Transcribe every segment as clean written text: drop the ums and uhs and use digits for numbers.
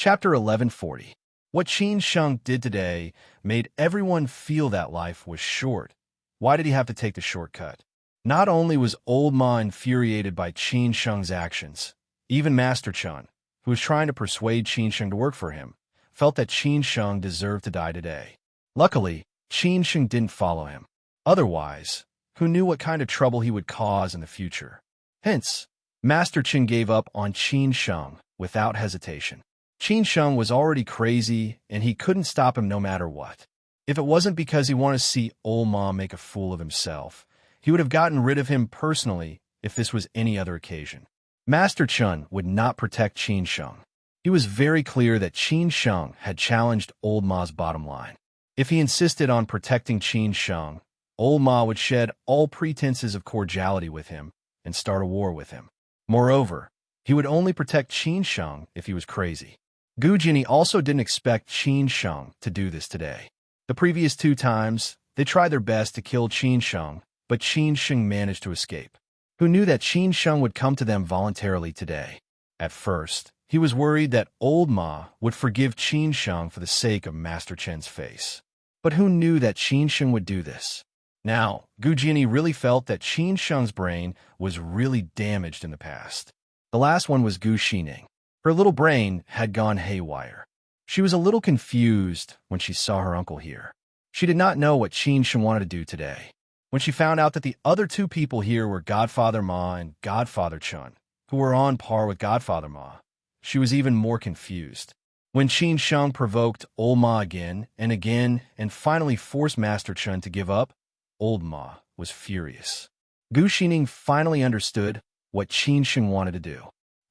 Chapter 1140. What Qin Sheng did today made everyone feel that life was short. Why did he have to take the shortcut? Not only was Old Ma infuriated by Qin Sheng's actions, even Master Chen, who was trying to persuade Qin Sheng to work for him, felt that Qin Sheng deserved to die today. Luckily, Qin Sheng didn't follow him. Otherwise, who knew what kind of trouble he would cause in the future? Hence, Master Chen gave up on Qin Sheng without hesitation. Qin Sheng was already crazy, and he couldn't stop him no matter what. If it wasn't because he wanted to see Old Ma make a fool of himself, he would have gotten rid of him personally if this was any other occasion. Master Chen would not protect Qin Sheng. He was very clear that Qin Sheng had challenged Old Ma's bottom line. If he insisted on protecting Qin Sheng, Old Ma would shed all pretenses of cordiality with him and start a war with him. Moreover, he would only protect Qin Sheng if he was crazy. Gu Jinni also didn't expect Qin Sheng to do this today. The previous 2 times, they tried their best to kill Qin Sheng, but Qin Sheng managed to escape. Who knew that Qin Sheng would come to them voluntarily today? At first, he was worried that Old Ma would forgive Qin Sheng for the sake of Master Chen's face. But who knew that Qin Sheng would do this? Now, Gu Jinni really felt that Qin Sheng's brain was really damaged in the past. The last one was Gu Xining. Her little brain had gone haywire. She was a little confused when she saw her uncle here. She did not know what Qin Sheng wanted to do today. When she found out that the other 2 people here were Godfather Ma and Godfather Chen, who were on par with Godfather Ma, she was even more confused. When Qin Sheng provoked Old Ma again and finally forced Master Chen to give up, Old Ma was furious. Gu Xining finally understood what Qin Sheng wanted to do.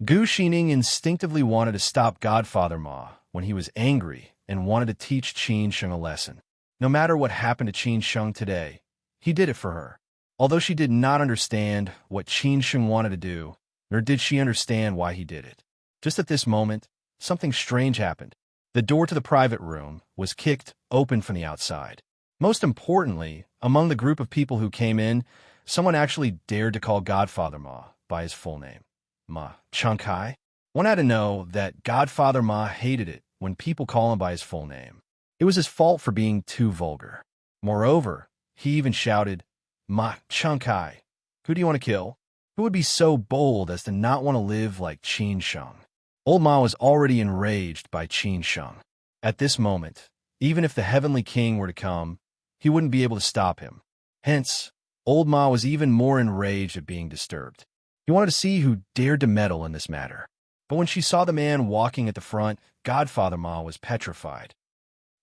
Gu Xining instinctively wanted to stop Godfather Ma when he was angry and wanted to teach Qin Sheng a lesson. No matter what happened to Qin Sheng today, he did it for her. Although she did not understand what Qin Sheng wanted to do, nor did she understand why he did it. Just at this moment, something strange happened. The door to the private room was kicked open from the outside. Most importantly, among the group of people who came in, someone actually dared to call Godfather Ma by his full name. Ma Chunkai? One had to know that Godfather Ma hated it when people call him by his full name. It was his fault for being too vulgar. Moreover, he even shouted, Ma Chunkai, who do you want to kill? Who would be so bold as to not want to live like Qin Sheng? Old Ma was already enraged by Qin Sheng. At this moment, even if the Heavenly King were to come, he wouldn't be able to stop him. Hence, Old Ma was even more enraged at being disturbed. He wanted to see who dared to meddle in this matter. But when she saw the man walking at the front, Godfather Ma was petrified.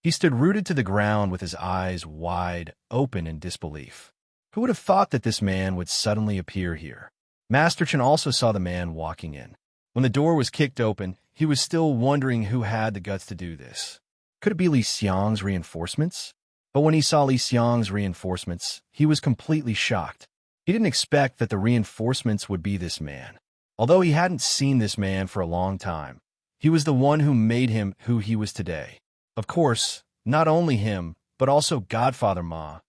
He stood rooted to the ground with his eyes wide open in disbelief. Who would have thought that this man would suddenly appear here? Master Chen also saw the man walking in. When the door was kicked open, he was still wondering who had the guts to do this. Could it be Li Xiang's reinforcements? But when he saw Li Xiang's reinforcements, he was completely shocked. He didn't expect that the reinforcements would be this man. Although he hadn't seen this man for a long time, he was the one who made him who he was today. Of course, not only him, but also Godfather Ma,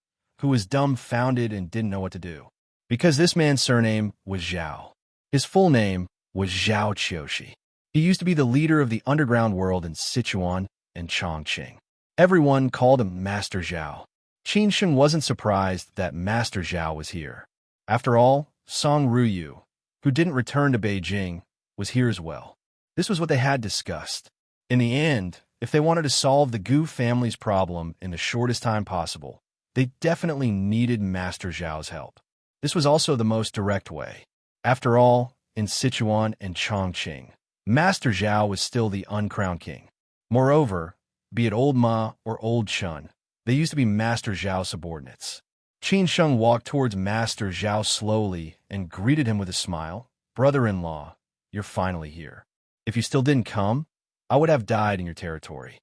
who was dumbfounded and didn't know what to do. Because this man's surname was Zhao. His full name was Zhao Qiushi. He used to be the leader of the underground world in Sichuan and Chongqing. Everyone called him Master Zhao. Qin Sheng wasn't surprised that Master Zhao was here. After all, Song Ruyu, who didn't return to Beijing, was here as well. This was what they had discussed. In the end, if they wanted to solve the Gu family's problem in the shortest time possible, they definitely needed Master Zhao's help. This was also the most direct way. After all, in Sichuan and Chongqing, Master Zhao was still the uncrowned king. Moreover, be it Old Ma or Old Chen, they used to be Master Zhao's subordinates. Qin Sheng walked towards Master Zhao slowly and greeted him with a smile. Brother-in-law, you're finally here. If you still didn't come, I would have died in your territory.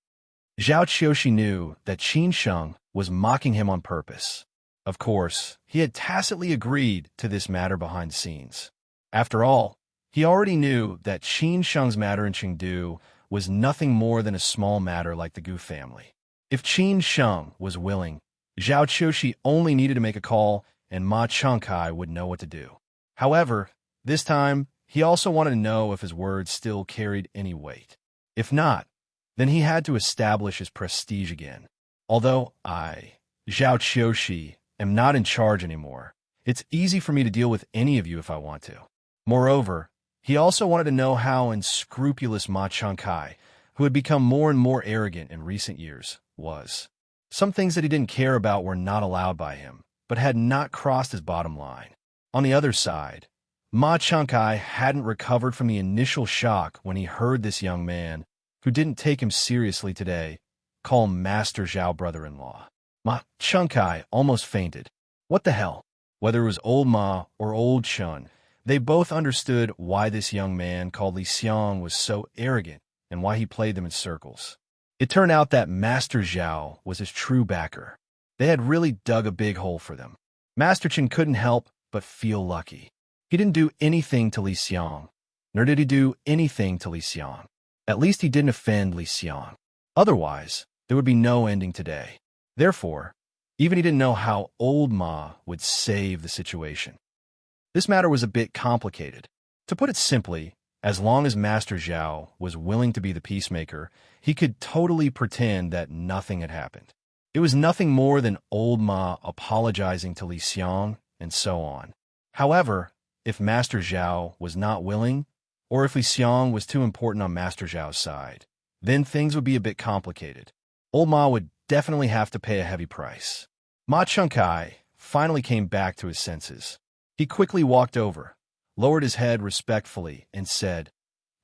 Zhao Qiushi knew that Qin Sheng was mocking him on purpose. Of course, he had tacitly agreed to this matter behind the scenes. After all, he already knew that Qin Sheng's matter in Chengdu was nothing more than a small matter like the Gu family. If Qin Sheng was willing, Zhao Qiushi only needed to make a call and Ma Chunkai would know what to do. However, this time, he also wanted to know if his words still carried any weight. If not, then he had to establish his prestige again. Although I, Zhao Qiushi, am not in charge anymore, it's easy for me to deal with any of you if I want to. Moreover, he also wanted to know how unscrupulous Ma Changkai, who had become more and more arrogant in recent years, was. Some things that he didn't care about were not allowed by him, but had not crossed his bottom line. On the other side, Ma Changkai hadn't recovered from the initial shock when he heard this young man, who didn't take him seriously today, call Master Zhao brother-in-law. Ma Changkai almost fainted. What the hell? Whether it was old Ma or old Chun, they both understood why this young man called Li Xiang was so arrogant and why he played them in circles. It turned out that Master Zhao was his true backer. They had really dug a big hole for them. Master Chen couldn't help but feel lucky. He didn't do anything to Li Xiang, nor did he do anything to Li Xiang. At least he didn't offend Li Xiang. Otherwise, there would be no ending today. Therefore, even he didn't know how old Ma would save the situation. This matter was a bit complicated. To put it simply, as long as Master Zhao was willing to be the peacemaker, he could totally pretend that nothing had happened. It was nothing more than old Ma apologizing to Li Xiang and so on. However, if Master Zhao was not willing, or if Li Xiang was too important on Master Zhao's side, then things would be a bit complicated. Old Ma would definitely have to pay a heavy price. Ma Changkai finally came back to his senses. He quickly walked over, lowered his head respectfully, and said,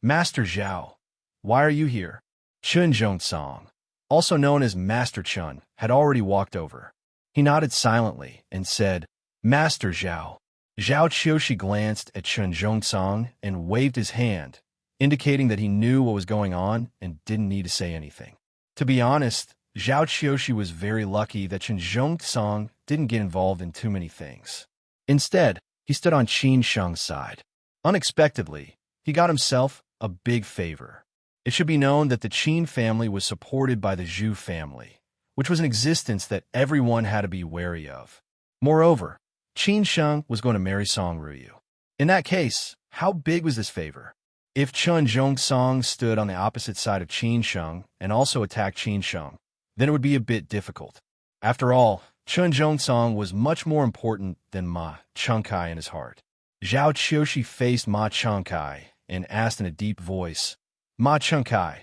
Master Zhao, why are you here? Chun Zhongsong, also known as Master Chun, had already walked over. He nodded silently and said, Master Zhao. Zhao Qiushi glanced at Chun Zhongsong and waved his hand, indicating that he knew what was going on and didn't need to say anything. To be honest, Zhao Qiushi was very lucky that Chun Zhongsong didn't get involved in too many things. Instead, he stood on Qin Sheng's side. Unexpectedly, he got himself a big favor. It should be known that the Qin family was supported by the Zhu family, which was an existence that everyone had to be wary of. Moreover, Qin Sheng was going to marry Song Ruyu. In that case, how big was this favor? If Chun Zhongsong stood on the opposite side of Qin Sheng and also attacked Qin Sheng, then it would be a bit difficult. After all, Chun Zhongsong was much more important than Ma Changkai in his heart. Zhao Qiushi faced Ma Changkai and asked in a deep voice, Ma Changkai,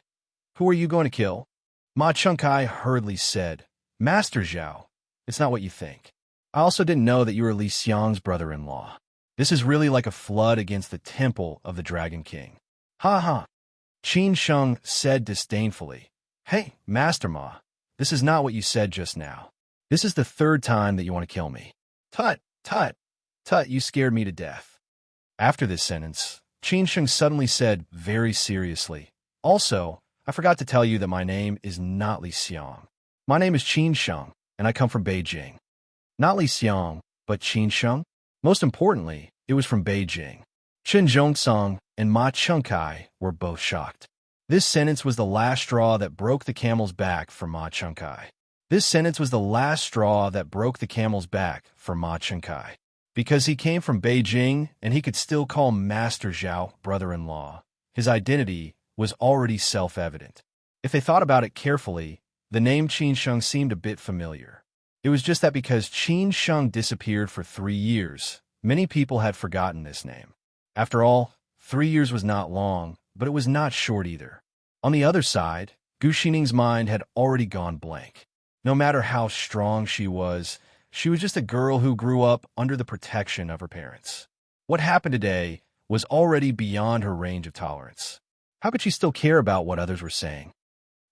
who are you going to kill? Ma Changkai hurriedly said, Master Zhao, it's not what you think. I also didn't know that you were Li Xiang's brother-in-law. This is really like a flood against the temple of the Dragon King. Ha ha. Qin Sheng said disdainfully, Hey, Master Ma, this is not what you said just now. This is the third time that you want to kill me. Tut, tut, tut, you scared me to death. After this sentence, Qin Sheng suddenly said very seriously, Also, I forgot to tell you that my name is not Li Xiang. My name is Qin Sheng, and I come from Beijing. Not Li Xiang, but Qin Sheng? Most importantly, it was from Beijing. Chun Zhongsong and Ma Changkai were both shocked. This sentence was the last straw that broke the camel's back for Ma Changkai. This sentence was the last straw that broke the camel's back for Ma Changkai. Because he came from Beijing and he could still call Master Zhao brother-in-law, his identity was already self-evident. If they thought about it carefully, the name Qin Sheng seemed a bit familiar. It was just that because Qin Sheng disappeared for 3 years, many people had forgotten this name. After all, 3 years was not long, but it was not short either. On the other side, Gu Xining's mind had already gone blank. No matter how strong she was just a girl who grew up under the protection of her parents. What happened today was already beyond her range of tolerance. How could she still care about what others were saying?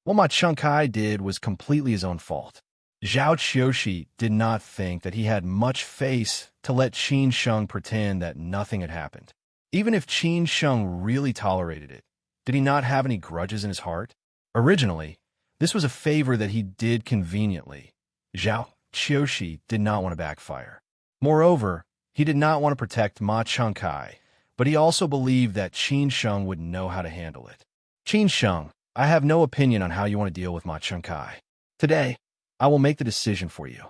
What Ma Changkai did was completely his own fault. Zhao Qiushi did not think that he had much face to let Qin Sheng pretend that nothing had happened. Even if Qin Sheng really tolerated it, did he not have any grudges in his heart? Originally, this was a favor that he did conveniently. Zhao Qiushi did not want to backfire. Moreover, he did not want to protect Ma Changkai, but he also believed that Qin Sheng would know how to handle it. Qin Sheng, I have no opinion on how you want to deal with Ma Changkai. Today, I will make the decision for you.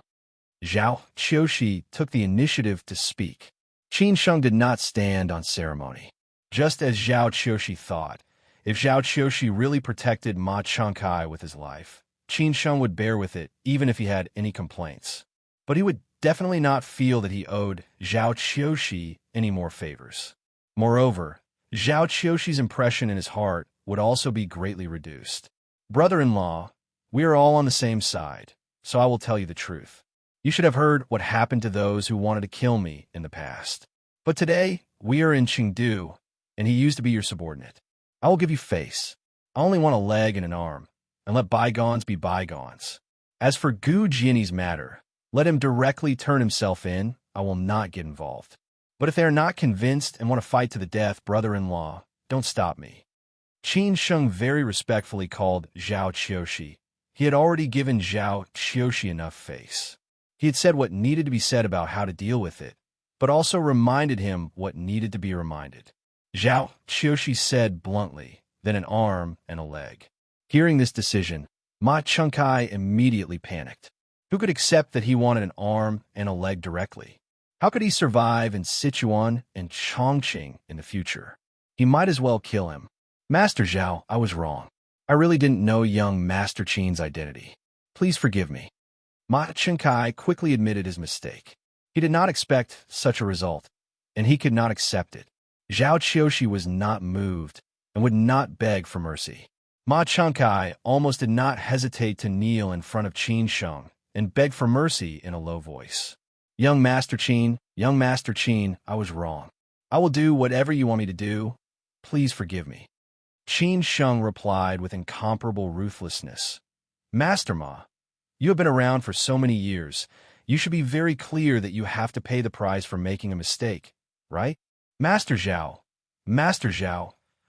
Zhao Qiushi took the initiative to speak. Qin Sheng did not stand on ceremony. Just as Zhao Qiushi thought, If Zhao Qiushi really protected Ma Changkai with his life, Qin Sheng would bear with it even if he had any complaints. But he would definitely not feel that he owed Zhao Qiushi any more favors. Moreover, Zhao Qiushi's impression in his heart would also be greatly reduced. Brother-in-law, we are all on the same side, so I will tell you the truth. You should have heard what happened to those who wanted to kill me in the past. But today, we are in Chengdu, and he used to be your subordinate. I will give you face. I only want a leg and an arm, and let bygones be bygones. As for Gu Jianyi's matter, let him directly turn himself in. I will not get involved. But if they are not convinced and want to fight to the death, brother-in-law, don't stop me. Qin Sheng very respectfully called Zhao Qiushi. He had already given Zhao Qiushi enough face. He had said what needed to be said about how to deal with it, but also reminded him what needed to be reminded. Zhao Qiushi said bluntly, then an arm and a leg. Hearing this decision, Ma Changkai immediately panicked. Who could accept that he wanted an arm and a leg directly? How could he survive in Sichuan and Chongqing in the future? He might as well kill him. Master Zhao, I was wrong. I really didn't know young Master Qin's identity. Please forgive me. Ma Changkai quickly admitted his mistake. He did not expect such a result, and he could not accept it. Zhao Qiushi was not moved and would not beg for mercy. Ma Changkai almost did not hesitate to kneel in front of Qin Sheng and beg for mercy in a low voice. Young Master Qin, I was wrong. I will do whatever you want me to do. Please forgive me. Qin Sheng replied with incomparable ruthlessness. Master Ma, you have been around for so many years. You should be very clear that you have to pay the price for making a mistake, right? Master Zhao,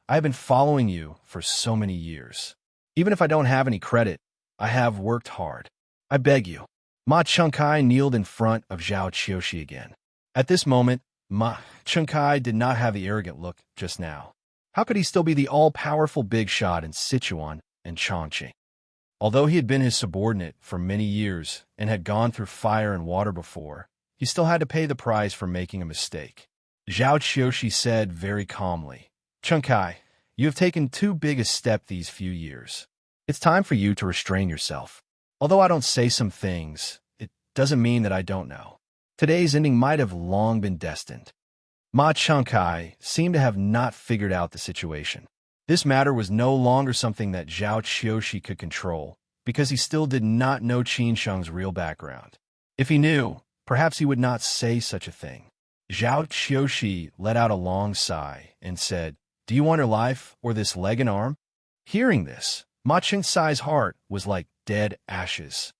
I have been following you for so many years. Even if I don't have any credit, I have worked hard. I beg you. Ma Changkai kneeled in front of Zhao Qiushi again. At this moment, Ma Changkai did not have the arrogant look just now. How could he still be the all-powerful big shot in Sichuan and Chongqing? Although he had been his subordinate for many years and had gone through fire and water before, he still had to pay the price for making a mistake. Zhao Qiushi said very calmly, Changkai, you have taken too big a step these few years. It's time for you to restrain yourself. Although I don't say some things, it doesn't mean that I don't know. Today's ending might have long been destined. Ma Changkai seemed to have not figured out the situation. This matter was no longer something that Zhao Qiushi could control, because he still did not know Qin Sheng's real background. If he knew, perhaps he would not say such a thing. Zhao Qiushi let out a long sigh and said, Do you want your life or this leg and arm? Hearing this, Ma Changkai's heart was like dead ashes.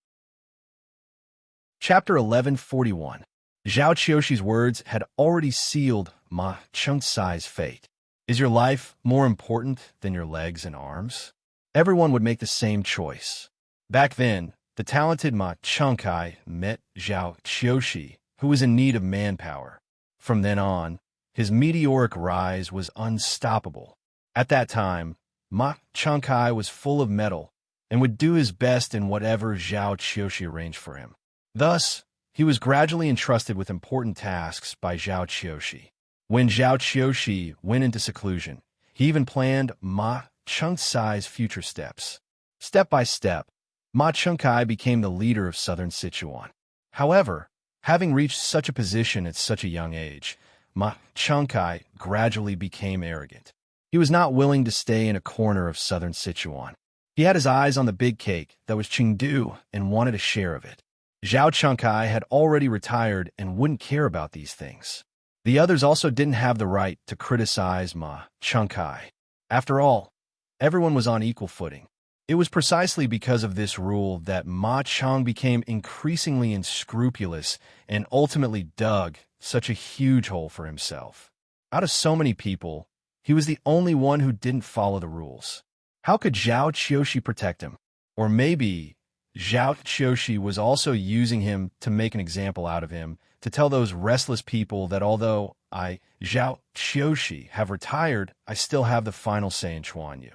Chapter 1141. Zhao Qiushi's words had already sealed Ma Changkai's fate. Is your life more important than your legs and arms? Everyone would make the same choice. Back then, the talented Ma Changkai met Zhao Qiushi, who was in need of manpower. From then on, his meteoric rise was unstoppable. At that time, Ma Changkai was full of mettle and would do his best in whatever Zhao Qiushi arranged for him. Thus, he was gradually entrusted with important tasks by Zhao Qiushi. When Zhao Qiushi went into seclusion, he even planned Ma Changkai's future steps. Step by step, Ma Changkai became the leader of southern Sichuan. However, having reached such a position at such a young age, Ma Changkai gradually became arrogant. He was not willing to stay in a corner of southern Sichuan. He had his eyes on the big cake that was Chengdu and wanted a share of it. Zhao Changkai had already retired and wouldn't care about these things. The others also didn't have the right to criticize Ma Changkai. After all, everyone was on equal footing. It was precisely because of this rule that Ma Chang became increasingly unscrupulous and ultimately dug such a huge hole for himself. Out of so many people, he was the only one who didn't follow the rules. How could Zhao Qiushi protect him? Or maybe Zhao Qiushi was also using him to make an example out of him, to tell those restless people that although I, Zhao Qiushi, have retired, I still have the final say in Chuanyu.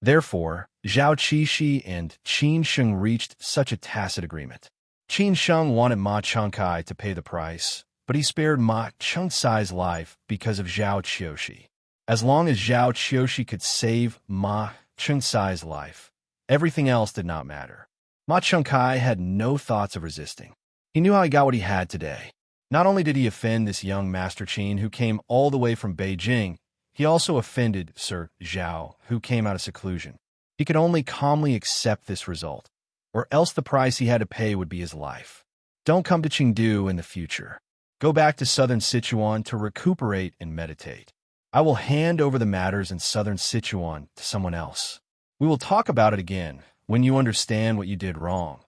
Therefore, Zhao Qiushi and Qin Sheng reached such a tacit agreement. Qin Sheng wanted Ma Changkai to pay the price, but he spared Ma Changkai's life because of Zhao Qiushi. As long as Zhao Qiushi could save Ma Chengcai's life, everything else did not matter. Ma Chengcai had no thoughts of resisting. He knew how he got what he had today. Not only did he offend this young Master Qin who came all the way from Beijing, he also offended Sir Zhao, who came out of seclusion. He could only calmly accept this result, or else the price he had to pay would be his life. Don't come to Chengdu in the future. Go back to southern Sichuan to recuperate and meditate. I will hand over the matters in southern Sichuan to someone else. We will talk about it again when you understand what you did wrong.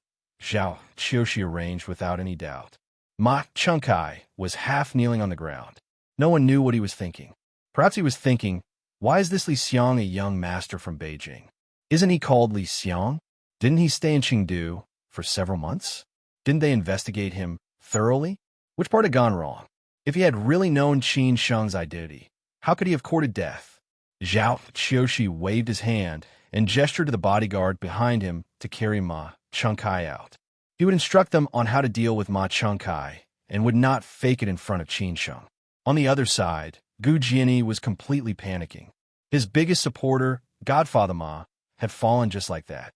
Zhao Qiushi arranged without any doubt. Ma Chengcai was half kneeling on the ground. No one knew what he was thinking. Perhaps he was thinking, why is this Li Xiang a young master from Beijing? Isn't he called Li Xiang? Didn't he stay in Chengdu for several months? Didn't they investigate him thoroughly? Which part had gone wrong? If he had really known Qin Sheng's identity, how could he have courted death? Zhao Qiushi waved his hand and gestured to the bodyguard behind him to carry Ma Chengcai out. He would instruct them on how to deal with Ma Chengcai and would not fake it in front of Qin Sheng. On the other side, Gu Jiani was completely panicking. His biggest supporter, Godfather Ma, had fallen just like that.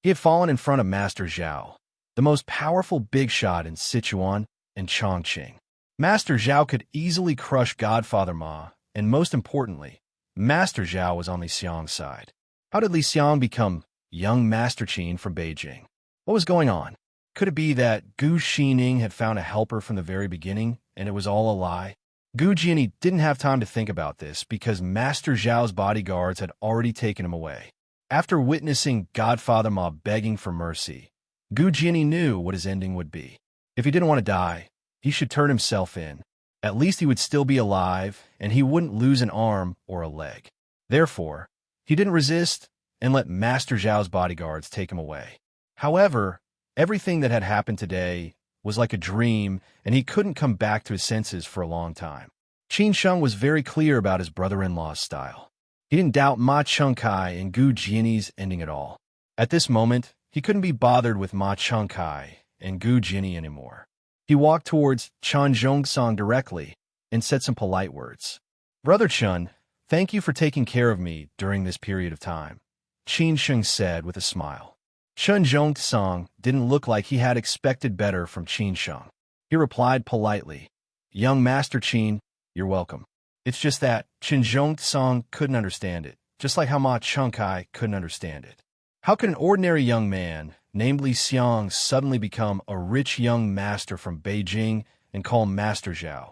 He had fallen in front of Master Zhao, the most powerful big shot in Sichuan and Chongqing. Master Zhao could easily crush Godfather Ma, and most importantly, Master Zhao was on Li Xiang's side. How did Li Xiang become young Master Qin from Beijing? What was going on? Could it be that Gu Xining had found a helper from the very beginning, and it was all a lie? Gu Jiani didn't have time to think about this because Master Zhao's bodyguards had already taken him away. After witnessing Godfather Ma begging for mercy, Gu Jiani knew what his ending would be. If he didn't want to die, he should turn himself in. At least he would still be alive, and he wouldn't lose an arm or a leg. Therefore, he didn't resist and let Master Zhao's bodyguards take him away. However, everything that had happened today was like a dream, and he couldn't come back to his senses for a long time. Qin Sheng was very clear about his brother-in-law's style. He didn't doubt Ma Chengcai and Gu Jiani's ending at all. At this moment, he couldn't be bothered with Ma Chengcai and Gu Jiani anymore. He walked towards Chen Zhongsong directly and said some polite words. Brother Chen, thank you for taking care of me during this period of time, Qin Sheng said with a smile. Chen Zhongsong didn't look like he had expected better from Qin Sheng. He replied politely, Young Master Qin, you're welcome. It's just that Chen Zhongsong couldn't understand it, just like how Ma Chengcai couldn't understand it. How could an ordinary young man named Li Xiang suddenly become a rich young master from Beijing and call Master Zhao,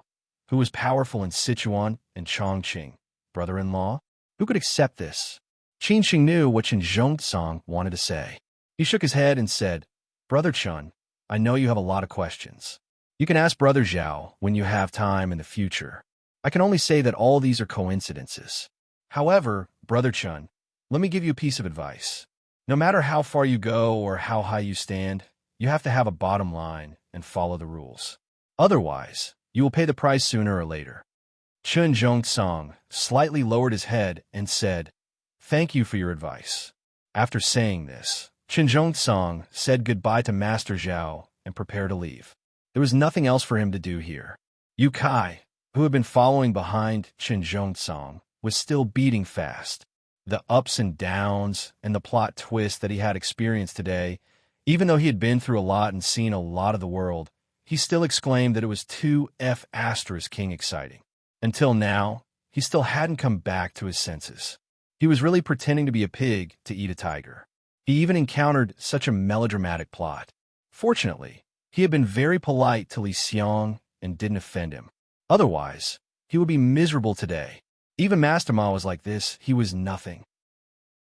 who was powerful in Sichuan and Chongqing, brother-in-law? Who could accept this? Qin Sheng knew what Chen Zhongsong wanted to say. He shook his head and said, Brother Chen, I know you have a lot of questions. You can ask Brother Zhao when you have time in the future. I can only say that all these are coincidences. However, Brother Chen, let me give you a piece of advice. No matter how far you go or how high you stand, you have to have a bottom line and follow the rules. Otherwise, you will pay the price sooner or later. Chen Zhongsong slightly lowered his head and said, Thank you for your advice. After saying this, Chen Zhongsong said goodbye to Master Zhao and prepared to leave. There was nothing else for him to do here. Yu Kai, who had been following behind Chen Zhongsong, was still beating fast. The ups and downs and the plot twist that he had experienced today, even though he had been through a lot and seen a lot of the world, he still exclaimed that it was too King exciting. Until now, he still hadn't come back to his senses. He was really pretending to be a pig to eat a tiger. He even encountered such a melodramatic plot. Fortunately, he had been very polite to Li Xiang and didn't offend him. Otherwise, he would be miserable today. Even Master Ma was like this, he was nothing.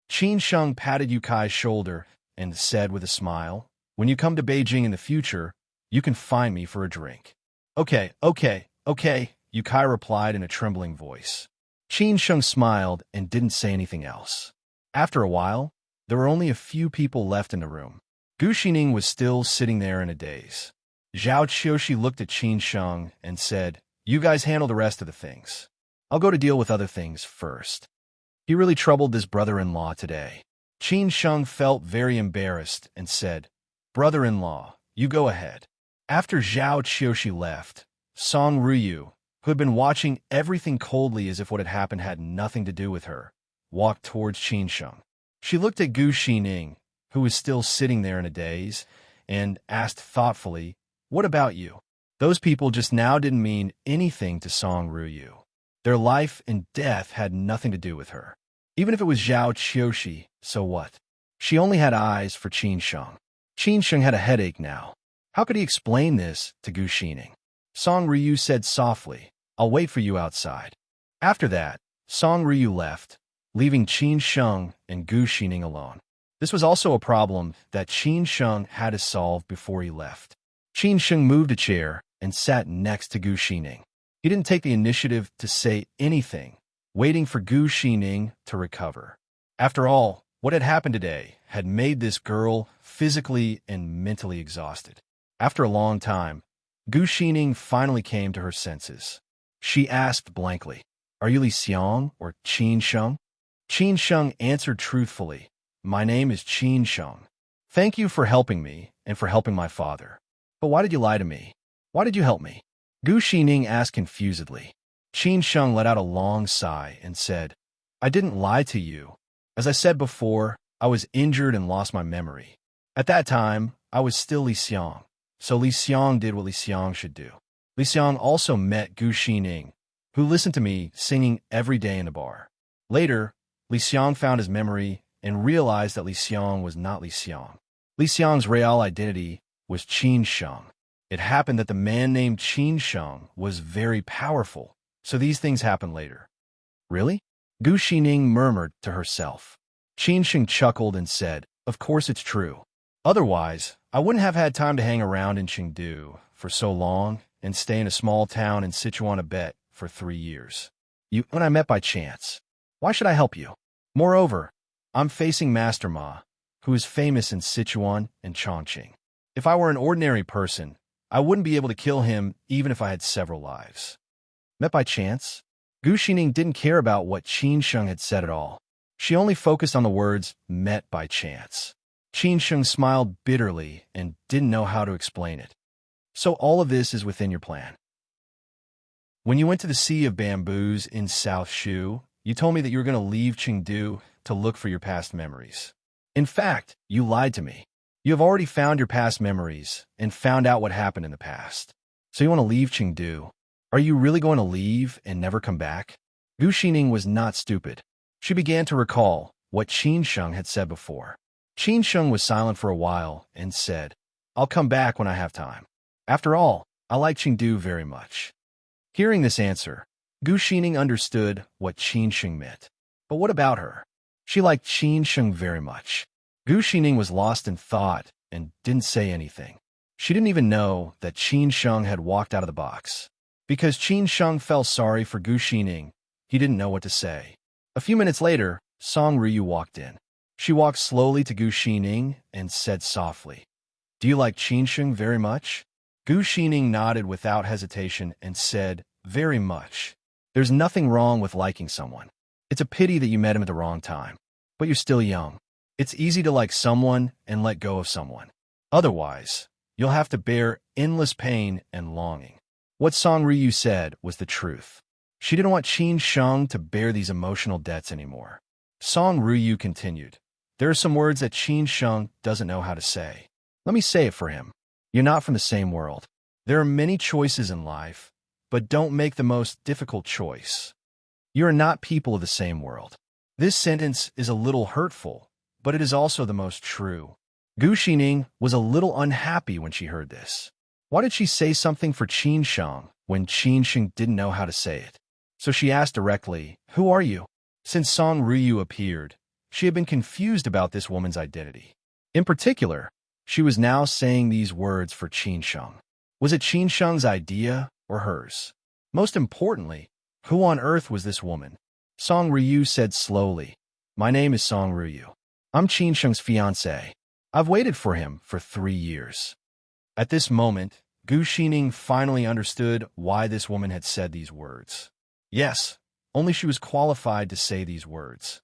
Qin Sheng patted Yu Kai's shoulder and said with a smile, When you come to Beijing in the future, you can find me for a drink. Okay, Yu Kai replied in a trembling voice. Qin Sheng smiled and didn't say anything else. After a while, there were only a few people left in the room. Gu Xining was still sitting there in a daze. Zhao Qiushi looked at Qin Sheng and said, You guys handle the rest of the things. I'll go to deal with other things first. He really troubled this brother-in-law today. Qin Sheng felt very embarrassed and said, Brother-in-law, you go ahead. After Zhao Qiushi left, Song Ruyu, who had been watching everything coldly as if what had happened had nothing to do with her, walked towards Qin Sheng. She looked at Gu Xining, who was still sitting there in a daze, and asked thoughtfully, "What about you?" Those people just now didn't mean anything to Song Ruyu. Their life and death had nothing to do with her. Even if it was Zhao Qiushi, so what? She only had eyes for Qin Sheng. Qin Sheng had a headache now. How could he explain this to Gu Xining? Song Ryu said softly, "I'll wait for you outside." After that, Song Ryu left, leaving Qin Sheng and Gu Xining alone. This was also a problem that Qin Sheng had to solve before he left. Qin Sheng moved a chair and sat next to Gu Xining. He didn't take the initiative to say anything, waiting for Gu Xining to recover. After all, what had happened today had made this girl physically and mentally exhausted. After a long time, Gu Xining finally came to her senses. She asked blankly, "Are you Li Xiang or Qin Sheng?" Qin Sheng answered truthfully, "My name is Qin Sheng. Thank you for helping me and for helping my father. But why did you lie to me? Why did you help me?" Gu Xining asked confusedly. Qin Sheng let out a long sigh and said, "I didn't lie to you. As I said before, I was injured and lost my memory. At that time, I was still Li Xiang, so Li Xiang did what Li Xiang should do." Li Xiang also met Gu Xining, who listened to me singing every day in the bar. Later, Li Xiang found his memory and realized that Li Xiang was not Li Xiang. Li Xiang's real identity was Qin Sheng. It happened that the man named Qin Sheng was very powerful, so these things happened later. "Really?" Gu Xining murmured to herself. Qin Sheng chuckled and said, "Of course it's true. Otherwise, I wouldn't have had time to hang around in Chengdu for so long and stay in a small town in Sichuan Tibet for 3 years. You and I met by chance. Why should I help you? Moreover, I'm facing Master Ma, who is famous in Sichuan and Chongqing. If I were an ordinary person, I wouldn't be able to kill him even if I had several lives." Met by chance? Gu Xining didn't care about what Qin Sheng had said at all. She only focused on the words "met by chance." Qin Sheng smiled bitterly and didn't know how to explain it. "So all of this is within your plan. When you went to the Sea of Bamboos in South Shu, you told me that you were going to leave Chengdu to look for your past memories. In fact, you lied to me. You have already found your past memories and found out what happened in the past. So you want to leave Chengdu. Are you really going to leave and never come back?" Gu Xining was not stupid. She began to recall what Qin Sheng had said before. Qin Sheng was silent for a while and said, "I'll come back when I have time. After all, I like Chengdu very much." Hearing this answer, Gu Xining understood what Qin Sheng meant. But what about her? She liked Qin Sheng very much. Gu Xining was lost in thought and didn't say anything. She didn't even know that Qin Sheng had walked out of the box. Because Qin Sheng felt sorry for Gu Xining, he didn't know what to say. A few minutes later, Song Ryu walked in. She walked slowly to Gu Xining and said softly, "Do you like Qin Sheng very much?" Gu Xining nodded without hesitation and said, "Very much. There's nothing wrong with liking someone. It's a pity that you met him at the wrong time. But you're still young. It's easy to like someone and let go of someone. Otherwise, you'll have to bear endless pain and longing." What Song Ryu said was the truth. She didn't want Qin Sheng to bear these emotional debts anymore. Song Ryu continued, "There are some words that Qin Sheng doesn't know how to say. Let me say it for him. You're not from the same world. There are many choices in life, but don't make the most difficult choice. You are not people of the same world." This sentence is a little hurtful, but it is also the most true. Gu Xining was a little unhappy when she heard this. Why did she say something for Qin Sheng when Qin Sheng didn't know how to say it? So she asked directly, "Who are you?" Since Song Ryu appeared, she had been confused about this woman's identity. In particular, she was now saying these words for Qin Sheng. Was it Qin Sheng's idea or hers? Most importantly, who on earth was this woman? Song Ryu said slowly, "My name is Song Ryu. I'm Qin Sheng's fiancé. I've waited for him for 3 years." At this moment, Gu Xining finally understood why this woman had said these words. Yes, only she was qualified to say these words.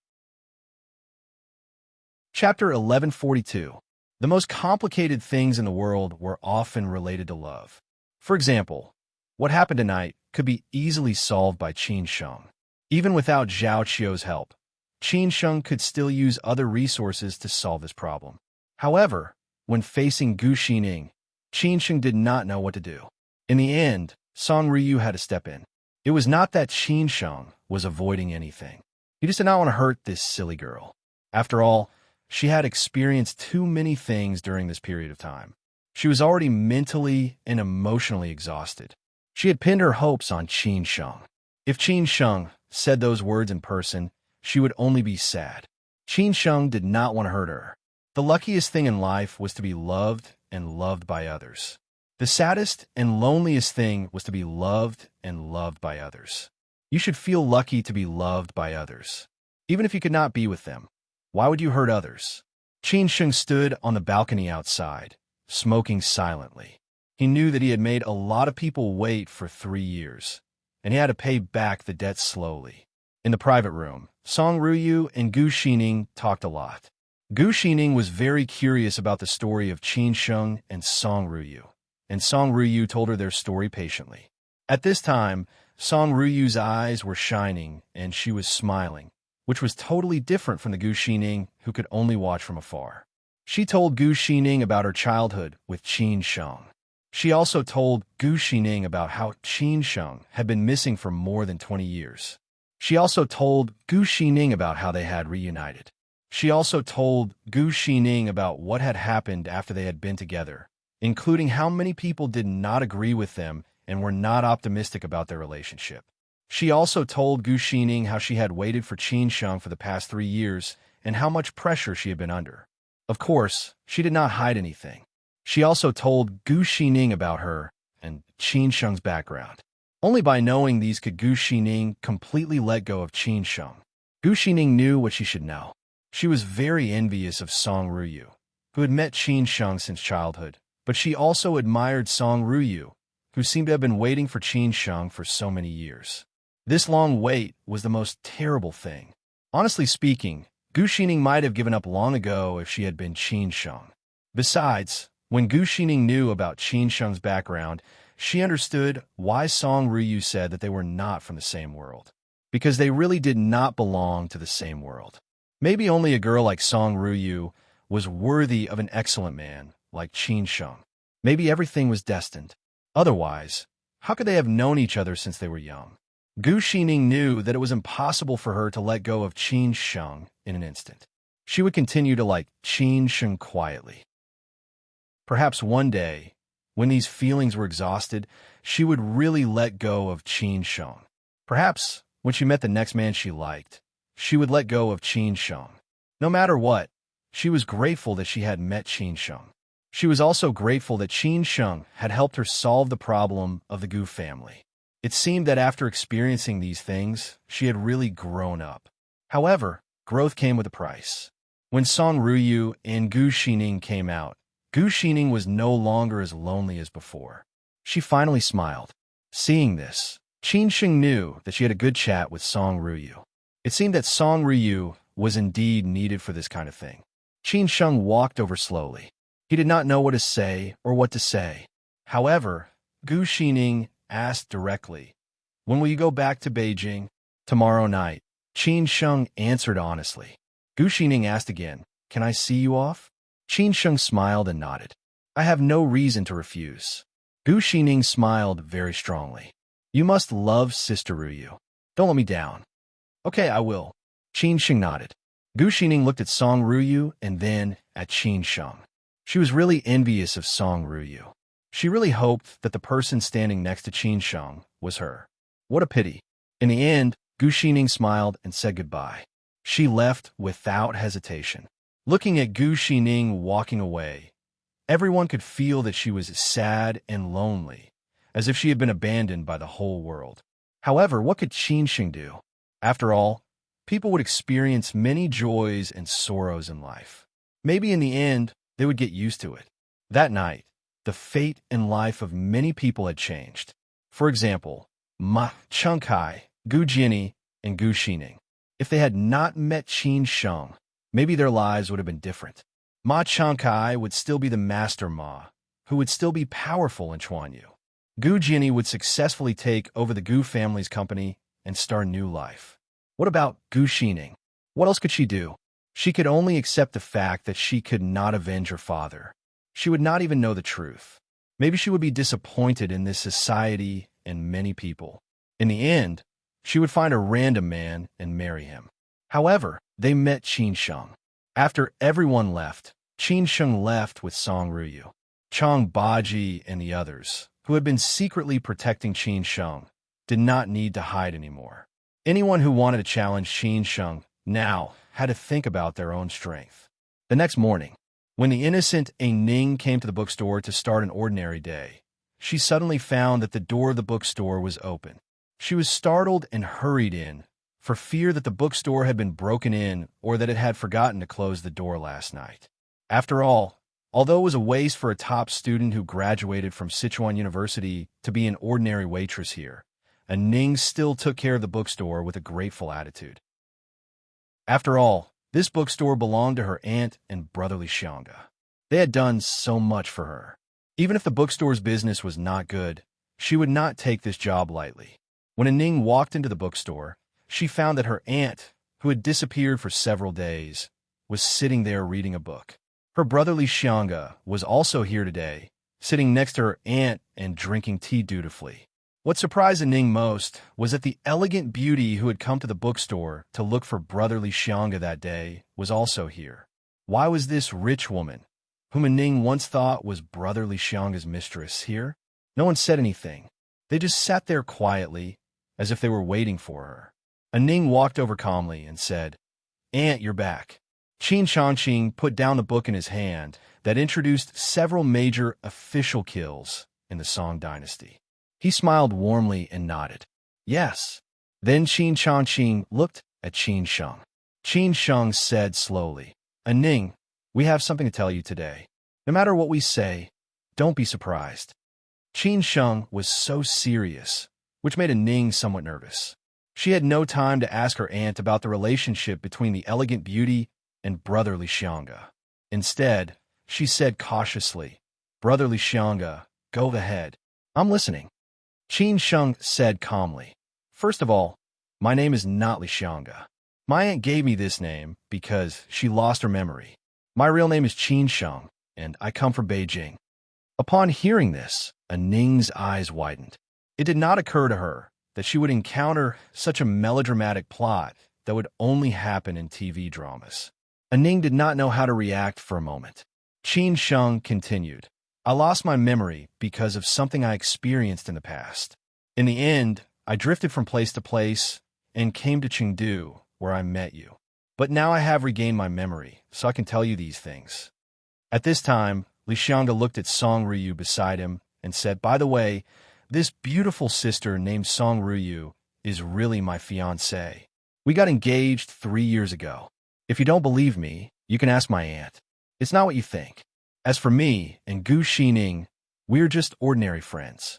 Chapter 1142. The most complicated things in the world were often related to love. For example, What happened tonight could be easily solved by Qin Sheng. Even without Zhao Qiu's help, Qin Sheng could still use other resources to solve this problem. However, when facing Gu Xining, Qin Sheng did not know what to do. In the end, Song Ryu had to step in. It was not that Qin Sheng was avoiding anything. He just did not want to hurt this silly girl. After all, she had experienced too many things during this period of time. She was already mentally and emotionally exhausted. She had pinned her hopes on Qin Sheng. If Qin Sheng said those words in person, she would only be sad. Qin Sheng did not want to hurt her. The luckiest thing in life was to be loved and loved by others. The saddest and loneliest thing was to be loved and loved by others. You should feel lucky to be loved by others. Even if you could not be with them, why would you hurt others? Qin Sheng stood on the balcony outside, smoking silently. He knew that he had made a lot of people wait for 3 years, and he had to pay back the debt slowly. In the private room, Song Ryu and Gu Xining talked a lot. Gu Xining was very curious about the story of Qin Sheng and Song Ryu, and Song Ryu told her their story patiently. At this time, Song Ryu's eyes were shining, and she was smiling, which was totally different from the Gu Xining who could only watch from afar. She told Gu Xining about her childhood with Qin Sheng. She also told Gu Xining about how Qin Sheng had been missing for more than 20 years. She also told Gu Xining about how they had reunited. She also told Gu Xining about what had happened after they had been together, including how many people did not agree with them and were not optimistic about their relationship. She also told Gu Xining how she had waited for Qin Sheng for the past 3 years and how much pressure she had been under. Of course, she did not hide anything. She also told Gu Xining about her and Qin Sheng's background. Only by knowing these could Gu Xining completely let go of Qin Sheng. Gu Xining knew what she should know. She was very envious of Song Ryu, who had met Qin Sheng since childhood, but she also admired Song Ryu, who seemed to have been waiting for Qin Sheng for so many years. This long wait was the most terrible thing. Honestly speaking, Gu Xining might have given up long ago if she had been Qin Sheng. Besides, when Gu Xining knew about Qin Sheng's background, she understood why Song Ryu said that they were not from the same world. Because they really did not belong to the same world. Maybe only a girl like Song Ryu was worthy of an excellent man like Qin Sheng. Maybe everything was destined. Otherwise, how could they have known each other since they were young? Gu Xining knew that it was impossible for her to let go of Qin Sheng in an instant. She would continue to like Qin Sheng quietly. Perhaps one day, when these feelings were exhausted, she would really let go of Qin Sheng. Perhaps when she met the next man she liked, she would let go of Qin Sheng. No matter what, she was grateful that she had met Qin Sheng. She was also grateful that Qin Sheng had helped her solve the problem of the Gu family. It seemed that after experiencing these things, she had really grown up. However, growth came with a price. When Song Ryu and Gu Xining came out, Gu Xining was no longer as lonely as before. She finally smiled. Seeing this, Qin Sheng knew that she had a good chat with Song Ryu. It seemed that Song Ryu was indeed needed for this kind of thing. Qin Sheng walked over slowly. He did not know what to say or what to say. However, Gu Xining asked directly, "When will you go back to Beijing?" "Tomorrow night." Qin Sheng answered honestly. Gu Xining asked again, "Can I see you off?" Qin Sheng smiled and nodded. "I have no reason to refuse." Gu Xining smiled very strongly. "You must love Sister Ryu. Don't let me down." "Okay, I will." Qin Sheng nodded. Gu Xining looked at Song Ryu and then at Qin Sheng. She was really envious of Song Ryu. She really hoped that the person standing next to Qin Sheng was her. What a pity. In the end, Gu Xining smiled and said goodbye. She left without hesitation. Looking at Gu Xining walking away, everyone could feel that she was sad and lonely, as if she had been abandoned by the whole world. However, what could Qin Sheng do? After all, people would experience many joys and sorrows in life. Maybe in the end, they would get used to it. That night, the fate and life of many people had changed. For example, Ma Chengkai, Gu Jiani, and Gu Xining. If they had not met Qin Sheng, maybe their lives would have been different. Ma Chengkai would still be the master Ma, who would still be powerful in Chuanyu. Gu Jinny would successfully take over the Gu family's company and start a new life. What about Gu Xining? What else could she do? She could only accept the fact that she could not avenge her father. She would not even know the truth. Maybe she would be disappointed in this society and many people. In the end, she would find a random man and marry him. However, they met Qin Sheng. After everyone left, Qin Sheng left with Song Ruyu. Chang Baji and the others, who had been secretly protecting Qin Sheng, did not need to hide anymore. Anyone who wanted to challenge Qin Sheng now had to think about their own strength. The next morning, when the innocent Ning came to the bookstore to start an ordinary day, she suddenly found that the door of the bookstore was open. She was startled and hurried in, for fear that the bookstore had been broken in or that it had forgotten to close the door last night. After all, although it was a waste for a top student who graduated from Sichuan University to be an ordinary waitress here, Ning still took care of the bookstore with a grateful attitude. After all, this bookstore belonged to her aunt and brotherly Xianga. They had done so much for her. Even if the bookstore's business was not good, she would not take this job lightly. When Ning walked into the bookstore, she found that her aunt, who had disappeared for several days, was sitting there reading a book. Her brotherly Xianga was also here today, sitting next to her aunt and drinking tea dutifully. What surprised Ning most was that the elegant beauty who had come to the bookstore to look for brotherly Xianga that day was also here. Why was this rich woman, whom Ning once thought was brotherly Xianga's mistress, here? No one said anything. They just sat there quietly, as if they were waiting for her. Ning walked over calmly and said, "Aunt, you're back." Qin Changqing put down the book in his hand that introduced several major official kills in the Song dynasty. He smiled warmly and nodded. Yes. Then Qin Changqing looked at Qin Sheng. Qin Sheng said slowly, "Ning, we have something to tell you today. No matter what we say, don't be surprised." Qin Sheng was so serious, which made Ning somewhat nervous. She had no time to ask her aunt about the relationship between the elegant beauty and brotherly Xianga. Instead, she said cautiously, "Brotherly Xianga, go ahead. I'm listening." Qin Sheng said calmly, "First of all, my name is not Li Xianga. My aunt gave me this name because she lost her memory. My real name is Qin Sheng, and I come from Beijing." Upon hearing this, Ning's eyes widened. It did not occur to her that she would encounter such a melodramatic plot that would only happen in TV dramas. Ning did not know how to react for a moment. Qin Sheng continued, "I lost my memory because of something I experienced in the past. In the end, I drifted from place to place and came to Chengdu, where I met you. But now I have regained my memory, so I can tell you these things." At this time, Li Xianga looked at Song Ruyu beside him and said, "By the way, this beautiful sister named Song Ruyu is really my fiancée. We got engaged 3 years ago. If you don't believe me, you can ask my aunt. It's not what you think. As for me and Gu Xining, we're just ordinary friends."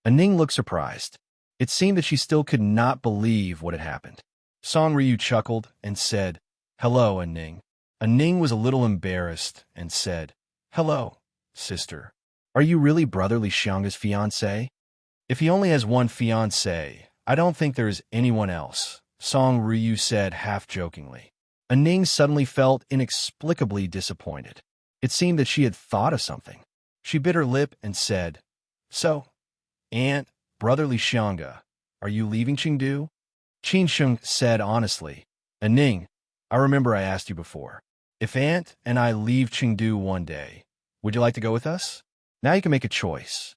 Ning looked surprised. It seemed that she still could not believe what had happened. Song Ryu chuckled and said, "Hello, Ning." Ning was a little embarrassed and said, "Hello, sister. Are you really brotherly Xianga's fiancé?" "If he only has one fiancé, I don't think there is anyone else," Song Ryu said half-jokingly. Ning suddenly felt inexplicably disappointed. It seemed that she had thought of something. She bit her lip and said, "So, Aunt, brotherly Xianga, are you leaving Chengdu?" Qin Sheng said honestly, "Ning, I remember I asked you before. If Aunt and I leave Chengdu one day, would you like to go with us? Now you can make a choice.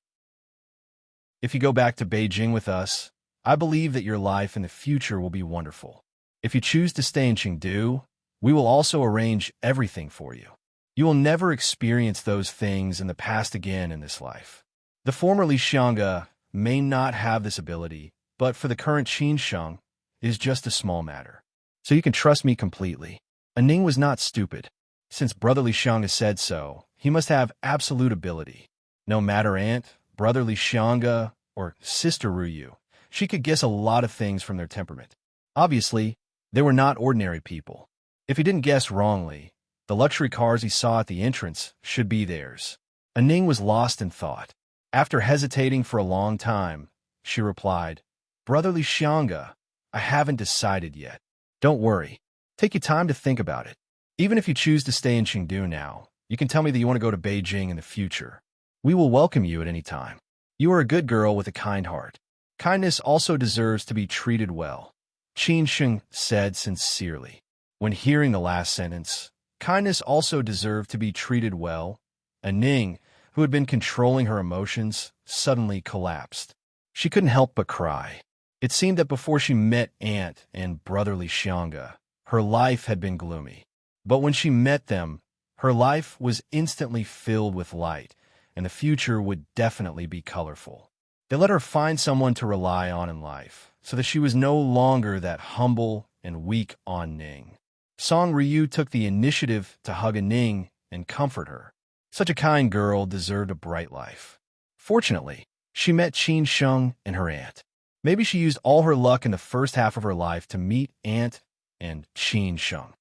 If you go back to Beijing with us, I believe that your life in the future will be wonderful. If you choose to stay in Chengdu, we will also arrange everything for you. You will never experience those things in the past again in this life. The former Li Xianga may not have this ability, but for the current Qin Sheng, it is just a small matter. So you can trust me completely." Ning was not stupid. Since brotherly Xianga said so, he must have absolute ability. No matter aunt, brotherly Xianga, or sister Ruyu, she could guess a lot of things from their temperament. Obviously, they were not ordinary people. If he didn't guess wrongly, the luxury cars he saw at the entrance should be theirs. Ning was lost in thought. After hesitating for a long time, she replied, "Brotherly Xianga, I haven't decided yet. Don't worry. Take your time to think about it. Even if you choose to stay in Chengdu now, you can tell me that you want to go to Beijing in the future. We will welcome you at any time. You are a good girl with a kind heart. Kindness also deserves to be treated well," Qin Sheng said sincerely. When hearing the last sentence, kindness also deserved to be treated well, Ning, who had been controlling her emotions, suddenly collapsed. She couldn't help but cry. It seemed that before she met Aunt and Brotherly Xianga, her life had been gloomy. But when she met them, her life was instantly filled with light, and the future would definitely be colorful. They let her find someone to rely on in life, so that she was no longer that humble and weak Ning. Song Ryu took the initiative to hug Ning and comfort her. Such a kind girl deserved a bright life. Fortunately, she met Qin Sheng and her aunt. Maybe she used all her luck in the first half of her life to meet Aunt and Qin Sheng.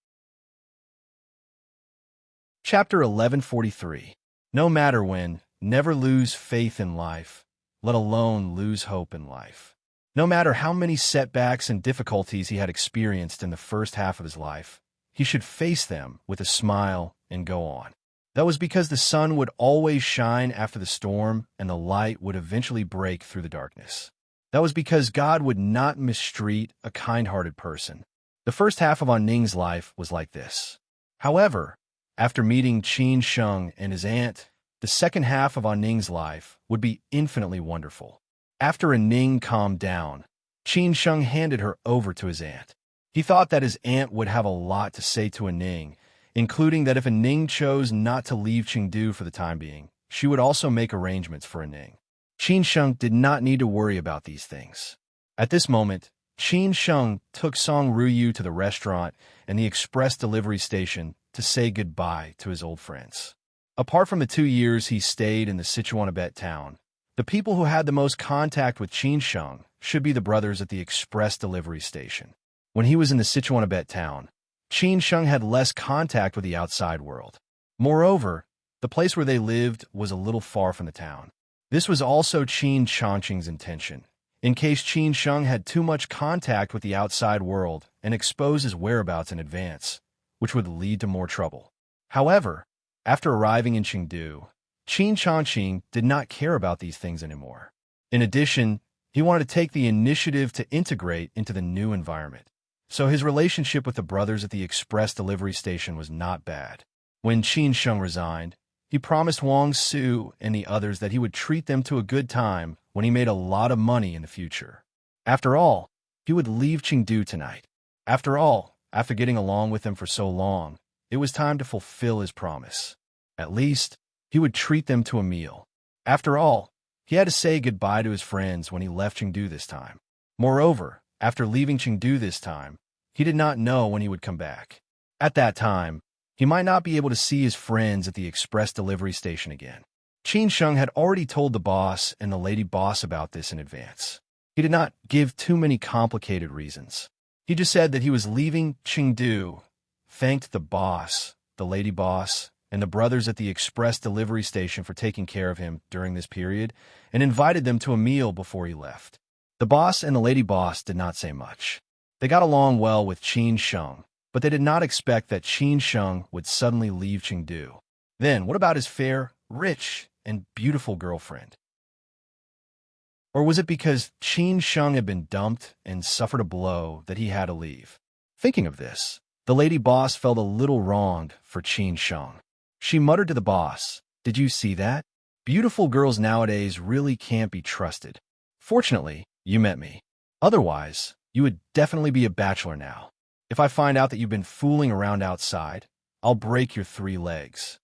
Chapter 1143. No matter when, never lose faith in life, let alone lose hope in life. No matter how many setbacks and difficulties he had experienced in the first half of his life, he should face them with a smile and go on. That was because the sun would always shine after the storm and the light would eventually break through the darkness. That was because God would not mistreat a kind-hearted person. The first half of Ning's life was like this. However, after meeting Qin Sheng and his aunt, the second half of Ning's life would be infinitely wonderful. After Ning calmed down, Qin Sheng handed her over to his aunt. He thought that his aunt would have a lot to say to Ning, including that if Ning chose not to leave Chengdu for the time being, she would also make arrangements for Ning. Qin Sheng did not need to worry about these things. At this moment, Qin Sheng took Song Ryu to the restaurant and the express delivery station to say goodbye to his old friends. Apart from the 2 years he stayed in the Sichuanabet town, the people who had the most contact with Qin Sheng should be the brothers at the express delivery station. When he was in the Sichuanabet town, Qin Sheng had less contact with the outside world. Moreover, the place where they lived was a little far from the town. This was also Qin Changqing's intention, in case Qin Sheng had too much contact with the outside world and expose his whereabouts in advance, which would lead to more trouble. However, after arriving in Chengdu, Qin Changqing did not care about these things anymore. In addition, he wanted to take the initiative to integrate into the new environment. So his relationship with the brothers at the express delivery station was not bad. When Qin Sheng resigned, he promised Wang Su and the others that he would treat them to a good time when he made a lot of money in the future. After all, he would leave Chengdu tonight. After all, after getting along with them for so long, it was time to fulfill his promise. At least, he would treat them to a meal. After all, he had to say goodbye to his friends when he left Chengdu this time. Moreover, after leaving Chengdu this time, he did not know when he would come back. At that time, he might not be able to see his friends at the express delivery station again. Qin Sheng had already told the boss and the lady boss about this in advance. He did not give too many complicated reasons. He just said that he was leaving Chengdu, thanked the boss, the lady boss, and the brothers at the express delivery station for taking care of him during this period, and invited them to a meal before he left. The boss and the lady boss did not say much. They got along well with Qin Sheng, but they did not expect that Qin Sheng would suddenly leave Chengdu. Then, what about his fair, rich, and beautiful girlfriend? Or was it because Qin Sheng had been dumped and suffered a blow that he had to leave? Thinking of this, the lady boss felt a little wronged for Qin Sheng. She muttered to the boss, "Did you see that? Beautiful girls nowadays really can't be trusted. Fortunately, you met me. Otherwise, you would definitely be a bachelor now. If I find out that you've been fooling around outside, I'll break your 3 legs."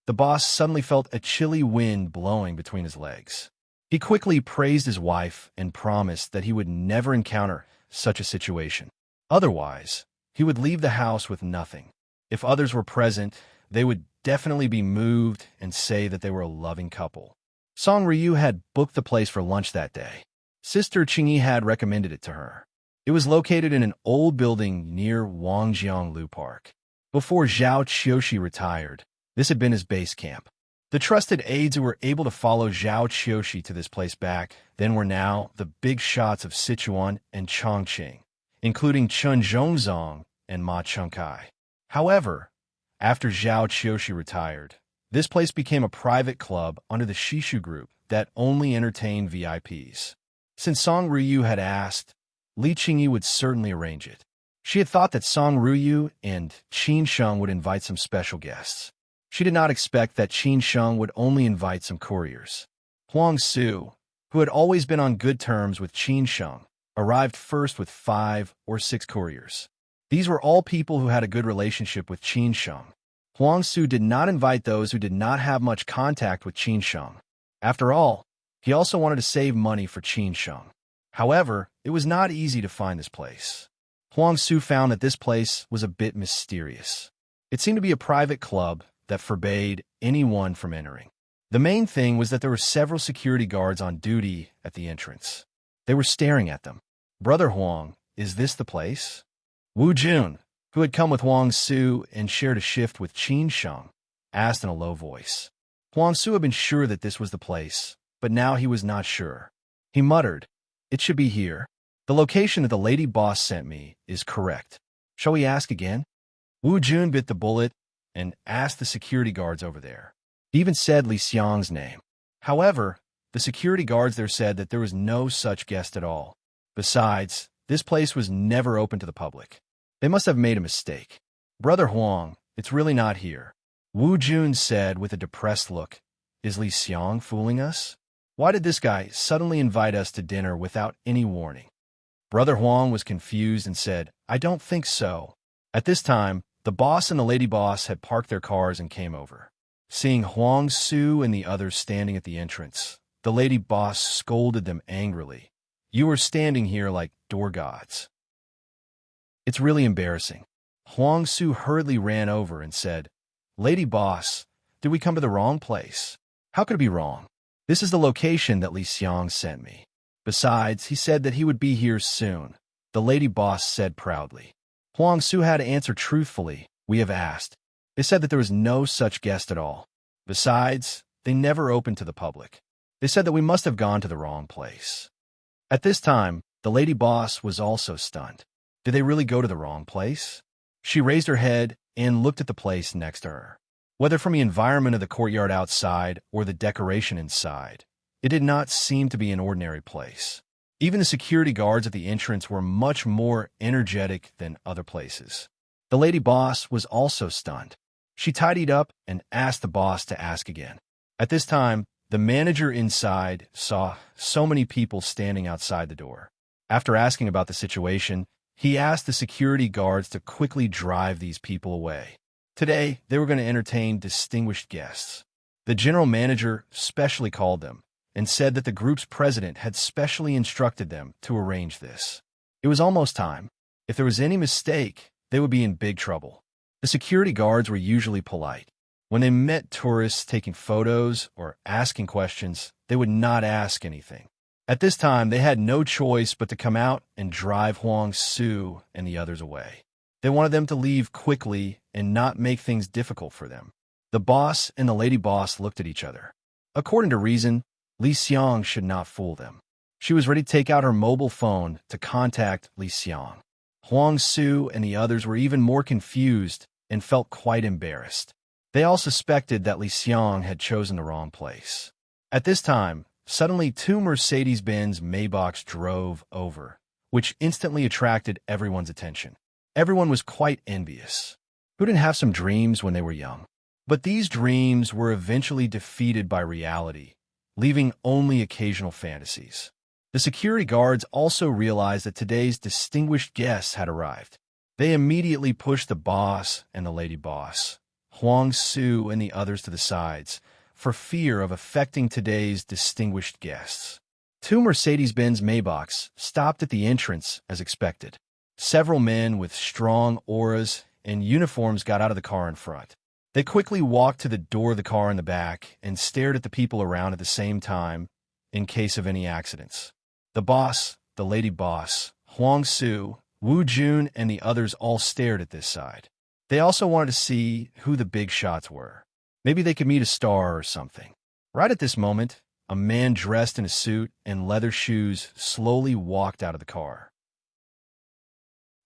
The boss suddenly felt a chilly wind blowing between his legs. He quickly praised his wife and promised that he would never encounter such a situation. Otherwise, he would leave the house with nothing. If others were present, they would definitely be moved and say that they were a loving couple. Song Ryu had booked the place for lunch that day. Sister Qingyi had recommended it to her. It was located in an old building near Wangjianglu Park. Before Zhao Qiushi retired, this had been his base camp. The trusted aides who were able to follow Zhao Qiushi to this place back then were now the big shots of Sichuan and Chongqing, including Chen Zhongzong and Ma Chengkai. However, after Zhao Qiushi retired, this place became a private club under the Shishu group that only entertained VIPs. Since Song Ruyu had asked, Li Qingyi would certainly arrange it. She had thought that Song Ruyu and Qin Sheng would invite some special guests. She did not expect that Qin Sheng would only invite some couriers. Huang Su, who had always been on good terms with Qin Sheng, arrived first with 5 or 6 couriers. These were all people who had a good relationship with Qin Sheng. Huang Su did not invite those who did not have much contact with Qin Sheng. After all, he also wanted to save money for Qin Sheng. However, it was not easy to find this place. Huang Su found that this place was a bit mysterious. It seemed to be a private club that forbade anyone from entering. The main thing was that there were several security guards on duty at the entrance. They were staring at them. "Brother Huang, is this the place?" Wu Jun, who had come with Huang Su and shared a shift with Qin Sheng, asked in a low voice. Huang Su had been sure that this was the place, but now he was not sure. He muttered, "It should be here. The location that the lady boss sent me is correct. Shall we ask again?" Wu Jun bit the bullet and asked the security guards over there. He even said Li Xiang's name. However, the security guards there said that there was no such guest at all. Besides, this place was never open to the public. They must have made a mistake. "Brother Huang, it's really not here," Wu Jun said with a depressed look. "Is Li Xiang fooling us? Why did this guy suddenly invite us to dinner without any warning?" Brother Huang was confused and said, "I don't think so." At this time, the boss and the lady boss had parked their cars and came over. Seeing Huang Su and the others standing at the entrance, the lady boss scolded them angrily. "You are standing here like door gods. It's really embarrassing." Huang Su hurriedly ran over and said, "Lady boss, did we come to the wrong place? How could it be wrong? This is the location that Li Xiang sent me. Besides, he said that he would be here soon," the lady boss said proudly. Huang Su had to answer truthfully, "We have asked. They said that there was no such guest at all. Besides, they never opened to the public. They said that we must have gone to the wrong place." At this time, the lady boss was also stunned. Did they really go to the wrong place? She raised her head and looked at the place next to her. Whether from the environment of the courtyard outside or the decoration inside, it did not seem to be an ordinary place. Even the security guards at the entrance were much more energetic than other places. The lady boss was also stunned. She tidied up and asked the boss to ask again. At this time, the manager inside saw so many people standing outside the door. After asking about the situation, he asked the security guards to quickly drive these people away. Today, they were going to entertain distinguished guests. The general manager specially called them and said that the group's president had specially instructed them to arrange this. It was almost time. If there was any mistake, they would be in big trouble. The security guards were usually polite. When they met tourists taking photos or asking questions, they would not ask anything. At this time, they had no choice but to come out and drive Huang Su and the others away. They wanted them to leave quickly and not make things difficult for them. The boss and the lady boss looked at each other. According to reason, Li Xiang should not fool them. She was ready to take out her mobile phone to contact Li Xiang. Huang Su and the others were even more confused and felt quite embarrassed. They all suspected that Li Xiang had chosen the wrong place. At this time, suddenly 2 Mercedes-Benz Maybachs drove over, which instantly attracted everyone's attention. Everyone was quite envious. Who didn't have some dreams when they were young? But these dreams were eventually defeated by reality, leaving only occasional fantasies. The security guards also realized that today's distinguished guests had arrived. They immediately pushed the boss and the lady boss, Huang Su and the others to the sides, for fear of affecting today's distinguished guests. 2 Mercedes-Benz Maybachs stopped at the entrance as expected. Several men with strong auras and uniforms got out of the car in front. They quickly walked to the door of the car in the back and stared at the people around at the same time in case of any accidents. The boss, the lady boss, Huang Su, Wu Jun, and the others all stared at this side. They also wanted to see who the big shots were. Maybe they could meet a star or something. Right at this moment, a man dressed in a suit and leather shoes slowly walked out of the car.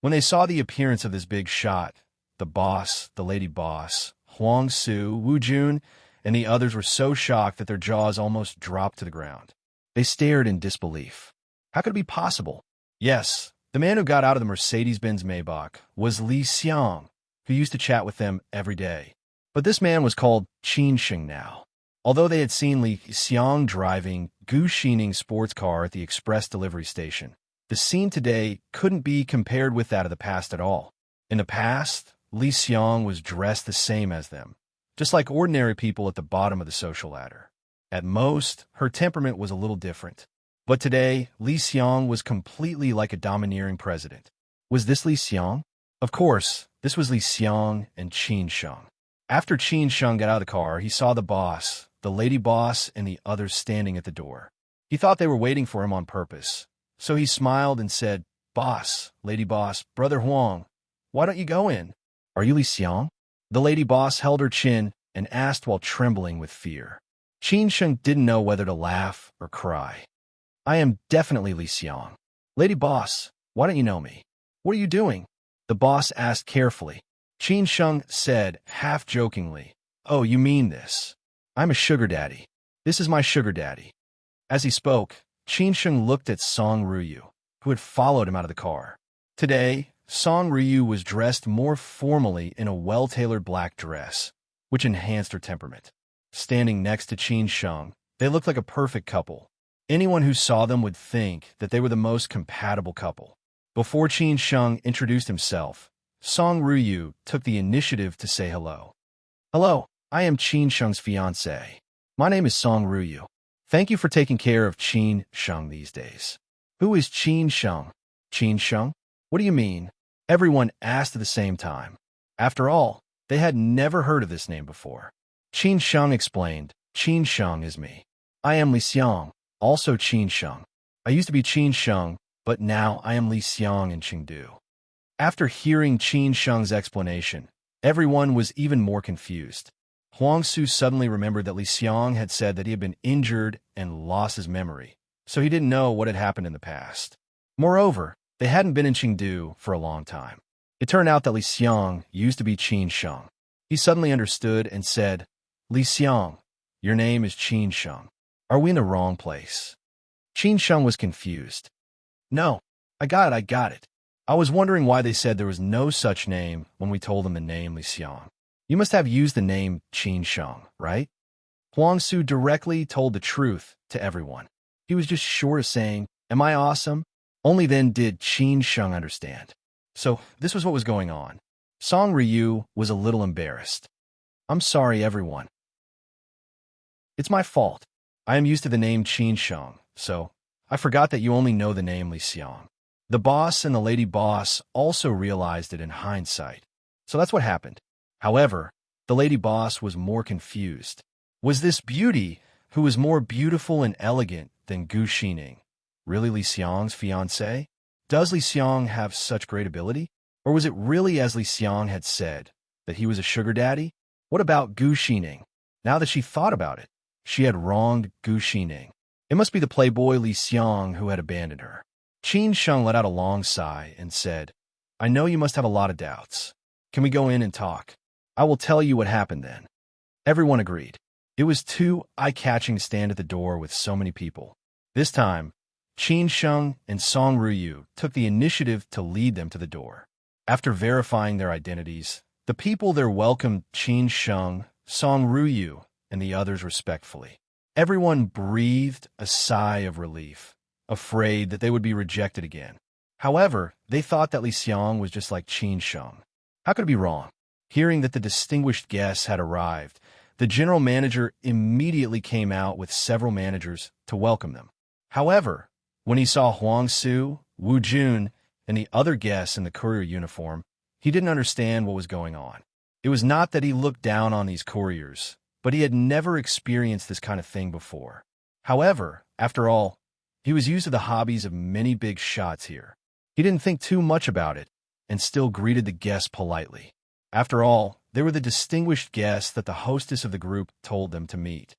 When they saw the appearance of this big shot, the boss, the lady boss, Huang Su, Wu Jun, and the others were so shocked that their jaws almost dropped to the ground. They stared in disbelief. How could it be possible? Yes, the man who got out of the Mercedes-Benz Maybach was Li Xiang, who used to chat with them every day. But this man was called Qin Sheng now. Although they had seen Li Xiang driving Gu Xining's sports car at the express delivery station, the scene today couldn't be compared with that of the past at all. In the past, Li Xiang was dressed the same as them, just like ordinary people at the bottom of the social ladder. At most, her temperament was a little different. But today, Li Xiang was completely like a domineering president. Was this Li Xiang? Of course, this was Li Xiang and Qin Sheng. After Qin Sheng got out of the car, he saw the boss, the lady boss, and the others standing at the door. He thought they were waiting for him on purpose. So he smiled and said, "Boss, lady boss, brother Huang, why don't you go in? Are you Li Xiang?" The lady boss held her chin and asked while trembling with fear. Qin Sheng didn't know whether to laugh or cry. "I am definitely Li Xiang. Lady boss, why don't you know me? What are you doing?" The boss asked carefully. Qin Sheng said, half jokingly, "Oh, you mean this? I'm a sugar daddy. This is my sugar daddy." As he spoke, Qin Sheng looked at Song Ruyu, who had followed him out of the car. Today, Song Ruyu was dressed more formally in a well-tailored black dress, which enhanced her temperament. Standing next to Qin Sheng, they looked like a perfect couple. Anyone who saw them would think that they were the most compatible couple. Before Qin Sheng introduced himself, Song Ruyu took the initiative to say hello. "Hello, I am Qin Sheng's fiancé. My name is Song Ruyu. Thank you for taking care of Qin Sheng these days." "Who is Qin Sheng?" "Qin Sheng? What do you mean?" Everyone asked at the same time. After all, they had never heard of this name before. Qin Sheng explained, "Qin Sheng is me. I am Li Xiang, also Qin Sheng. I used to be Qin Sheng, but now I am Li Xiang in Chengdu." After hearing Qin Sheng's explanation, everyone was even more confused. Huang Su suddenly remembered that Li Xiang had said that he had been injured and lost his memory, so he didn't know what had happened in the past. Moreover, they hadn't been in Chengdu for a long time. It turned out that Li Xiang used to be Qin Sheng. He suddenly understood and said, "Li Xiang, your name is Qin Sheng. Are we in the wrong place?" Qin Sheng was confused. "No, I got it. I was wondering why they said there was no such name when we told them the name Li Xiang. You must have used the name Qin Sheng, right?" Huang Su directly told the truth to everyone. He was just short of saying, "Am I awesome?" Only then did Qin Sheng understand. So this was what was going on. Song Ryu was a little embarrassed. "I'm sorry, everyone. It's my fault. I am used to the name Qin Sheng, so I forgot that you only know the name Li Xiang." The boss and the lady boss also realized it in hindsight. So that's what happened. However, the lady boss was more confused. Was this beauty, who was more beautiful and elegant than Gu Xining, really Li Xiang's fiancé? Does Li Xiang have such great ability? Or was it really as Li Xiang had said, that he was a sugar daddy? What about Gu Xining? Now that she thought about it, she had wronged Gu Xining. It must be the playboy Li Xiang who had abandoned her. Qin Sheng let out a long sigh and said, "I know you must have a lot of doubts. Can we go in and talk? I will tell you what happened then." Everyone agreed. It was too eye-catching to stand at the door with so many people. This time, Qin Sheng and Song Ruyu took the initiative to lead them to the door. After verifying their identities, the people there welcomed Qin Sheng, Song Ruyu, and the others respectfully. Everyone breathed a sigh of relief, afraid that they would be rejected again. However, they thought that Li Xiang was just like Qin Sheng. How could it be wrong? Hearing that the distinguished guests had arrived, the general manager immediately came out with several managers to welcome them. However, when he saw Huang Su, Wu Jun, and the other guests in the courier uniform, he didn't understand what was going on. It was not that he looked down on these couriers, but he had never experienced this kind of thing before. However, after all, he was used to the hobbies of many big shots here. He didn't think too much about it and still greeted the guests politely. After all, they were the distinguished guests that the hostess of the group told them to meet.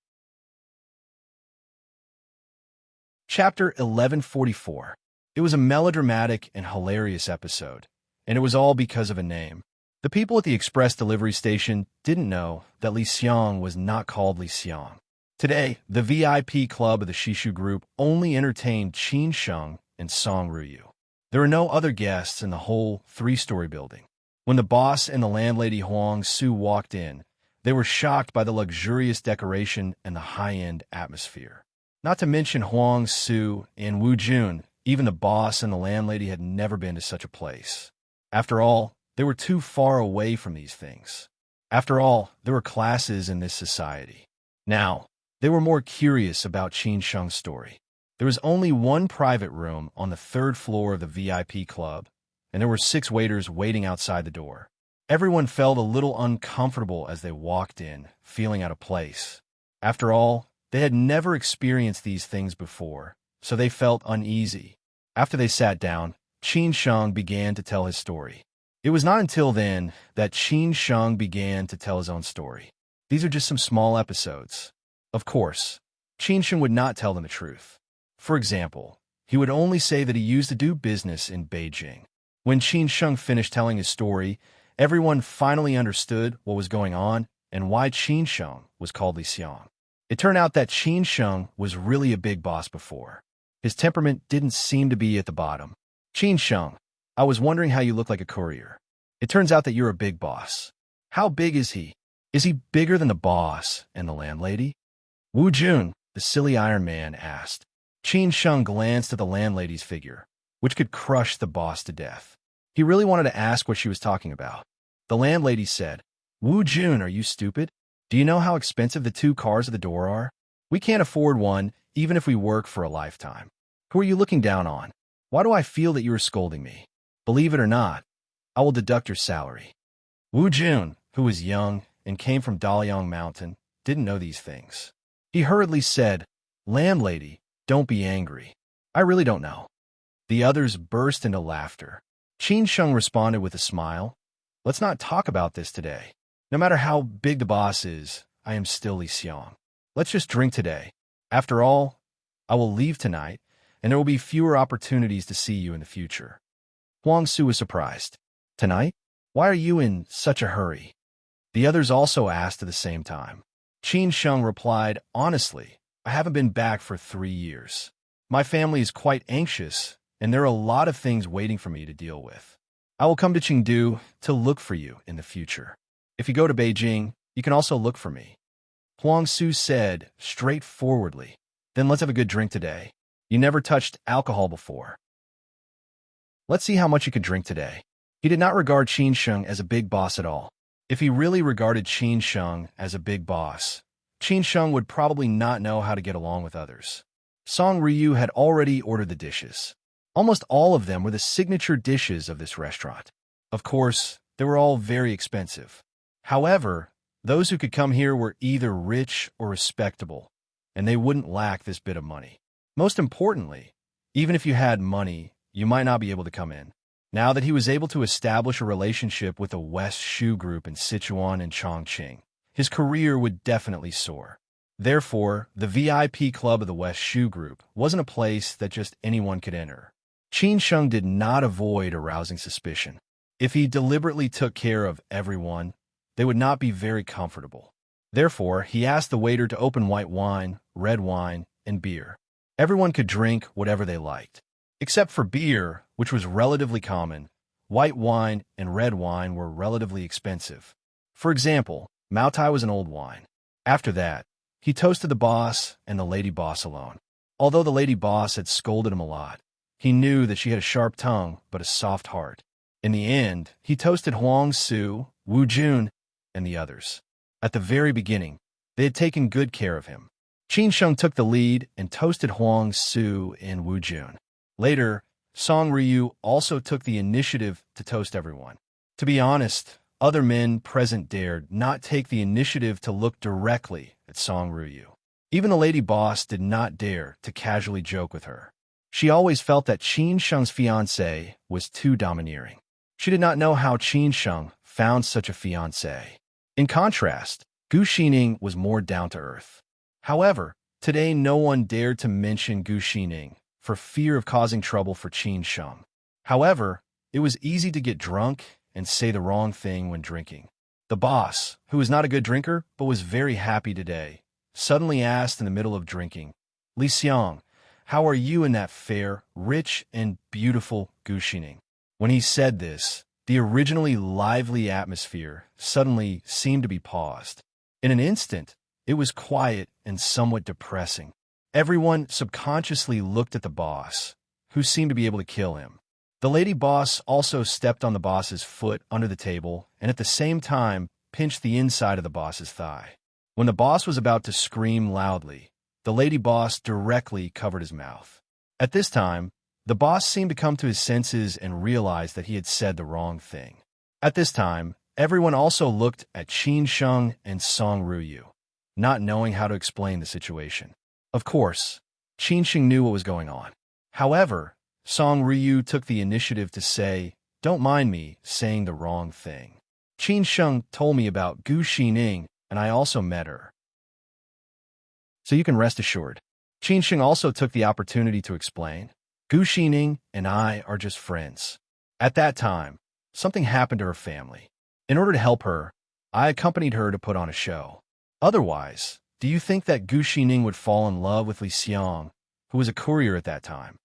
Chapter 1144. It was a melodramatic and hilarious episode, and it was all because of a name. The people at the express delivery station didn't know that Li Xiang was not called Li Xiang. Today, the VIP club of the Shishu group only entertained Qin Sheng and Song Ruyu. There were no other guests in the whole three-story building. When the boss and the landlady Huang Su walked in, they were shocked by the luxurious decoration and the high-end atmosphere. Not to mention Huang Su and Wu Jun, even the boss and the landlady had never been to such a place. After all, they were too far away from these things. After all, there were classes in this society. Now, they were more curious about Qin Sheng's story. There was only one private room on the third floor of the VIP club, and there were 6 waiters waiting outside the door. Everyone felt a little uncomfortable as they walked in, feeling out of place. After all, they had never experienced these things before, so they felt uneasy. After they sat down, Qin Sheng began to tell his story. It was not until then that Qin Sheng began to tell his own story. These are just some small episodes. Of course, Qin Sheng would not tell them the truth. For example, he would only say that he used to do business in Beijing. When Qin Sheng finished telling his story, everyone finally understood what was going on and why Qin Sheng was called Li Xiang. It turned out that Qin Sheng was really a big boss before. His temperament didn't seem to be at the bottom. Qin Sheng, I was wondering how you look like a courier. It turns out that you're a big boss. How big is he? Is he bigger than the boss and the landlady? Wu Jun, the silly Iron Man, asked. Qin Sheng glanced at the landlady's figure, which could crush the boss to death. He really wanted to ask what she was talking about. The landlady said, Wu Jun, are you stupid? Do you know how expensive the 2 cars at the door are? We can't afford one, even if we work for a lifetime. Who are you looking down on? Why do I feel that you are scolding me? Believe it or not, I will deduct your salary. Wu Jun, who was young and came from Daliang Mountain, didn't know these things. He hurriedly said, Landlady, don't be angry. I really don't know. The others burst into laughter. Qin Sheng responded with a smile. Let's not talk about this today. No matter how big the boss is, I am still Li Xiang. Let's just drink today. After all, I will leave tonight, and there will be fewer opportunities to see you in the future. Huang Su was surprised. Tonight? Why are you in such a hurry? The others also asked at the same time. Qin Sheng replied, Honestly, I haven't been back for 3 years. My family is quite anxious, and there are a lot of things waiting for me to deal with. I will come to Chengdu to look for you in the future. If you go to Beijing, you can also look for me. Huang Su said straightforwardly, Then let's have a good drink today. You never touched alcohol before. Let's see how much you can drink today. He did not regard Qin Sheng as a big boss at all. If he really regarded Qin Sheng as a big boss, Qin Sheng would probably not know how to get along with others. Song Ryu had already ordered the dishes. Almost all of them were the signature dishes of this restaurant. Of course, they were all very expensive. However, those who could come here were either rich or respectable, and they wouldn't lack this bit of money. Most importantly, even if you had money, you might not be able to come in. Now that he was able to establish a relationship with the West Shu group in Sichuan and Chongqing, his career would definitely soar. Therefore, the VIP club of the West Shu group wasn't a place that just anyone could enter. Qin Sheng did not avoid arousing suspicion. If he deliberately took care of everyone, they would not be very comfortable. Therefore, he asked the waiter to open white wine, red wine, and beer. Everyone could drink whatever they liked. Except for beer, which was relatively common, white wine and red wine were relatively expensive. For example, Maotai was an old wine. After that, he toasted the boss and the lady boss alone. Although the lady boss had scolded him a lot, he knew that she had a sharp tongue but a soft heart. In the end, he toasted Huang Su, Wu Jun, and the others. At the very beginning, they had taken good care of him. Qin Sheng took the lead and toasted Huang Su and Wu Jun. Later, Song Ryu also took the initiative to toast everyone. To be honest, other men present dared not take the initiative to look directly at Song Ryu. Even the lady boss did not dare to casually joke with her. She always felt that Qin Sheng's fiancé was too domineering. She did not know how Qin Sheng found such a fiancé. In contrast, Gu Xining was more down-to-earth. However, today no one dared to mention Gu Xining for fear of causing trouble for Qin Sheng. However, it was easy to get drunk and say the wrong thing when drinking. The boss, who was not a good drinker but was very happy today, suddenly asked in the middle of drinking, "Li Xiang, how are you in that fair, rich, and beautiful Gu Xining?" When he said this, the originally lively atmosphere suddenly seemed to be paused. In an instant, it was quiet and somewhat depressing. Everyone subconsciously looked at the boss, who seemed to be able to kill him. The lady boss also stepped on the boss's foot under the table and at the same time pinched the inside of the boss's thigh. When the boss was about to scream loudly, the lady boss directly covered his mouth. At this time, the boss seemed to come to his senses and realized that he had said the wrong thing. At this time, everyone also looked at Qin Sheng and Song Ruyu, not knowing how to explain the situation. Of course, Qin Sheng knew what was going on. However, Song Ruyu took the initiative to say, "Don't mind me saying the wrong thing. Qin Sheng told me about Gu Xining, and I also met her. So you can rest assured." Qin Sheng also took the opportunity to explain, "Gu Xining and I are just friends. At that time, something happened to her family. In order to help her, I accompanied her to put on a show. Otherwise, do you think that Gu Xining would fall in love with Li Xiang, who was a courier at that time?"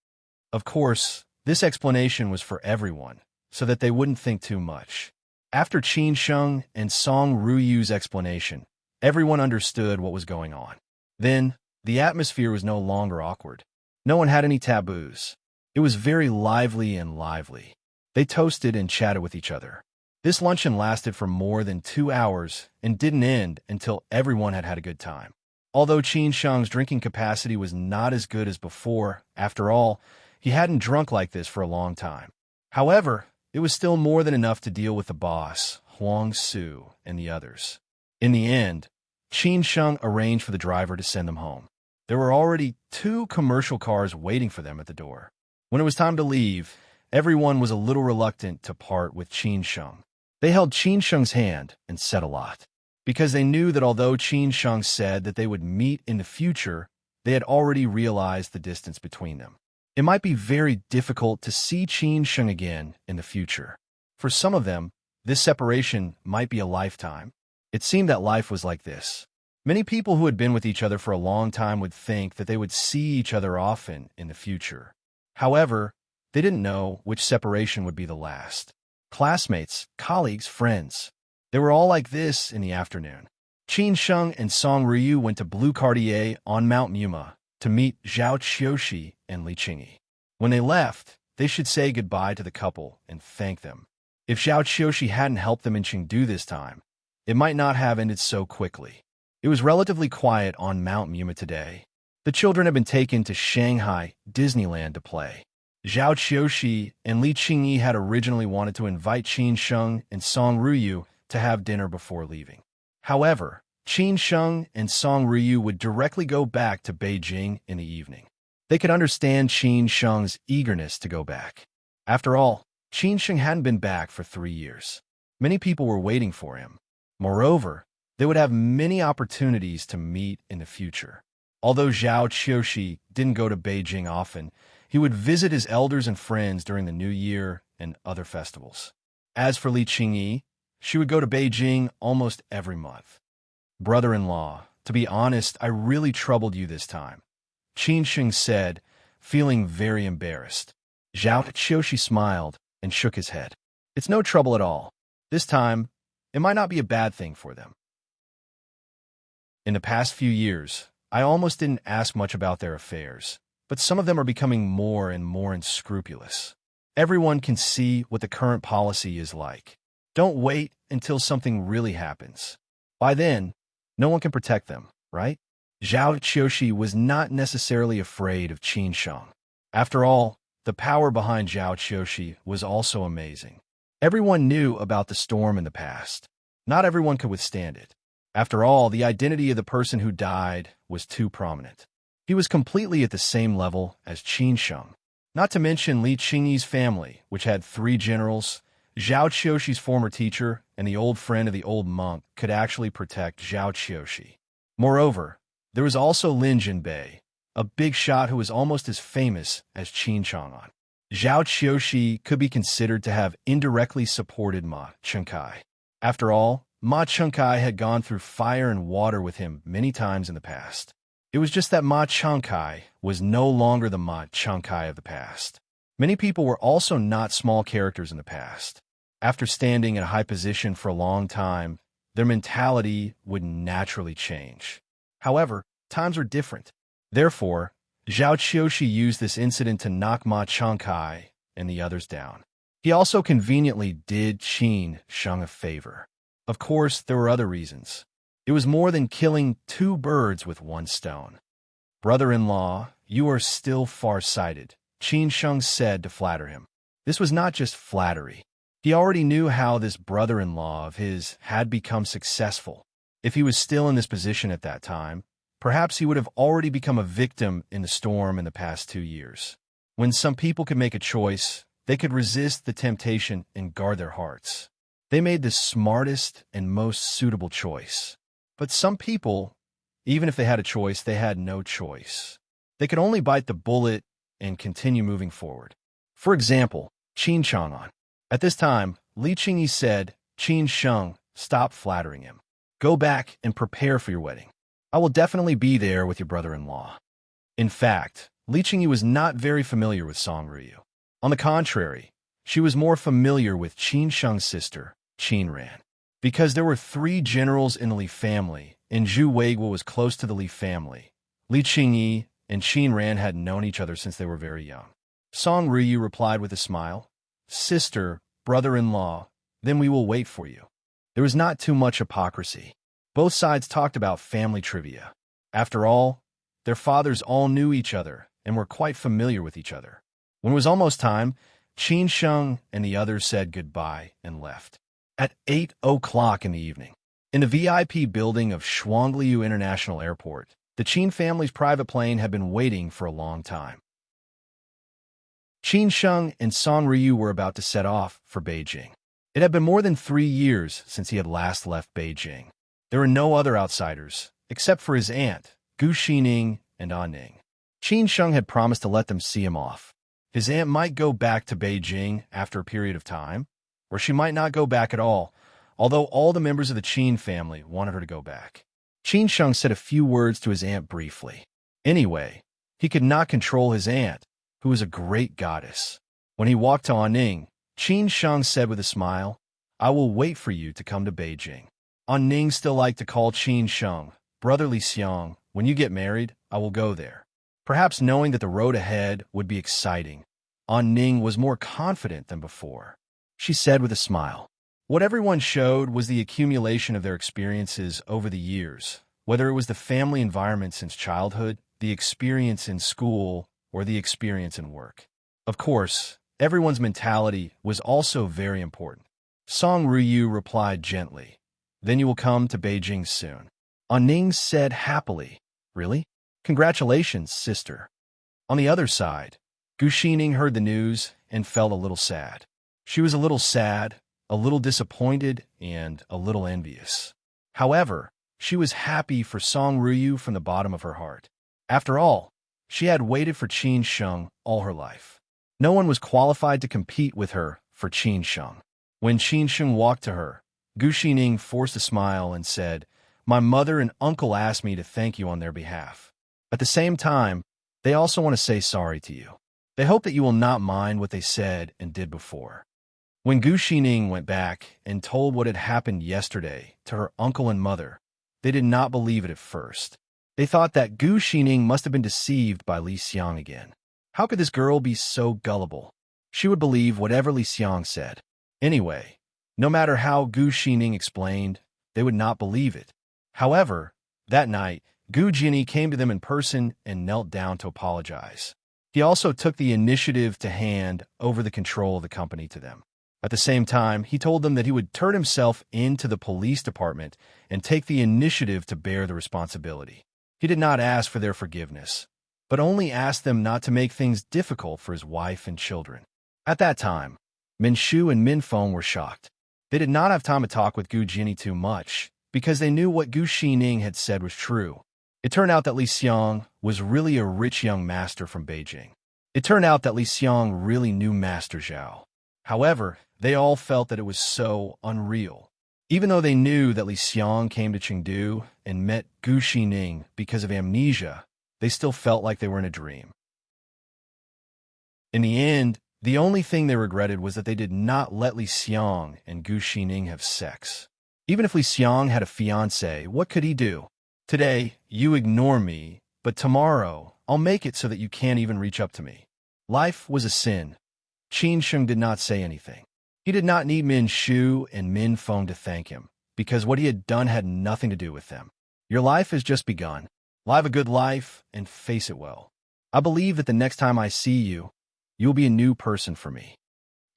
Of course, this explanation was for everyone, so that they wouldn't think too much. After Qin Sheng and Song Ruyu's explanation, everyone understood what was going on. Then, the atmosphere was no longer awkward. No one had any taboos. It was very lively and lively. They toasted and chatted with each other. This luncheon lasted for more than 2 hours and didn't end until everyone had had a good time. Although Qin Sheng's drinking capacity was not as good as before, after all, he hadn't drunk like this for a long time. However, it was still more than enough to deal with the boss, Huang Su, and the others. In the end, Qin Sheng arranged for the driver to send them home. There were already 2 commercial cars waiting for them at the door. When it was time to leave, everyone was a little reluctant to part with Qin Sheng. They held Qin Sheng's hand and said a lot, because they knew that although Qin Sheng said that they would meet in the future, they had already realized the distance between them. It might be very difficult to see Qin Sheng again in the future. For some of them, this separation might be a lifetime. It seemed that life was like this. Many people who had been with each other for a long time would think that they would see each other often in the future. However, they didn't know which separation would be the last. Classmates, colleagues, friends. They were all like this in the afternoon. Qin Sheng and Song Ryu went to Blue Cartier on Mount Muma to meet Zhao Qiushi and Li Qingyi. When they left, they should say goodbye to the couple and thank them. If Zhao Qiushi hadn't helped them in Chengdu this time, it might not have ended so quickly. It was relatively quiet on Mount Muma today. The children had been taken to Shanghai Disneyland to play. Zhao Qiushi and Li Qingyi had originally wanted to invite Qin Sheng and Song Ryu to have dinner before leaving. However, Qin Sheng and Song Ryu would directly go back to Beijing in the evening. They could understand Qin Sheng's eagerness to go back. After all, Qin Sheng hadn't been back for 3 years. Many people were waiting for him. Moreover, they would have many opportunities to meet in the future. Although Zhao Qiushi didn't go to Beijing often, he would visit his elders and friends during the New Year and other festivals. As for Li Qingyi, she would go to Beijing almost every month. "Brother-in-law, to be honest, I really troubled you this time," Qin Sheng said, feeling very embarrassed. Zhao Qiushi smiled and shook his head. "It's no trouble at all. This time, it might not be a bad thing for them. In the past few years, I almost didn't ask much about their affairs, but some of them are becoming more and more unscrupulous. Everyone can see what the current policy is like. Don't wait until something really happens. By then, no one can protect them, right?" Zhao Qiushi was not necessarily afraid of Qin Sheng. After all, the power behind Zhao Qiushi was also amazing. Everyone knew about the storm in the past. Not everyone could withstand it. After all, the identity of the person who died was too prominent. He was completely at the same level as Qin Sheng. Not to mention Li Qingyi's family, which had 3 generals, Zhao Qiuxi's former teacher and the old friend of the old monk could actually protect Zhao Qiuxi. Moreover, there was also Lin Jinbei, a big shot who was almost as famous as Qin Chang'an. Zhao Qiuxi could be considered to have indirectly supported Ma Chengkai. After all, Ma Chengkai had gone through fire and water with him many times in the past. It was just that Ma Chengkai was no longer the Ma Chengkai of the past. Many people were also not small characters in the past. After standing in a high position for a long time, their mentality would naturally change. However, times were different. Therefore, Zhao Qiuxi used this incident to knock Ma Chengkai and the others down. He also conveniently did Qin Sheng a favor. Of course, there were other reasons. It was more than killing two birds with one stone. "Brother-in-law, you are still far-sighted," Qin Sheng said to flatter him. This was not just flattery. He already knew how this brother-in-law of his had become successful. If he was still in this position at that time, perhaps he would have already become a victim in the storm in the past 2 years. When some people could make a choice, they could resist the temptation and guard their hearts. They made the smartest and most suitable choice. But some people, even if they had a choice, they had no choice. They could only bite the bullet and continue moving forward. For example, Qin Chang'an. At this time, Li Qingyi said, "Qin Sheng, stop flattering him. Go back and prepare for your wedding. I will definitely be there with your brother-in-law." In fact, Li Qingyi was not very familiar with Song Ruyu. On the contrary, she was more familiar with Qin Sheng's sister, Qin Ran. Because there were 3 generals in the Li family, and Zhu Weiguo was close to the Li family, Li Qingyi and Qin Ran had known each other since they were very young. Song Ruyu replied with a smile, "Sister, brother-in-law, then we will wait for you." There was not too much hypocrisy. Both sides talked about family trivia. After all, their fathers all knew each other and were quite familiar with each other. When it was almost time, Qin Sheng and the others said goodbye and left. At 8 o'clock in the evening, in the VIP building of Shuangliu International Airport, the Qin family's private plane had been waiting for a long time. Qin Sheng and Song Ruyu were about to set off for Beijing. It had been more than 3 years since he had last left Beijing. There were no other outsiders, except for his aunt, Gu Xining and Ah Ning. Qin Sheng had promised to let them see him off. His aunt might go back to Beijing after a period of time, or she might not go back at all, although all the members of the Qin family wanted her to go back. Qin Sheng said a few words to his aunt briefly. Anyway, he could not control his aunt, who was a great goddess. When he walked to Ah Ning, Qin Sheng said with a smile, "I will wait for you to come to Beijing." Ah Ning still liked to call Qin Sheng, "Brotherly Xiang, when you get married, I will go there." Perhaps knowing that the road ahead would be exciting, Ah Ning was more confident than before. She said with a smile. What everyone showed was the accumulation of their experiences over the years, whether it was the family environment since childhood, the experience in school, or the experience in work. Of course, everyone's mentality was also very important. Song Ruyu replied gently, "Then you will come to Beijing soon." Ah Ning said happily, "Really? Congratulations, sister." On the other side, Gu Xining heard the news and felt a little sad. She was a little sad, a little disappointed, and a little envious. However, she was happy for Song Ruyu from the bottom of her heart. After all, she had waited for Qin Sheng all her life. No one was qualified to compete with her for Qin Sheng. When Qin Sheng walked to her, Gu Xining forced a smile and said, "My mother and uncle asked me to thank you on their behalf. At the same time, they also want to say sorry to you. They hope that you will not mind what they said and did before." When Gu Xining went back and told what had happened yesterday to her uncle and mother, they did not believe it at first. They thought that Gu Xining must have been deceived by Li Xiang again. How could this girl be so gullible? She would believe whatever Li Xiang said. Anyway, no matter how Gu Xining explained, they would not believe it. However, that night, Gu Jinyi came to them in person and knelt down to apologize. He also took the initiative to hand over the control of the company to them. At the same time, he told them that he would turn himself into the police department and take the initiative to bear the responsibility. He did not ask for their forgiveness, but only asked them not to make things difficult for his wife and children. At that time, Min Shu and Min Feng were shocked. They did not have time to talk with Gu Jinni too much, because they knew what Gu Xining had said was true. It turned out that Li Xiang was really a rich young master from Beijing. It turned out that Li Xiang really knew Master Zhao. However, they all felt that it was so unreal. Even though they knew that Li Xiang came to Chengdu and met Gu Xining because of amnesia, they still felt like they were in a dream. In the end, the only thing they regretted was that they did not let Li Xiang and Gu Xining have sex. Even if Li Xiang had a fiancé, what could he do? Today, you ignore me, but tomorrow, I'll make it so that you can't even reach up to me. Life was a sin. Qin Sheng did not say anything. He did not need Min Shu and Min Feng to thank him, because what he had done had nothing to do with them. Your life has just begun. Live a good life and face it well. I believe that the next time I see you, you'll be a new person for me.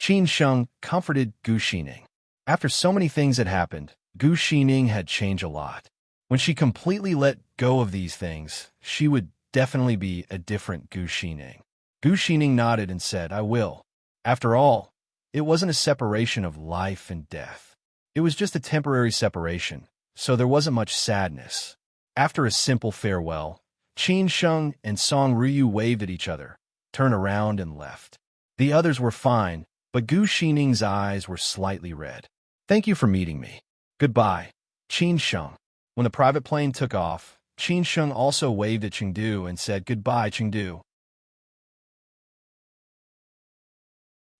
Qin Sheng comforted Gu Xining. After so many things had happened, Gu Xining had changed a lot. When she completely let go of these things, she would definitely be a different Gu Xining. Gu Xining nodded and said, I will. After all, it wasn't a separation of life and death. It was just a temporary separation, so there wasn't much sadness. After a simple farewell, Qin Sheng and Song Ryu waved at each other, turned around and left. The others were fine, but Gu Xining's eyes were slightly red. Thank you for meeting me. Goodbye, Qin Sheng. When the private plane took off, Qin Sheng also waved at Chengdu and said goodbye, Chengdu.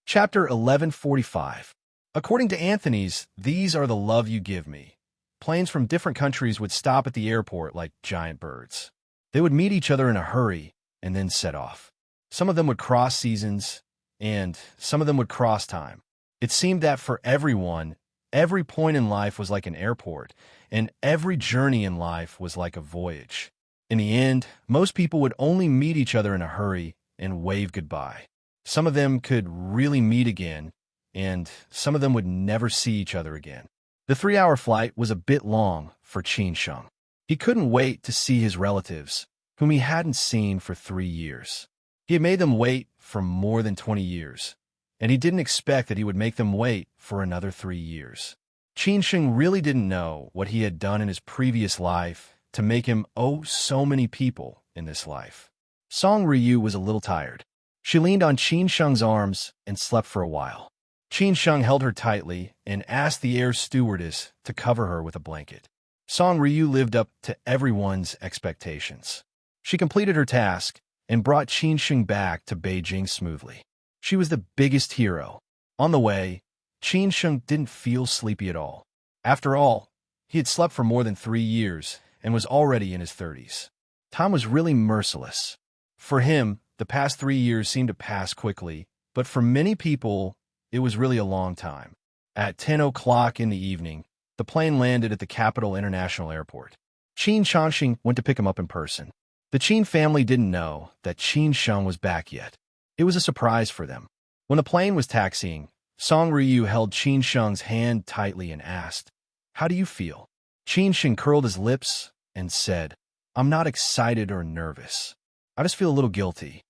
Chapter 1145. According to Anthony's, these are the love you give me. Planes from different countries would stop at the airport like giant birds. They would meet each other in a hurry and then set off. Some of them would cross seasons, and some of them would cross time. It seemed that for everyone, every point in life was like an airport, and every journey in life was like a voyage. In the end, most people would only meet each other in a hurry and wave goodbye. Some of them could really meet again, and some of them would never see each other again. The 3-hour flight was a bit long for Qin Sheng. He couldn't wait to see his relatives, whom he hadn't seen for 3 years. He had made them wait for more than 20 years, and he didn't expect that he would make them wait for another 3 years. Qin Sheng really didn't know what he had done in his previous life to make him owe so many people in this life. Song Ryu was a little tired. She leaned on Qin Sheng's arms and slept for a while. Qin Sheng held her tightly and asked the air stewardess to cover her with a blanket. Song Ryu lived up to everyone's expectations. She completed her task and brought Qin Sheng back to Beijing smoothly. She was the biggest hero. On the way, Qin Sheng didn't feel sleepy at all. After all, he had slept for more than 3 years and was already in his 30s. Time was really merciless. For him, the past 3 years seemed to pass quickly, but for many people, it was really a long time. At 10 o'clock in the evening, the plane landed at the Capital International Airport. Qin Changxing went to pick him up in person. The Qin family didn't know that Qin Sheng was back yet. It was a surprise for them. When the plane was taxiing, Song Ryu held Qin Sheng's hand tightly and asked, How do you feel? Qin Sheng curled his lips and said, I'm not excited or nervous. I just feel a little guilty.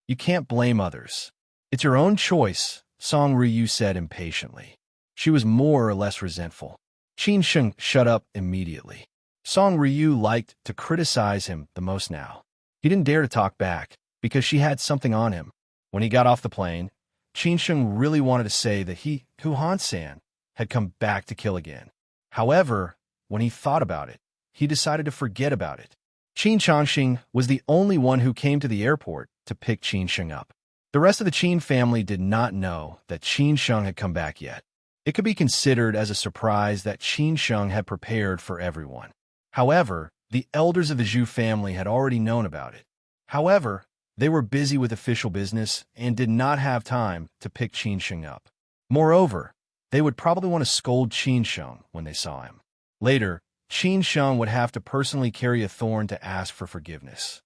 You can't blame others. It's your own choice, Song Ryu said impatiently. She was more or less resentful. Qin Sheng shut up immediately. Song Ryu liked to criticize him the most now. He didn't dare to talk back, because she had something on him. When he got off the plane, Qin Sheng really wanted to say that he, Hu Han-san, had come back to kill again. However, when he thought about it, he decided to forget about it. Qin Changxing was the only one who came to the airport to pick Qin Sheng up. The rest of the Qin family did not know that Qin Sheng had come back yet. It could be considered as a surprise that Qin Sheng had prepared for everyone. However, the elders of the Zhu family had already known about it. However, they were busy with official business and did not have time to pick Qin Sheng up. Moreover, they would probably want to scold Qin Sheng when they saw him. Later, Qin Sheng would have to personally carry a thorn to ask for forgiveness.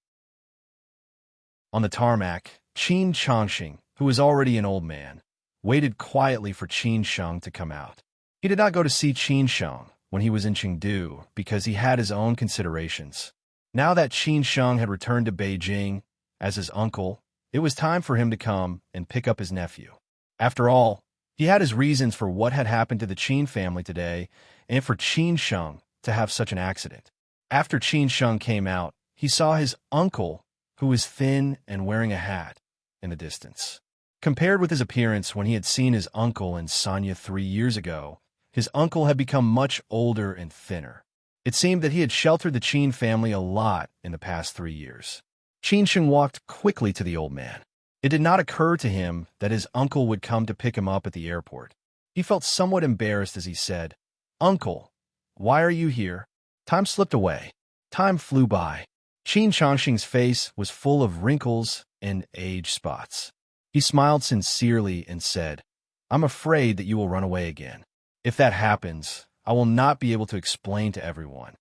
On the tarmac, Qin Changxing, who was already an old man, waited quietly for Qin Sheng to come out. He did not go to see Qin Sheng when he was in Chengdu because he had his own considerations. Now that Qin Sheng had returned to Beijing as his uncle, it was time for him to come and pick up his nephew. After all, He had his reasons for what had happened to the Qin family today and for Qin Sheng to have such an accident. After Qin Sheng came out, he saw his uncle, who was thin and wearing a hat, in the distance. Compared with his appearance when he had seen his uncle and Sonia 3 years ago, his uncle had become much older and thinner. It seemed that he had sheltered the Qin family a lot in the past 3 years. Qin Sheng walked quickly to the old man. It did not occur to him that his uncle would come to pick him up at the airport. He felt somewhat embarrassed as he said, "Uncle, why are you here?" Time slipped away. Time flew by. Qin Changxing's face was full of wrinkles and age spots. He smiled sincerely and said, "I'm afraid that you will run away again. If that happens, I will not be able to explain to everyone."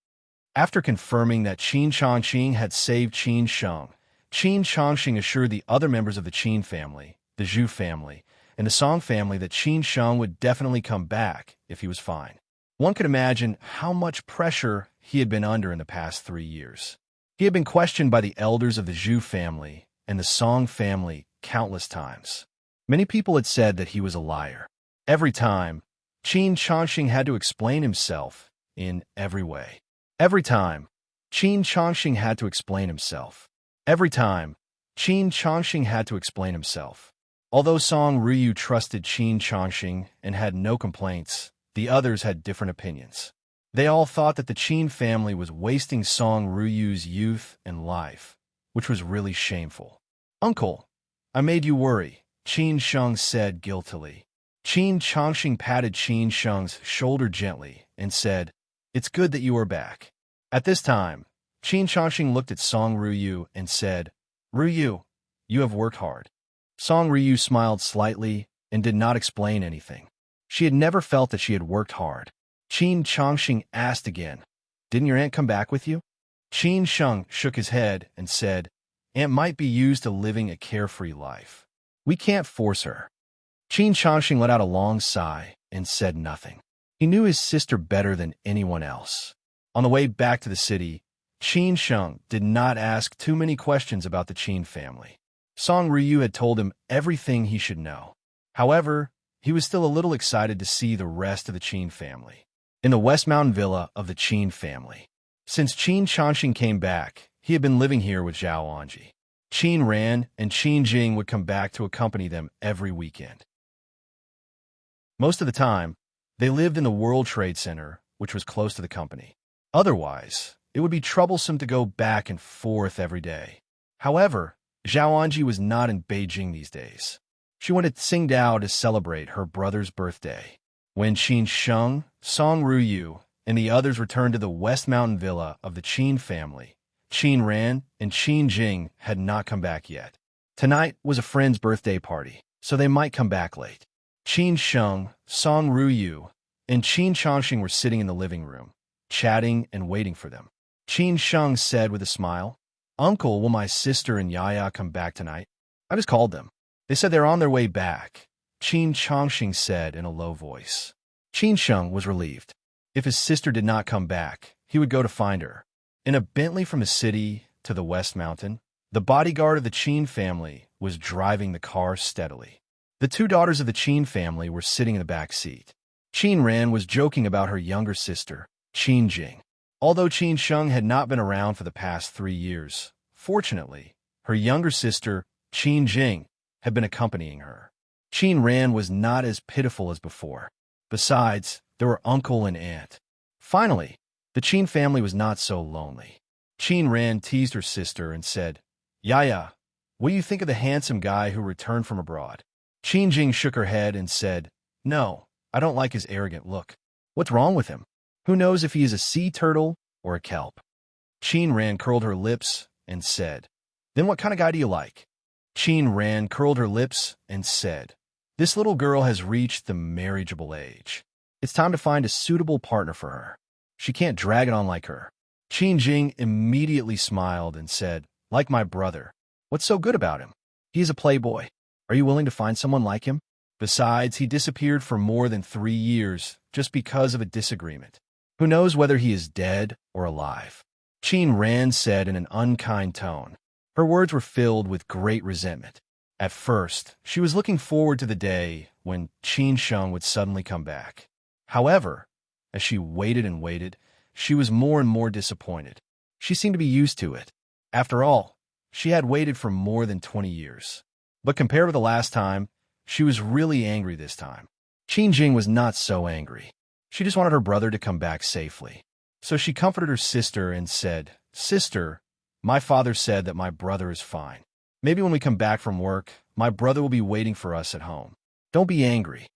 After confirming that Qin Changxing had saved Qin Sheng, Qin Changxing assured the other members of the Qin family, the Zhu family, and the Song family that Qin Sheng would definitely come back if he was fine. One could imagine how much pressure he had been under in the past 3 years. He had been questioned by the elders of the Zhu family and the Song family countless times. Many people had said that he was a liar. Every time, Qin Changxing had to explain himself in every way. Every time, Qin Changxing had to explain himself. Every time, Qin Changxing had to explain himself. Although Song Ruyu trusted Qin Changxing and had no complaints, the others had different opinions. They all thought that the Qin family was wasting Song Ruyu's youth and life, which was really shameful. "Uncle, I made you worry," Qin Sheng said guiltily. Qin Changxing patted Qin Sheng's shoulder gently and said, "It's good that you are back." At this time, Qin Changxing looked at Song Ruyu and said, "Ruyu, you have worked hard." Song Ruyu smiled slightly and did not explain anything. She had never felt that she had worked hard. Qin Changxing asked again, "Didn't your aunt come back with you?" Qin Sheng shook his head and said, "Aunt might be used to living a carefree life. We can't force her." Qin Changxing let out a long sigh and said nothing. He knew his sister better than anyone else. On the way back to the city, Qin Sheng did not ask too many questions about the Qin family. Song Ruyu had told him everything he should know. However, he was still a little excited to see the rest of the Qin family. In the West Mountain villa of the Qin family. Since Qin Changxing came back, he had been living here with Zhao Anji. Qin Ran and Qin Jing would come back to accompany them every weekend. Most of the time, they lived in the World Trade Center, which was close to the company. Otherwise, it would be troublesome to go back and forth every day. However, Zhao Anji was not in Beijing these days. She went to Tsingtao to celebrate her brother's birthday. When Qin Sheng, Song Ruyu, and the others returned to the West Mountain villa of the Qin family, Qin Ran and Qin Jing had not come back yet. Tonight was a friend's birthday party, so they might come back late. Qin Sheng, Song Ruyu, and Qin Changxing were sitting in the living room, chatting and waiting for them. Qin Sheng said with a smile, "Uncle, will my sister and Yaya come back tonight?" "I just called them. They said they're on their way back," Qin Changxing said in a low voice. Qin Sheng was relieved. If his sister did not come back, he would go to find her. In a Bentley from the city to the West Mountain, the bodyguard of the Qin family was driving the car steadily. The 2 daughters of the Qin family were sitting in the back seat. Qin Ran was joking about her younger sister, Qin Jing. Although Qin Sheng had not been around for the past 3 years, fortunately, her younger sister, Qin Jing, had been accompanying her. Qin Ran was not as pitiful as before. Besides, there were uncle and aunt. Finally, the Qin family was not so lonely. Qin Ran teased her sister and said, "Yaya, what do you think of the handsome guy who returned from abroad?" Qin Jing shook her head and said, "No, I don't like his arrogant look. What's wrong with him? Who knows if he is a sea turtle or a kelp?" Qin Ran curled her lips and said, "Then what kind of guy do you like?" Qin Ran curled her lips and said, "This little girl has reached the marriageable age. It's time to find a suitable partner for her. She can't drag it on like her." Qin Jing immediately smiled and said, "Like my brother. What's so good about him? He is a playboy. Are you willing to find someone like him? Besides, he disappeared for more than 3 years just because of a disagreement. Who knows whether he is dead or alive?" Qin Ran said in an unkind tone. Her words were filled with great resentment. At first, she was looking forward to the day when Qin Sheng would suddenly come back. However, as she waited and waited, she was more and more disappointed. She seemed to be used to it. After all, she had waited for more than 20 years. But compared with the last time, she was really angry this time. Qin Jing was not so angry. She just wanted her brother to come back safely. So she comforted her sister and said, "Sister, my father said that my brother is fine. Maybe when we come back from work, my brother will be waiting for us at home. Don't be angry."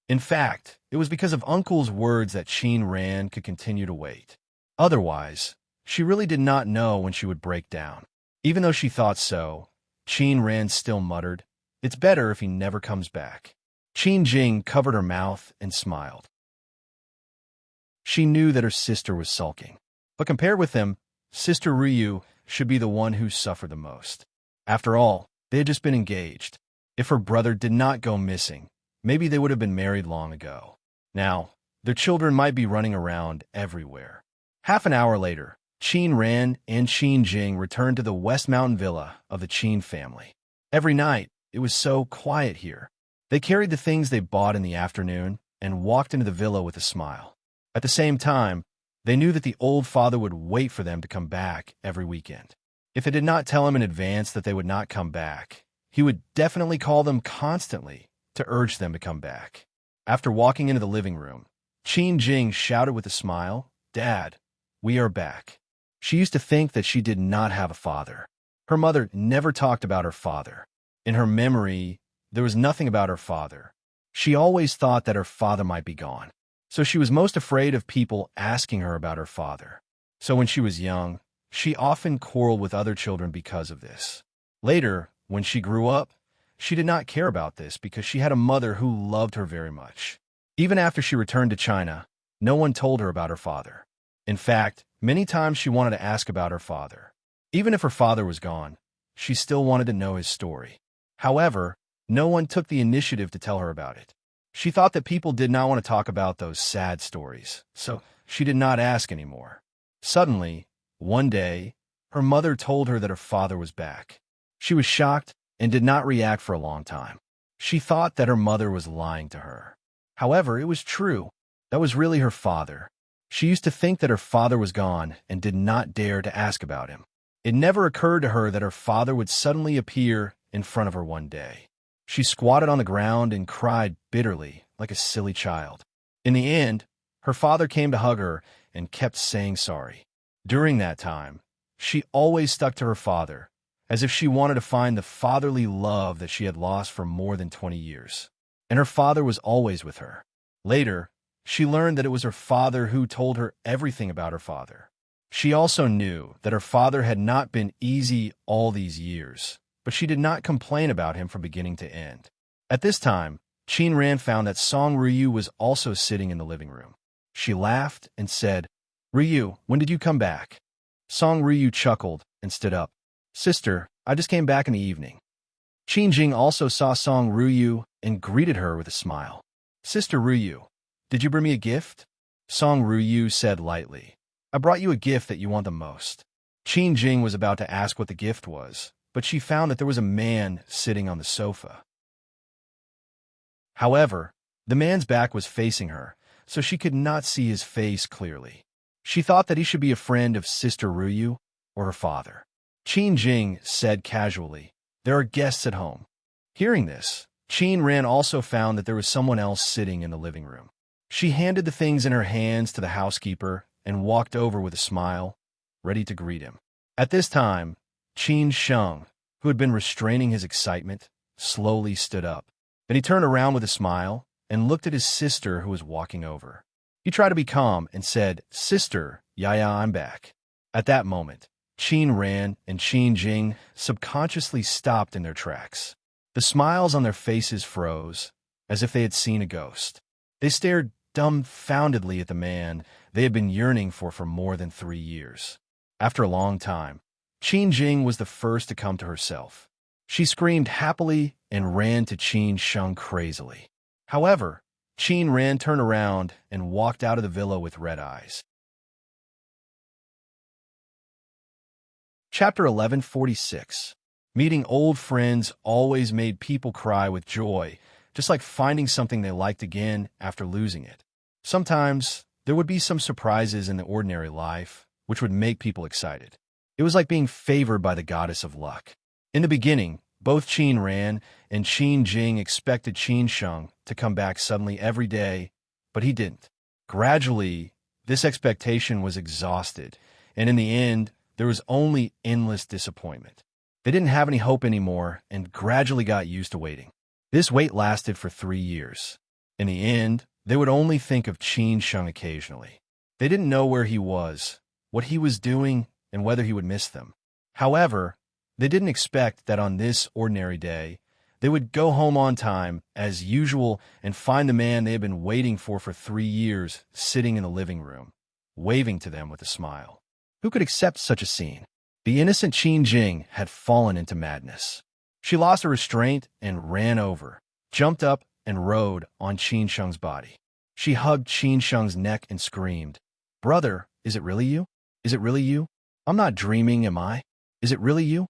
In fact, it was because of Uncle's words that Qin Ran could continue to wait. Otherwise, she really did not know when she would break down. Even though she thought so, Qin Ran still muttered, "It's better if he never comes back." Qin Jing covered her mouth and smiled. She knew that her sister was sulking. But compared with him, Sister Ryu should be the one who suffered the most. After all, they had just been engaged. If her brother did not go missing, maybe they would have been married long ago. Now, their children might be running around everywhere. Half an hour later, Qin Ran and Qin Jing returned to the West Mountain Villa of the Qin family. Every night, it was so quiet here. They carried the things they bought in the afternoon and walked into the villa with a smile. At the same time, they knew that the old father would wait for them to come back every weekend. If they did not tell him in advance that they would not come back, he would definitely call them constantly to urge them to come back. After walking into the living room, Qin Jing shouted with a smile, "Dad, we are back." She used to think that she did not have a father. Her mother never talked about her father. In her memory, there was nothing about her father. She always thought that her father might be gone. So she was most afraid of people asking her about her father. So when she was young, she often quarreled with other children because of this. Later, when she grew up, she did not care about this because she had a mother who loved her very much. Even after she returned to China, no one told her about her father. In fact, many times she wanted to ask about her father. Even if her father was gone, she still wanted to know his story. However, no one took the initiative to tell her about it. She thought that people did not want to talk about those sad stories, so she did not ask anymore. Suddenly, one day, her mother told her that her father was back. She was shocked and did not react for a long time. She thought that her mother was lying to her. However, it was true. That was really her father. She used to think that her father was gone and did not dare to ask about him. It never occurred to her that her father would suddenly appear in front of her one day. She squatted on the ground and cried bitterly, like a silly child. In the end, her father came to hug her and kept saying sorry. During that time, she always stuck to her father, as if she wanted to find the fatherly love that she had lost for more than 20 years. And her father was always with her. Later, she learned that it was her father who told her everything about her father. She also knew that her father had not been easy all these years, but she did not complain about him from beginning to end. At this time, Qin Ran found that Song Ryu was also sitting in the living room. She laughed and said, "Ryu, when did you come back?" Song Ryu chuckled and stood up. "Sister, I just came back in the evening." Qin Jing also saw Song Ryu and greeted her with a smile. "Sister Ryu, did you bring me a gift?" Song Ryu said lightly, "I brought you a gift that you want the most." Qin Jing was about to ask what the gift was, but she found that there was a man sitting on the sofa. However, the man's back was facing her, so she could not see his face clearly. She thought that he should be a friend of Sister Ryu or her father. Qin Jing said casually, "There are guests at home." Hearing this, Qin Ran also found that there was someone else sitting in the living room. She handed the things in her hands to the housekeeper and walked over with a smile, ready to greet him. At this time, Qin Sheng, who had been restraining his excitement, slowly stood up. Then he turned around with a smile and looked at his sister who was walking over. He tried to be calm and said, "Sister, Yaya, I'm back." At that moment, Qin Ran and Qin Jing subconsciously stopped in their tracks. The smiles on their faces froze, as if they had seen a ghost. They stared dumbfoundedly at the man they had been yearning for more than 3 years. After a long time, Qin Jing was the first to come to herself. She screamed happily and ran to Qin Sheng crazily. However, Qin Ran turned around and walked out of the villa with red eyes. Chapter 1146. Meeting old friends always made people cry with joy just like finding something they liked again after losing it. Sometimes, there would be some surprises in the ordinary life, which would make people excited. It was like being favored by the goddess of luck. In the beginning, both Qin Ran and Qin Jing expected Qin Sheng to come back suddenly every day, but he didn't. Gradually, this expectation was exhausted, and in the end, there was only endless disappointment. They didn't have any hope anymore and gradually got used to waiting. This wait lasted for 3 years. In the end, they would only think of Qin Sheng occasionally. They didn't know where he was, what he was doing, and whether he would miss them. However, they didn't expect that on this ordinary day, they would go home on time, as usual, and find the man they had been waiting for 3 years sitting in the living room, waving to them with a smile. Who could accept such a scene? The innocent Qin Jing had fallen into madness. She lost her restraint and ran over, jumped up, and rode on Qin Sheng's body. She hugged Qin Sheng's neck and screamed, "Brother, is it really you? Is it really you? I'm not dreaming, am I? Is it really you?"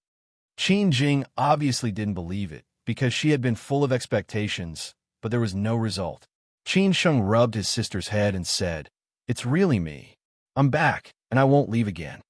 Qin Jing obviously didn't believe it, because she had been full of expectations, but there was no result. Qin Sheng rubbed his sister's head and said, "It's really me. I'm back, and I won't leave again."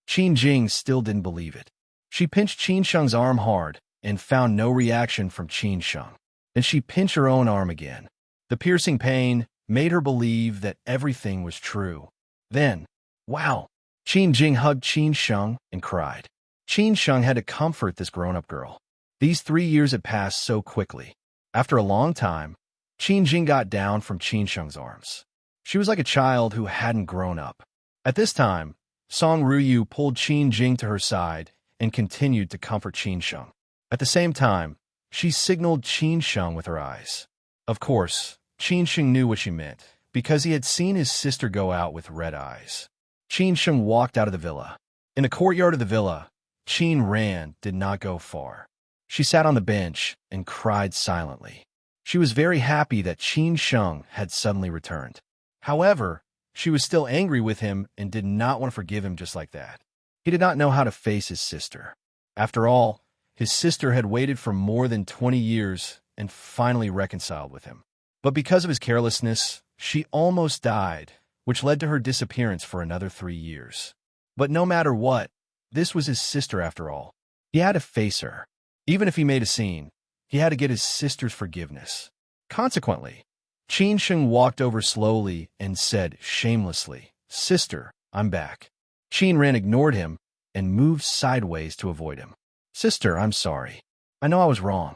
Qin Jing still didn't believe it. She pinched Qin Sheng's arm hard and found no reaction from Qin Sheng. Then she pinched her own arm again. The piercing pain made her believe that everything was true. Then, wow! Qin Jing hugged Qin Sheng and cried. Qin Sheng had to comfort this grown-up girl. These 3 years had passed so quickly. After a long time, Qin Jing got down from Qin Sheng's arms. She was like a child who hadn't grown up. At this time, Song Ruyu pulled Qin Jing to her side and continued to comfort Qin Sheng. At the same time, she signaled Qin Sheng with her eyes. Of course, Qin Sheng knew what she meant, because he had seen his sister go out with red eyes. Qin Sheng walked out of the villa. In the courtyard of the villa, Qin Ran did not go far. She sat on the bench and cried silently. She was very happy that Qin Sheng had suddenly returned. However, she was still angry with him and did not want to forgive him just like that. He did not know how to face his sister. After all, his sister had waited for more than 20 years and finally reconciled with him. But because of his carelessness, she almost died, which led to her disappearance for another 3 years. But no matter what, this was his sister after all. He had to face her. Even if he made a scene, he had to get his sister's forgiveness. Consequently, Qin Sheng walked over slowly and said shamelessly, "Sister, I'm back." Qin Ran ignored him and moved sideways to avoid him. "Sister, I'm sorry. I know I was wrong."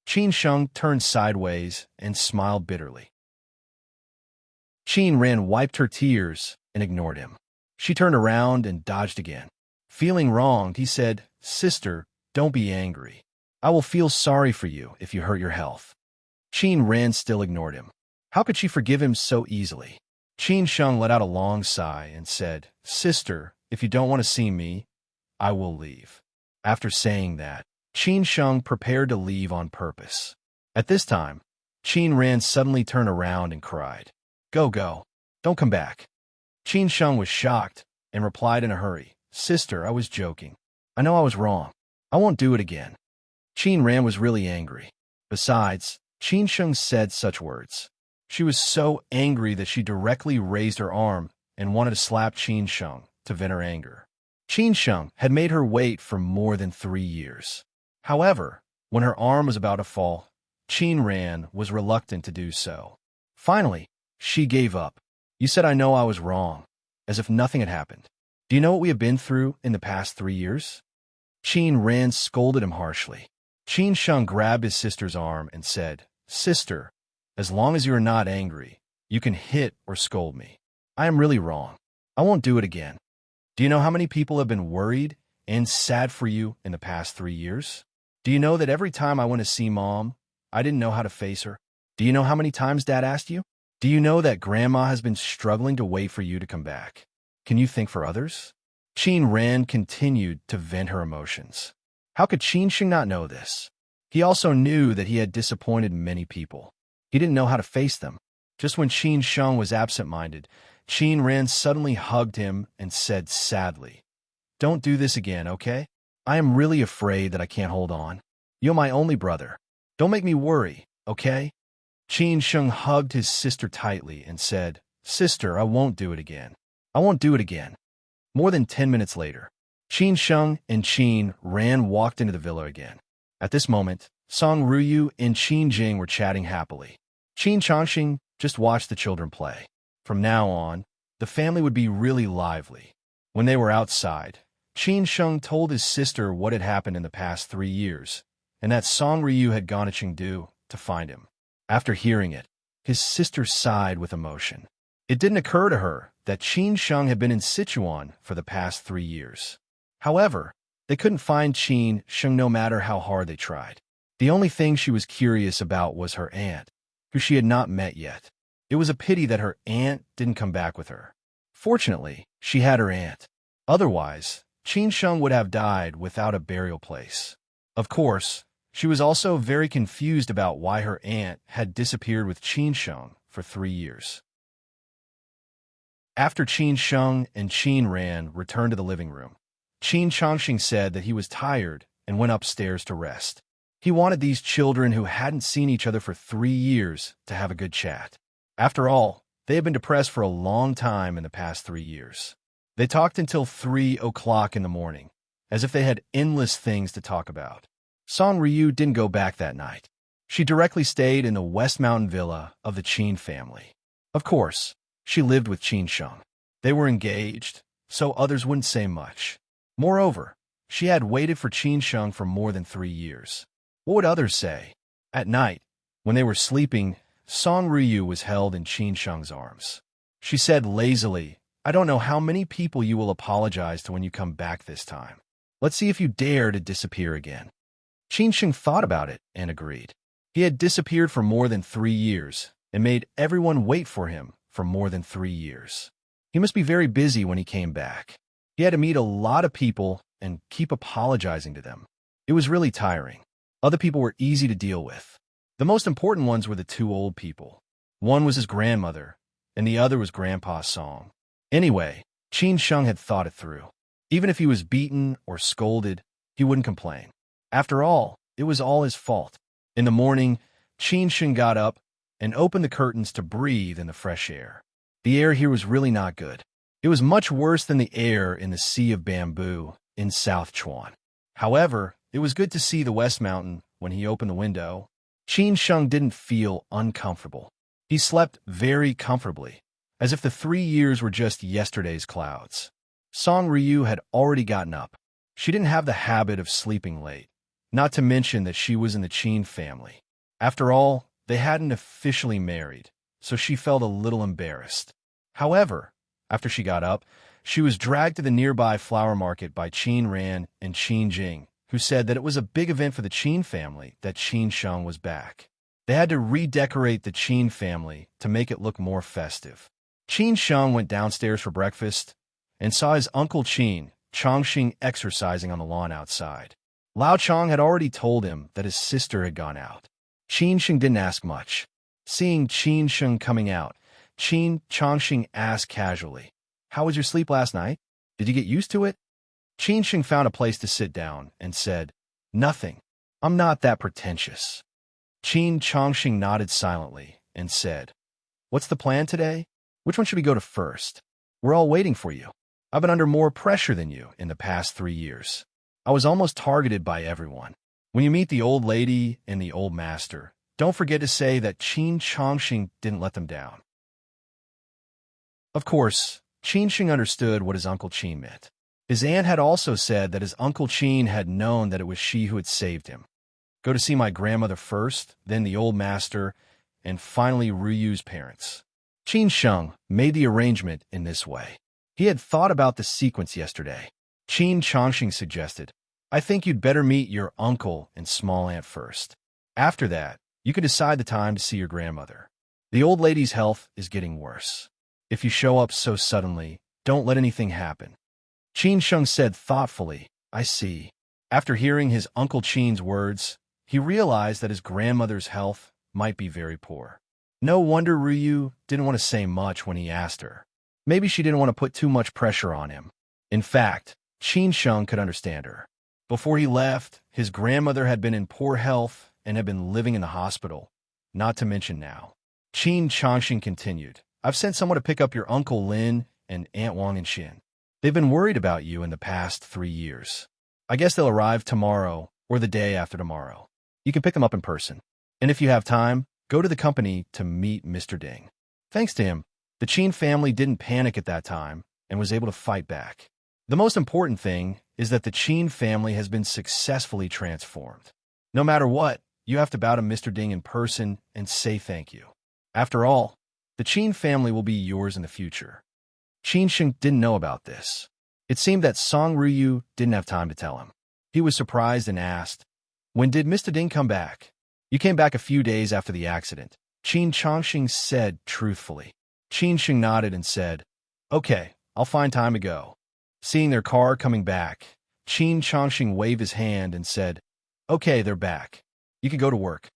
Qin Sheng turned sideways and smiled bitterly. Qin Ran wiped her tears and ignored him. She turned around and dodged again. Feeling wronged, he said, "Sister, don't be angry. I will feel sorry for you if you hurt your health." Qin Ran still ignored him. How could she forgive him so easily? Qin Sheng let out a long sigh and said, "Sister, if you don't want to see me, I will leave." After saying that, Qin Sheng prepared to leave on purpose. At this time, Qin Ran suddenly turned around and cried, "Go, go. Don't come back." Qin Sheng was shocked and replied in a hurry, "Sister, I was joking. I know I was wrong. I won't do it again." Qin Ran was really angry. Besides, Qin Sheng said such words. She was so angry that she directly raised her arm and wanted to slap Qin Sheng to vent her anger. Qin Sheng had made her wait for more than 3 years. However, when her arm was about to fall, Qin Ran was reluctant to do so. Finally, she gave up. "You said I know I was wrong," as if nothing had happened. "Do you know what we have been through in the past 3 years?" Qin Ran scolded him harshly. Qin Sheng grabbed his sister's arm and said, "Sister, as long as you are not angry, you can hit or scold me. I am really wrong. I won't do it again. Do you know how many people have been worried and sad for you in the past 3 years? Do you know that every time I went to see Mom, I didn't know how to face her? Do you know how many times Dad asked you? Do you know that Grandma has been struggling to wait for you to come back? Can you think for others?" Qin Ran continued to vent her emotions. How could Qin Sheng not know this? He also knew that he had disappointed many people. He didn't know how to face them. Just when Qin Sheng was absent-minded, Qin Ran suddenly hugged him and said sadly, "Don't do this again, okay? I am really afraid that I can't hold on. You're my only brother. Don't make me worry. okay? Qin Sheng hugged his sister tightly and said, "Sister, I won't do it again. I won't do it again." More than 10 minutes later, Qin Sheng and Qin Ran walked into the villa again. At this moment, Song Ruyu and Qin Jing were chatting happily. Qin Changxing just watched the children play. From now on, the family would be really lively. When they were outside, Qin Sheng told his sister what had happened in the past 3 years, and that Song Ryu had gone to Chengdu to find him. After hearing it, his sister sighed with emotion. It didn't occur to her that Qin Sheng had been in Sichuan for the past 3 years. However, they couldn't find Qin Sheng no matter how hard they tried. The only thing she was curious about was her aunt, who she had not met yet. It was a pity that her aunt didn't come back with her. Fortunately, she had her aunt. Otherwise, Qin Sheng would have died without a burial place. Of course, she was also very confused about why her aunt had disappeared with Qin Sheng for 3 years. After Qin Sheng and Qin Ran returned to the living room, Qin Changxing said that he was tired and went upstairs to rest. He wanted these children who hadn't seen each other for 3 years to have a good chat. After all, they had been depressed for a long time in the past 3 years. They talked until 3 o'clock in the morning, as if they had endless things to talk about. Song Ryu didn't go back that night. She directly stayed in the West Mountain villa of the Qin family. Of course, she lived with Qin Sheng. They were engaged, so others wouldn't say much. Moreover, she had waited for Qin Sheng for more than 3 years. What would others say? At night, when they were sleeping, Song Ryu was held in Qin Sheng's arms. She said lazily, "I don't know how many people you will apologize to when you come back this time. Let's see if you dare to disappear again." Qin Sheng thought about it and agreed. He had disappeared for more than 3 years and made everyone wait for him for more than 3 years. He must be very busy when he came back. He had to meet a lot of people and keep apologizing to them. It was really tiring. Other people were easy to deal with. The most important ones were the two old people. One was his grandmother, and the other was Grandpa Song. Anyway, Qin Sheng had thought it through. Even if he was beaten or scolded, he wouldn't complain. After all, it was all his fault. In the morning, Qin Sheng got up and opened the curtains to breathe in the fresh air. The air here was really not good. It was much worse than the air in the Sea of Bamboo in South Chuan. However, it was good to see the West Mountain when he opened the window. Qin Sheng didn't feel uncomfortable. He slept very comfortably, as if the 3 years were just yesterday's clouds. Song Ryu had already gotten up. She didn't have the habit of sleeping late, not to mention that she was in the Qin family. After all, they hadn't officially married, so she felt a little embarrassed. However, after she got up, she was dragged to the nearby flower market by Qin Ran and Qin Jing, who said that it was a big event for the Qin family that Qin Sheng was back. They had to redecorate the Qin family to make it look more festive. Qin Sheng went downstairs for breakfast and saw his uncle Qin Changxing exercising on the lawn outside. Lao Chong had already told him that his sister had gone out. Qin Sheng didn't ask much. Seeing Qin Sheng coming out, Qin Changxing asked casually, "How was your sleep last night? Did you get used to it?" Qin Sheng found a place to sit down and said, "Nothing. I'm not that pretentious." Qin Changxing nodded silently and said, "What's the plan today? Which one should we go to first? We're all waiting for you. I've been under more pressure than you in the past 3 years. I was almost targeted by everyone. When you meet the old lady and the old master, don't forget to say that Qin Changxing didn't let them down." Of course, Qin Sheng understood what his Uncle Qin meant. His aunt had also said that his Uncle Qin had known that it was she who had saved him. Go to see my grandmother first, then the old master, and finally Ruyu's parents. Qin Sheng made the arrangement in this way. He had thought about the sequence yesterday. Qin Changxing suggested, "I think you'd better meet your uncle and small aunt first. After that, you can decide the time to see your grandmother. The old lady's health is getting worse. If you show up so suddenly, don't let anything happen." Qin Sheng said thoughtfully, "I see." After hearing his Uncle Qin's words, he realized that his grandmother's health might be very poor. No wonder Ryu didn't want to say much when he asked her. Maybe she didn't want to put too much pressure on him. In fact, Qin Sheng could understand her. Before he left, his grandmother had been in poor health and had been living in the hospital, not to mention now. Qin Changxing continued. I've sent someone to pick up your Uncle Lin and Aunt Wang and Xin. They've been worried about you in the past 3 years. I guess they'll arrive tomorrow or the day after tomorrow. You can pick them up in person. And if you have time, go to the company to meet Mr. Ding. Thanks to him, the Qin family didn't panic at that time and was able to fight back. The most important thing is that the Qin family has been successfully transformed. No matter what, you have to bow to Mr. Ding in person and say thank you. After all, the Qin family will be yours in the future. Qin Sheng didn't know about this. It seemed that Song Ruyu didn't have time to tell him. He was surprised and asked, "When did Mr. Ding come back?" "You came back a few days after the accident," Qin Changxing said truthfully. Qin Sheng nodded and said, "Okay, I'll find time to go." Seeing their car coming back, Qin Changxing waved his hand and said, "Okay, they're back. You can go to work."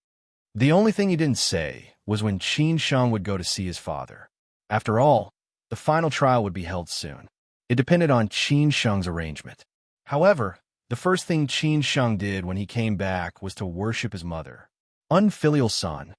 The only thing he didn't say was when Qin Sheng would go to see his father. After all, the final trial would be held soon. It depended on Qin Sheng's arrangement. However, the first thing Qin Sheng did when he came back was to worship his mother. Unfilial son.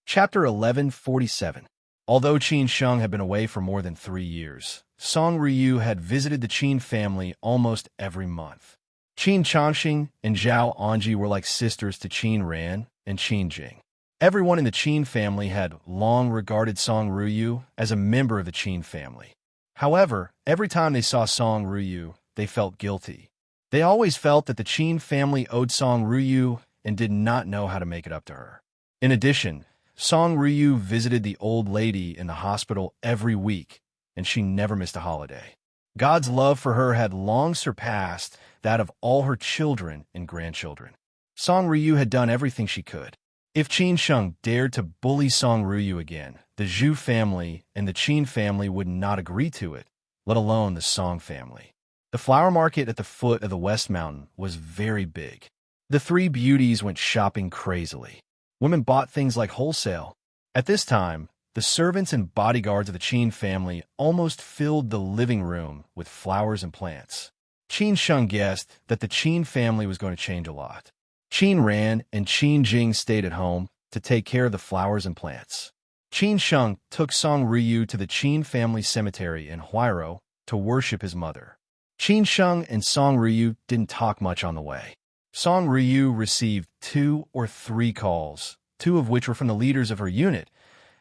Chapter 1147. Although Qin Sheng had been away for more than 3 years, Song Ryu had visited the Qin family almost every month. Qin Changxing and Zhao Anji were like sisters to Qin Ran and Qin Jing. Everyone in the Qin family had long regarded Song Ryu as a member of the Qin family. However, every time they saw Song Ryu, they felt guilty. They always felt that the Qin family owed Song Ryu and did not know how to make it up to her. In addition, Song Ryu visited the old lady in the hospital every week, and she never missed a holiday. God's love for her had long surpassed that of all her children and grandchildren. Song Ryu had done everything she could. If Qin Sheng dared to bully Song Ryu again, the Zhu family and the Qin family would not agree to it, let alone the Song family. The flower market at the foot of the West Mountain was very big. The three beauties went shopping crazily. Women bought things like wholesale. At this time, the servants and bodyguards of the Qin family almost filled the living room with flowers and plants. Qin Sheng guessed that the Qin family was going to change a lot. Qin Ran and Qin Jing stayed at home to take care of the flowers and plants. Qin Sheng took Song Ryu to the Qin family cemetery in Huairou to worship his mother. Qin Sheng and Song Ryu didn't talk much on the way. Song Ryu received 2 or 3 calls, 2 of which were from the leaders of her unit,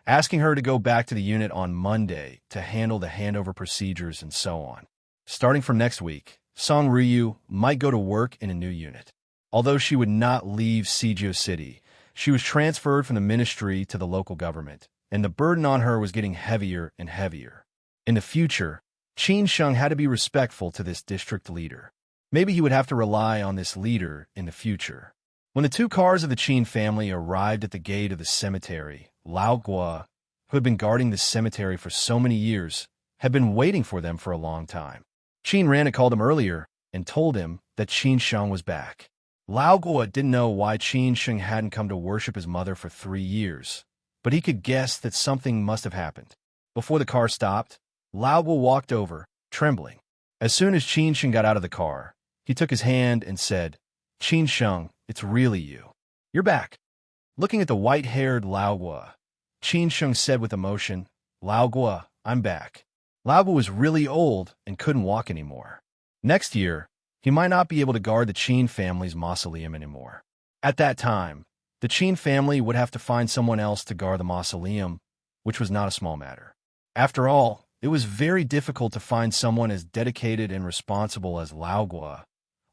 asking her to go back to the unit on Monday to handle the handover procedures and so on. Starting from next week, Song Ryu might go to work in a new unit. Although she would not leave Sijio City, she was transferred from the ministry to the local government, and the burden on her was getting heavier and heavier. In the future, Qin Sheng had to be respectful to this district leader. Maybe he would have to rely on this leader in the future. When the 2 cars of the Qin family arrived at the gate of the cemetery, Lao Gua, who had been guarding the cemetery for so many years, had been waiting for them for a long time. Qin Ran had called him earlier and told him that Qin Sheng was back. Lao Gua didn't know why Qin Sheng hadn't come to worship his mother for 3 years, but he could guess that something must have happened. Before the car stopped, Lao Gua walked over, trembling. As soon as Qin Sheng got out of the car, he took his hand and said, "Qin Sheng, it's really you. You're back." Looking at the white-haired Lao Gua, Qin Sheng said with emotion, "Lao Gua, I'm back." Lao Gua was really old and couldn't walk anymore. Next year, he might not be able to guard the Qin family's mausoleum anymore. At that time, the Qin family would have to find someone else to guard the mausoleum, which was not a small matter. After all, it was very difficult to find someone as dedicated and responsible as Lao Gua,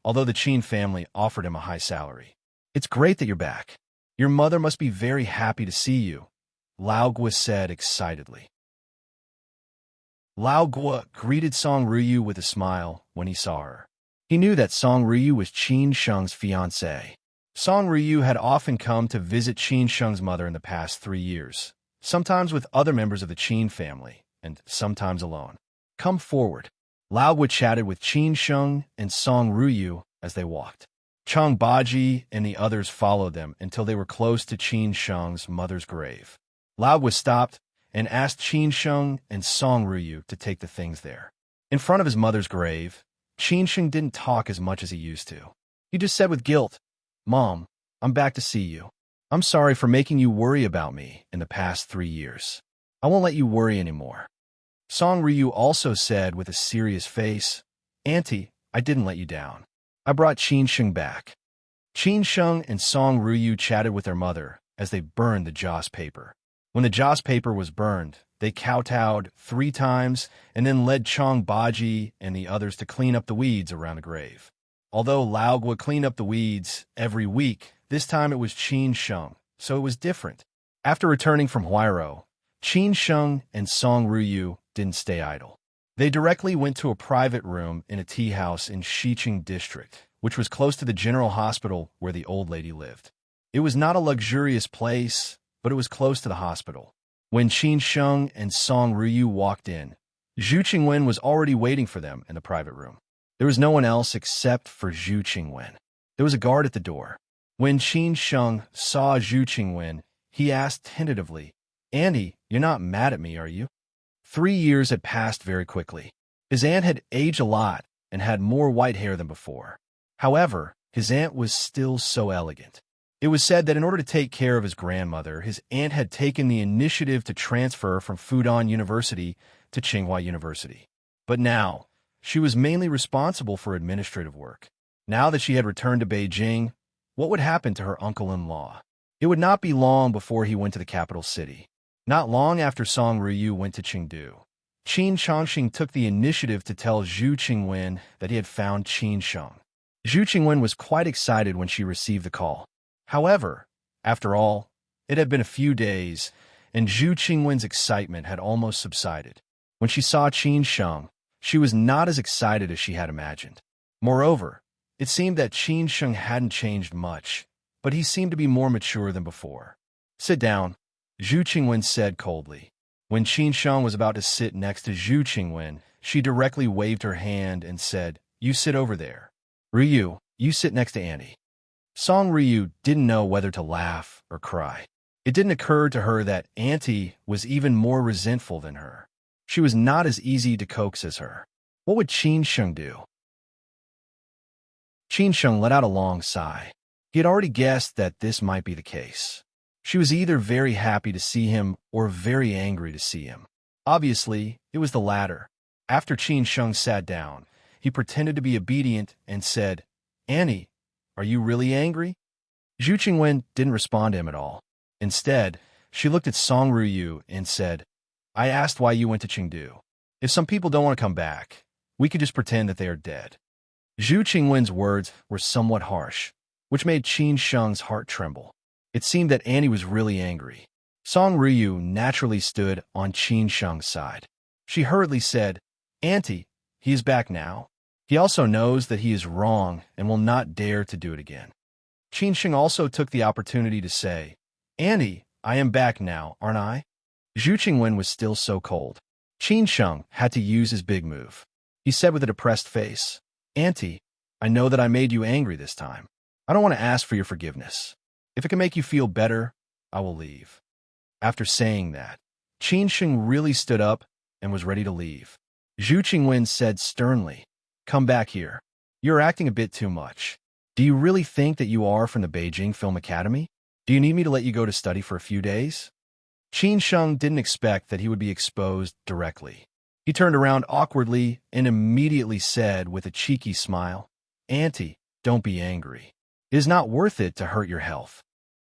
although the Qin family offered him a high salary. "It's great that you're back. Your mother must be very happy to see you," Lao Gua said excitedly. Lao Gua greeted Song Ryu with a smile when he saw her. He knew that Song Ryu was Qin Sheng's fiancée. Song Ryu had often come to visit Qin Sheng's mother in the past 3 years, sometimes with other members of the Qin family, and sometimes alone. "Come forward." Lao Gua chatted with Qin Sheng and Song Ryu as they walked. Chang Baji and the others followed them until they were close to Qin Sheng's mother's grave. Lao Gua stopped and asked Qin Sheng and Song Ryu to take the things there. In front of his mother's grave, Qin Sheng didn't talk as much as he used to. He just said with guilt, Mom, I'm back to see you. I'm sorry for making you worry about me in the past 3 years. I won't let you worry anymore. Song Ryu also said with a serious face, Auntie, I didn't let you down. I brought Qin Sheng back. Qin Sheng and Song Ryu chatted with their mother as they burned the joss paper. When the joss paper was burned, they kowtowed 3 times and then led Chong Baji and the others to clean up the weeds around the grave. Although Laog would clean up the weeds every week, this time it was Qin Sheng, so it was different. After returning from Huairou, Qin Sheng and Song Ryu didn't stay idle. They directly went to a private room in a tea house in Xiqing district, which was close to the general hospital where the old lady lived. It was not a luxurious place, but it was close to the hospital. When Qin Sheng and Song Ryu walked in, Zhu Qingwen was already waiting for them in the private room. There was no one else except for Zhu Qingwen. There was a guard at the door. When Qin Sheng saw Zhu Qingwen, he asked tentatively, Auntie, you're not mad at me, are you? 3 years had passed very quickly. His aunt had aged a lot and had more white hair than before. However, his aunt was still so elegant. It was said that in order to take care of his grandmother, his aunt had taken the initiative to transfer from Fudan University to Tsinghua University. But now, she was mainly responsible for administrative work. Now that she had returned to Beijing, what would happen to her uncle-in-law? It would not be long before he went to the capital city. Not long after Song Ryu went to Chengdu, Qin Chongqing took the initiative to tell Zhu Qingwen that he had found Qin Sheng. Zhu Qingwen was quite excited when she received the call. However, after all, it had been a few days, and Zhu Qingwen's excitement had almost subsided. When she saw Qin Sheng, she was not as excited as she had imagined. Moreover, it seemed that Qin Sheng hadn't changed much, but he seemed to be more mature than before. Sit down, Zhu Qingwen said coldly. When Qin Sheng was about to sit next to Zhu Qingwen, she directly waved her hand and said, You sit over there. Ryu, you sit next to Auntie. Song Ryu didn't know whether to laugh or cry. It didn't occur to her that Auntie was even more resentful than her. She was not as easy to coax as her. What would Qin Sheng do? Qin Sheng let out a long sigh. He had already guessed that this might be the case. She was either very happy to see him or very angry to see him. Obviously, it was the latter. After Qin Sheng sat down, he pretended to be obedient and said, Auntie, are you really angry? Zhu Qingwen didn't respond to him at all. Instead, she looked at Song Ryu and said, I asked why you went to Chengdu. If some people don't want to come back, we could just pretend that they are dead. Zhu Qingwen's words were somewhat harsh, which made Qin Sheng's heart tremble. It seemed that Auntie was really angry. Song Ryu naturally stood on Qin Sheng's side. She hurriedly said, Auntie, he is back now. He also knows that he is wrong and will not dare to do it again. Qin Sheng also took the opportunity to say, Auntie, I am back now, aren't I? Zhu Qingwen was still so cold. Qin Sheng had to use his big move. He said with a depressed face, Auntie, I know that I made you angry this time. I don't want to ask for your forgiveness. If it can make you feel better, I will leave. After saying that, Qin Sheng really stood up and was ready to leave. Zhu Qingwen said sternly, Come back here. You're acting a bit too much. Do you really think that you are from the Beijing Film Academy? Do you need me to let you go to study for a few days? Qin Sheng didn't expect that he would be exposed directly. He turned around awkwardly and immediately said with a cheeky smile, Auntie, don't be angry. It is not worth it to hurt your health.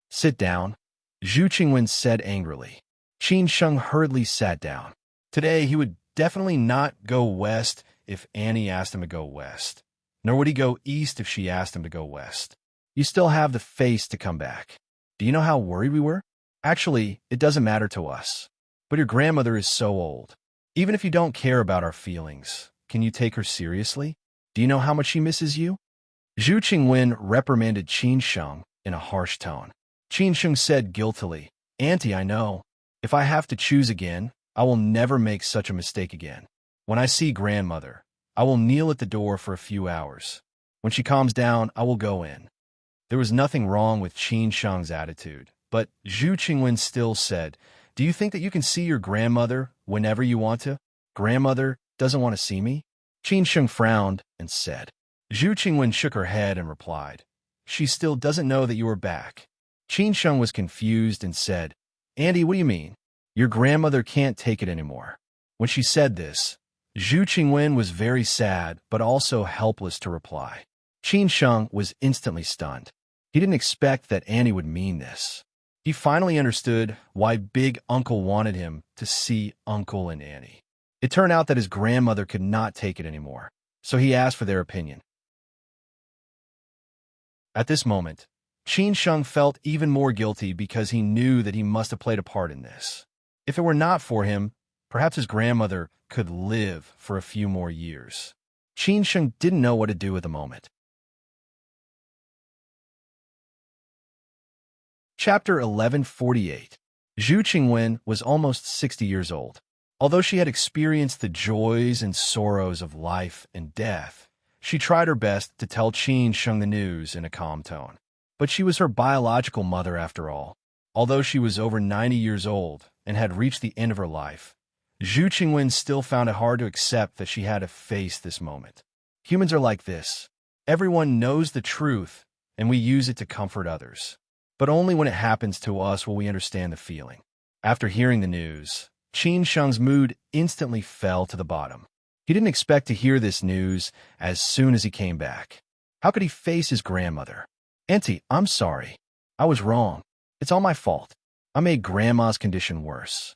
Sit down, Zhu Qingwen said angrily. Qin Sheng hurriedly sat down. Today he would definitely not go west if Auntie asked him to go west, nor would he go east if she asked him to go west. You still have the face to come back. Do you know how worried we were? Actually, it doesn't matter to us. But your grandmother is so old. Even if you don't care about our feelings, can you take her seriously? Do you know how much she misses you? Zhu Qingwen reprimanded Qin Sheng in a harsh tone. Qin Sheng said guiltily, Auntie, I know. If I have to choose again, I will never make such a mistake again. When I see grandmother, I will kneel at the door for a few hours. When she calms down, I will go in. There was nothing wrong with Qin Sheng's attitude, but Zhu Qingwen still said, Do you think that you can see your grandmother whenever you want to? Grandmother doesn't want to see me? Qin Sheng frowned and said. Zhu Qingwen shook her head and replied, she still doesn't know that you are back." Qin Sheng was confused and said, "Andy, what do you mean? Your grandmother can't take it anymore." When she said this, Zhu Qingwen was very sad but also helpless to reply. Qin Sheng was instantly stunned. He didn't expect that Annie would mean this. He finally understood why Big Uncle wanted him to see Uncle and Annie. It turned out that his grandmother could not take it anymore, so he asked for their opinion. At this moment, Qin Sheng felt even more guilty because he knew that he must have played a part in this. If it were not for him, perhaps his grandmother could live for a few more years. Qin Sheng didn't know what to do at the moment. Chapter 1148. Zhu Qingwen was almost 60 years old. Although she had experienced the joys and sorrows of life and death, she tried her best to tell Qin Sheng the news in a calm tone. But she was her biological mother after all. Although she was over 90 years old and had reached the end of her life, Zhu Qingwen still found it hard to accept that she had to face this moment. Humans are like this. Everyone knows the truth, and we use it to comfort others. But only when it happens to us will we understand the feeling. After hearing the news, Qin Sheng's mood instantly fell to the bottom. He didn't expect to hear this news as soon as he came back. How could he face his grandmother? "Auntie, I'm sorry. I was wrong. It's all my fault. I made Grandma's condition worse."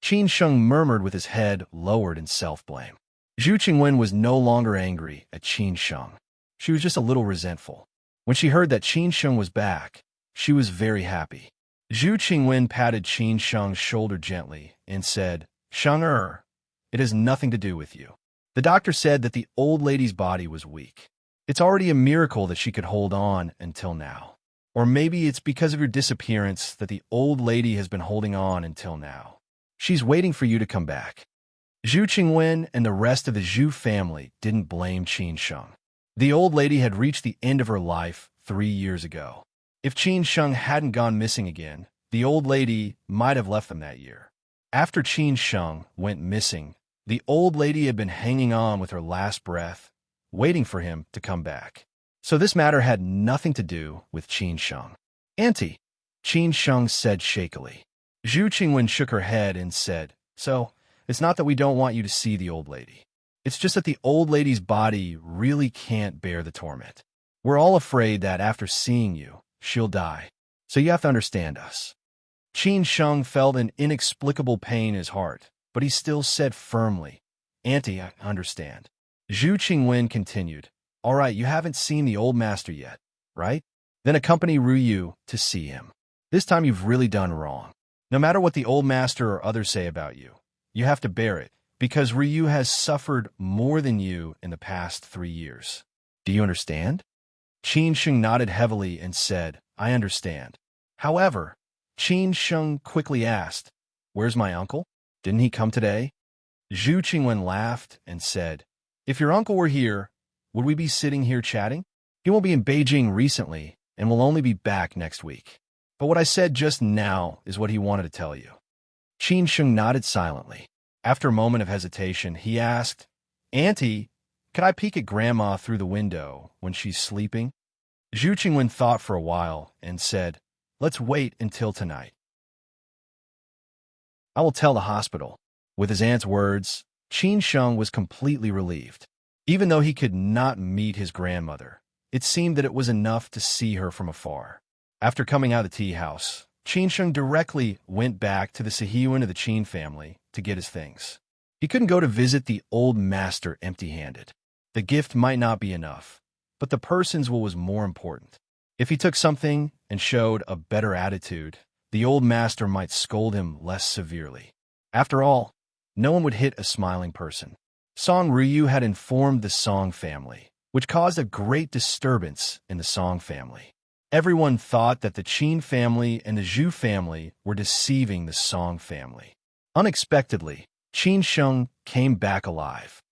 Qin Sheng murmured with his head lowered in self-blame. Zhu Qingwen was no longer angry at Qin Sheng. She was just a little resentful. When she heard that Qin Sheng was back, she was very happy. Zhu Qingwen patted Qin Sheng's shoulder gently and said, "Sheng-er, it has nothing to do with you. The doctor said that the old lady's body was weak. It's already a miracle that she could hold on until now. Or maybe it's because of your disappearance that the old lady has been holding on until now. She's waiting for you to come back." Zhu Qingwen and the rest of the Zhu family didn't blame Qin Sheng. The old lady had reached the end of her life 3 years ago. If Qin Sheng hadn't gone missing again, the old lady might have left them that year. After Qin Sheng went missing, the old lady had been hanging on with her last breath, waiting for him to come back. So this matter had nothing to do with Qin Sheng. "Auntie," Qin Sheng said shakily. Zhu Qingwen shook her head and said, "So, it's not that we don't want you to see the old lady. It's just that the old lady's body really can't bear the torment. We're all afraid that after seeing you, she'll die. So you have to understand us." Qin Sheng felt an inexplicable pain in his heart, but he still said firmly, "Auntie, I understand." Zhu Qingwen continued, "All right, you haven't seen the old master yet, right? Then accompany Ruyu to see him. This time you've really done wrong. No matter what the old master or others say about you, you have to bear it, because Ryu has suffered more than you in the past 3 years. Do you understand?" Qin Sheng nodded heavily and said, "I understand." However, Qin Sheng quickly asked, "Where's my uncle? Didn't he come today?" Zhu Qingwen laughed and said, "If your uncle were here, would we be sitting here chatting? He won't be in Beijing recently and will only be back next week. But what I said just now is what he wanted to tell you." Qin Sheng nodded silently. After a moment of hesitation, he asked, "Auntie, could I peek at Grandma through the window when she's sleeping?" Zhu Qingwen thought for a while and said, "Let's wait until tonight. I will tell the hospital." With his aunt's words, Qin Sheng was completely relieved. Even though he could not meet his grandmother, it seemed that it was enough to see her from afar. After coming out of the tea house, Qin Sheng directly went back to the Sihiyuan of the Qin family to get his things. He couldn't go to visit the old master empty-handed. The gift might not be enough, but the person's what was more important. If he took something and showed a better attitude, the old master might scold him less severely. After all, no one would hit a smiling person. Song Ryu had informed the Song family, which caused a great disturbance in the Song family. Everyone thought that the Qin family and the Zhu family were deceiving the Song family. Unexpectedly, Qin Sheng came back alive.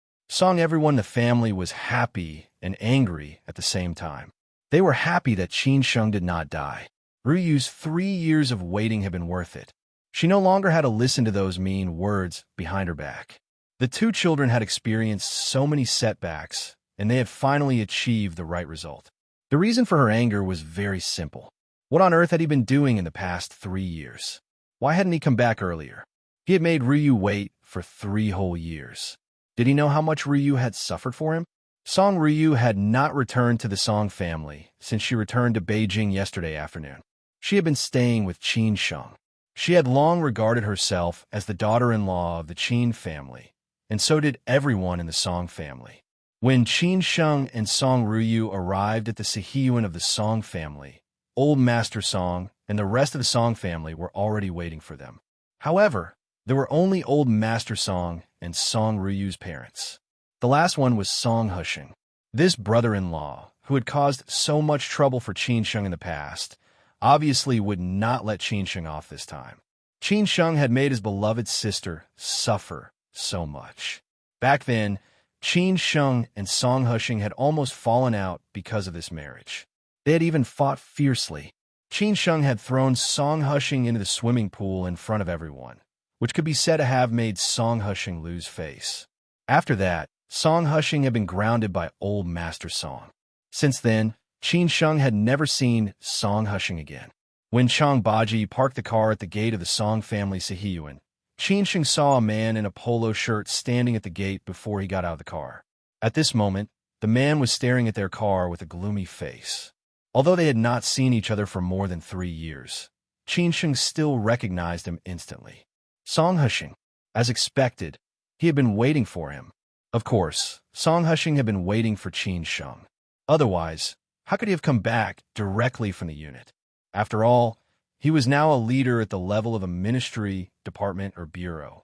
Everyone in the family was happy and angry at the same time. They were happy that Qin Sheng did not die. Ruyu's 3 years of waiting had been worth it. She no longer had to listen to those mean words behind her back. The two children had experienced so many setbacks, and they had finally achieved the right result. The reason for her anger was very simple. What on earth had he been doing in the past 3 years? Why hadn't he come back earlier? He had made Ryu wait for 3 whole years. Did he know how much Ryu had suffered for him? Song Ryu had not returned to the Song family since she returned to Beijing yesterday afternoon. She had been staying with Qin Sheng. She had long regarded herself as the daughter-in-law of the Qin family, and so did everyone in the Song family. When Qin Sheng and Song Ryu arrived at the Sihiyuan of the Song family, Old Master Song and the rest of the Song family were already waiting for them. However, there were only Old Master Song and Song Ryu's parents. The last one was Song Husheng. This brother-in-law, who had caused so much trouble for Qin Sheng in the past, obviously would not let Qin Sheng off this time. Qin Sheng had made his beloved sister suffer so much. Back then, Qin Sheng and Song Husheng had almost fallen out because of this marriage. They had even fought fiercely. Qin Sheng had thrown Song Husheng into the swimming pool in front of everyone, which could be said to have made Song Husheng lose face. After that, Song Husheng had been grounded by Old Master Song. Since then, Qin Sheng had never seen Song Husheng again. When Chang Baji parked the car at the gate of the Song family Sihiyuan, Qin Sheng saw a man in a polo shirt standing at the gate before he got out of the car. At this moment, the man was staring at their car with a gloomy face. Although they had not seen each other for more than 3 years, Qin Sheng still recognized him instantly. Song Husheng. As expected, he had been waiting for him. Of course, Song Husheng had been waiting for Qin Sheng. Otherwise, how could he have come back directly from the unit? After all, he was now a leader at the level of a ministry, department, or bureau.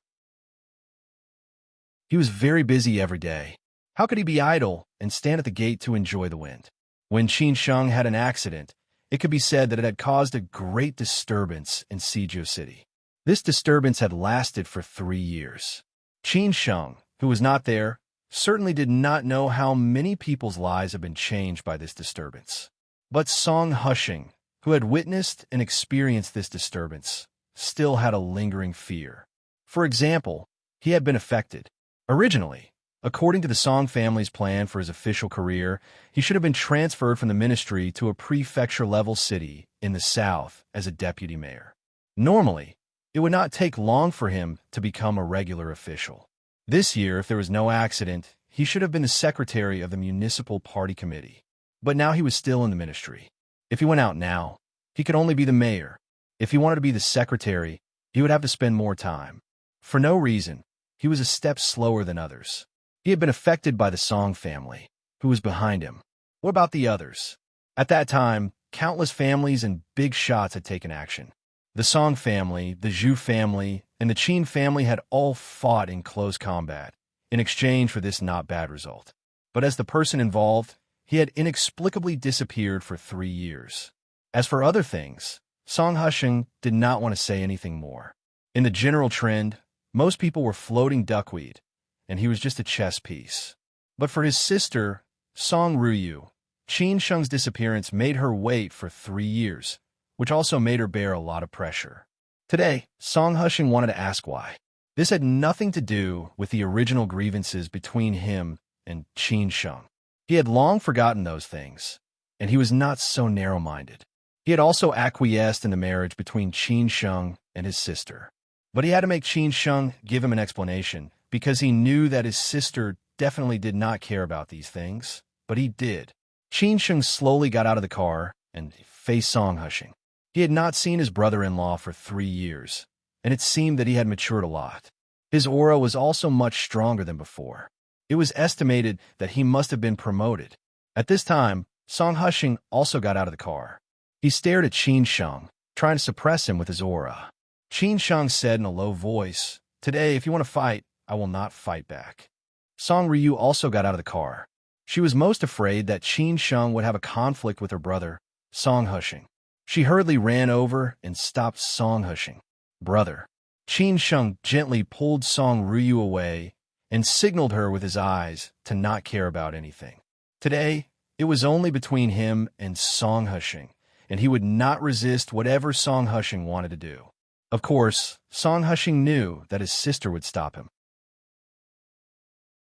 He was very busy every day. How could he be idle and stand at the gate to enjoy the wind? When Qin Sheng had an accident, it could be said that it had caused a great disturbance in Suzhou City. This disturbance had lasted for 3 years. Qin Sheng, who was not there, certainly did not know how many people's lives had been changed by this disturbance. But Song Husheng, who had witnessed and experienced this disturbance, still had a lingering fear. For example, he had been affected. Originally, according to the Song family's plan for his official career, he should have been transferred from the ministry to a prefecture-level city in the south as a deputy mayor. Normally, it would not take long for him to become a regular official. This year, if there was no accident, he should have been the secretary of the municipal party committee. But now he was still in the ministry. If he went out now, he could only be the mayor. If he wanted to be the secretary, he would have to spend more time. For no reason, he was a step slower than others. He had been affected by the Song family, who was behind him. What about the others? At that time, countless families and big shots had taken action. The Song family, the Zhu family, and the Qin family had all fought in close combat in exchange for this not bad result. But as the person involved, he had inexplicably disappeared for 3 years. As for other things, Song Husheng did not want to say anything more. In the general trend, most people were floating duckweed, and he was just a chess piece. But for his sister, Song Ryu, Qin Sheng's disappearance made her wait for 3 years, which also made her bear a lot of pressure. Today, Song Husheng wanted to ask why. This had nothing to do with the original grievances between him and Qin Sheng. He had long forgotten those things, and he was not so narrow-minded. He had also acquiesced in the marriage between Qin Sheng and his sister. But he had to make Qin Sheng give him an explanation, because he knew that his sister definitely did not care about these things, but he did. Qin Sheng slowly got out of the car and faced Song Husheng. He had not seen his brother-in-law for 3 years, and it seemed that he had matured a lot. His aura was also much stronger than before. It was estimated that he must have been promoted. At this time, Song Husheng also got out of the car. He stared at Qin Sheng, trying to suppress him with his aura. Qin Sheng said in a low voice, "Today, if you want to fight, I will not fight back." Song Ryu also got out of the car. She was most afraid that Qin Sheng would have a conflict with her brother, Song Husheng. She hurriedly ran over and stopped Song Husheng. "Brother." Qin Sheng gently pulled Song Ryu away and signaled her with his eyes to not care about anything. Today, it was only between him and Song Husheng, and he would not resist whatever Song Husheng wanted to do. Of course, Song Husheng knew that his sister would stop him.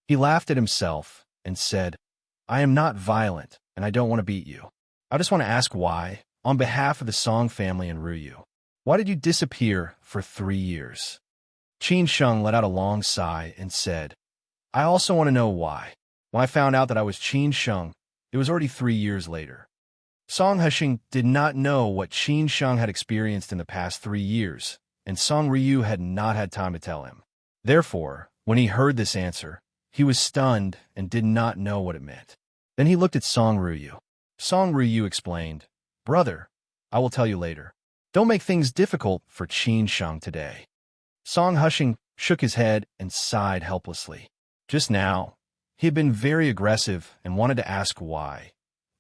He laughed at himself and said, "I am not violent, and I don't want to beat you. I just want to ask why, on behalf of the Song family and Ryu. Why did you disappear for 3 years? Qin Sheng let out a long sigh and said, I also want to know why. When I found out that I was Qin Sheng, it was already 3 years later. Song Husheng did not know what Qin Sheng had experienced in the past 3 years, and Song Ryu had not had time to tell him. Therefore, when he heard this answer, he was stunned and did not know what it meant. Then he looked at Song Ryu. Song Ryu explained, Brother, I will tell you later. Don't make things difficult for Qin Sheng today. Song Husheng shook his head and sighed helplessly. Just now, he had been very aggressive and wanted to ask why.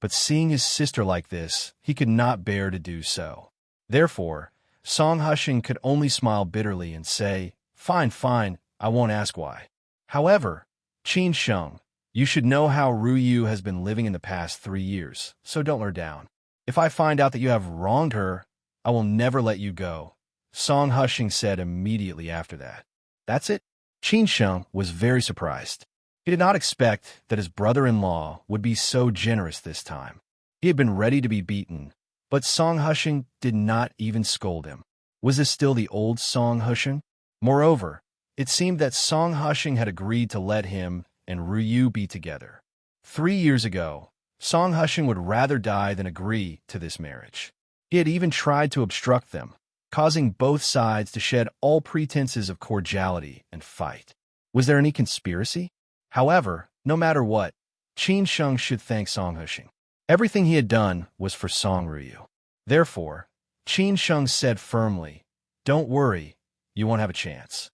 But seeing his sister like this, he could not bear to do so. Therefore, Song Husheng could only smile bitterly and say, Fine, fine, I won't ask why. However, Qin Sheng, you should know how Ryu has been living in the past 3 years, so don't let her down. If I find out that you have wronged her, I will never let you go, Song Husheng said immediately after that. That's it? Qin Sheng was very surprised. He did not expect that his brother-in-law would be so generous this time. He had been ready to be beaten, but Song Husheng did not even scold him. Was this still the old Song Husheng? Moreover, it seemed that Song Husheng had agreed to let him and Ryu be together. 3 years ago, Song Husheng would rather die than agree to this marriage. He had even tried to obstruct them, causing both sides to shed all pretenses of cordiality and fight. Was there any conspiracy? However, no matter what, Qin Sheng should thank Song Husheng. Everything he had done was for Song Ryu. Therefore, Qin Sheng said firmly, Don't worry, you won't have a chance.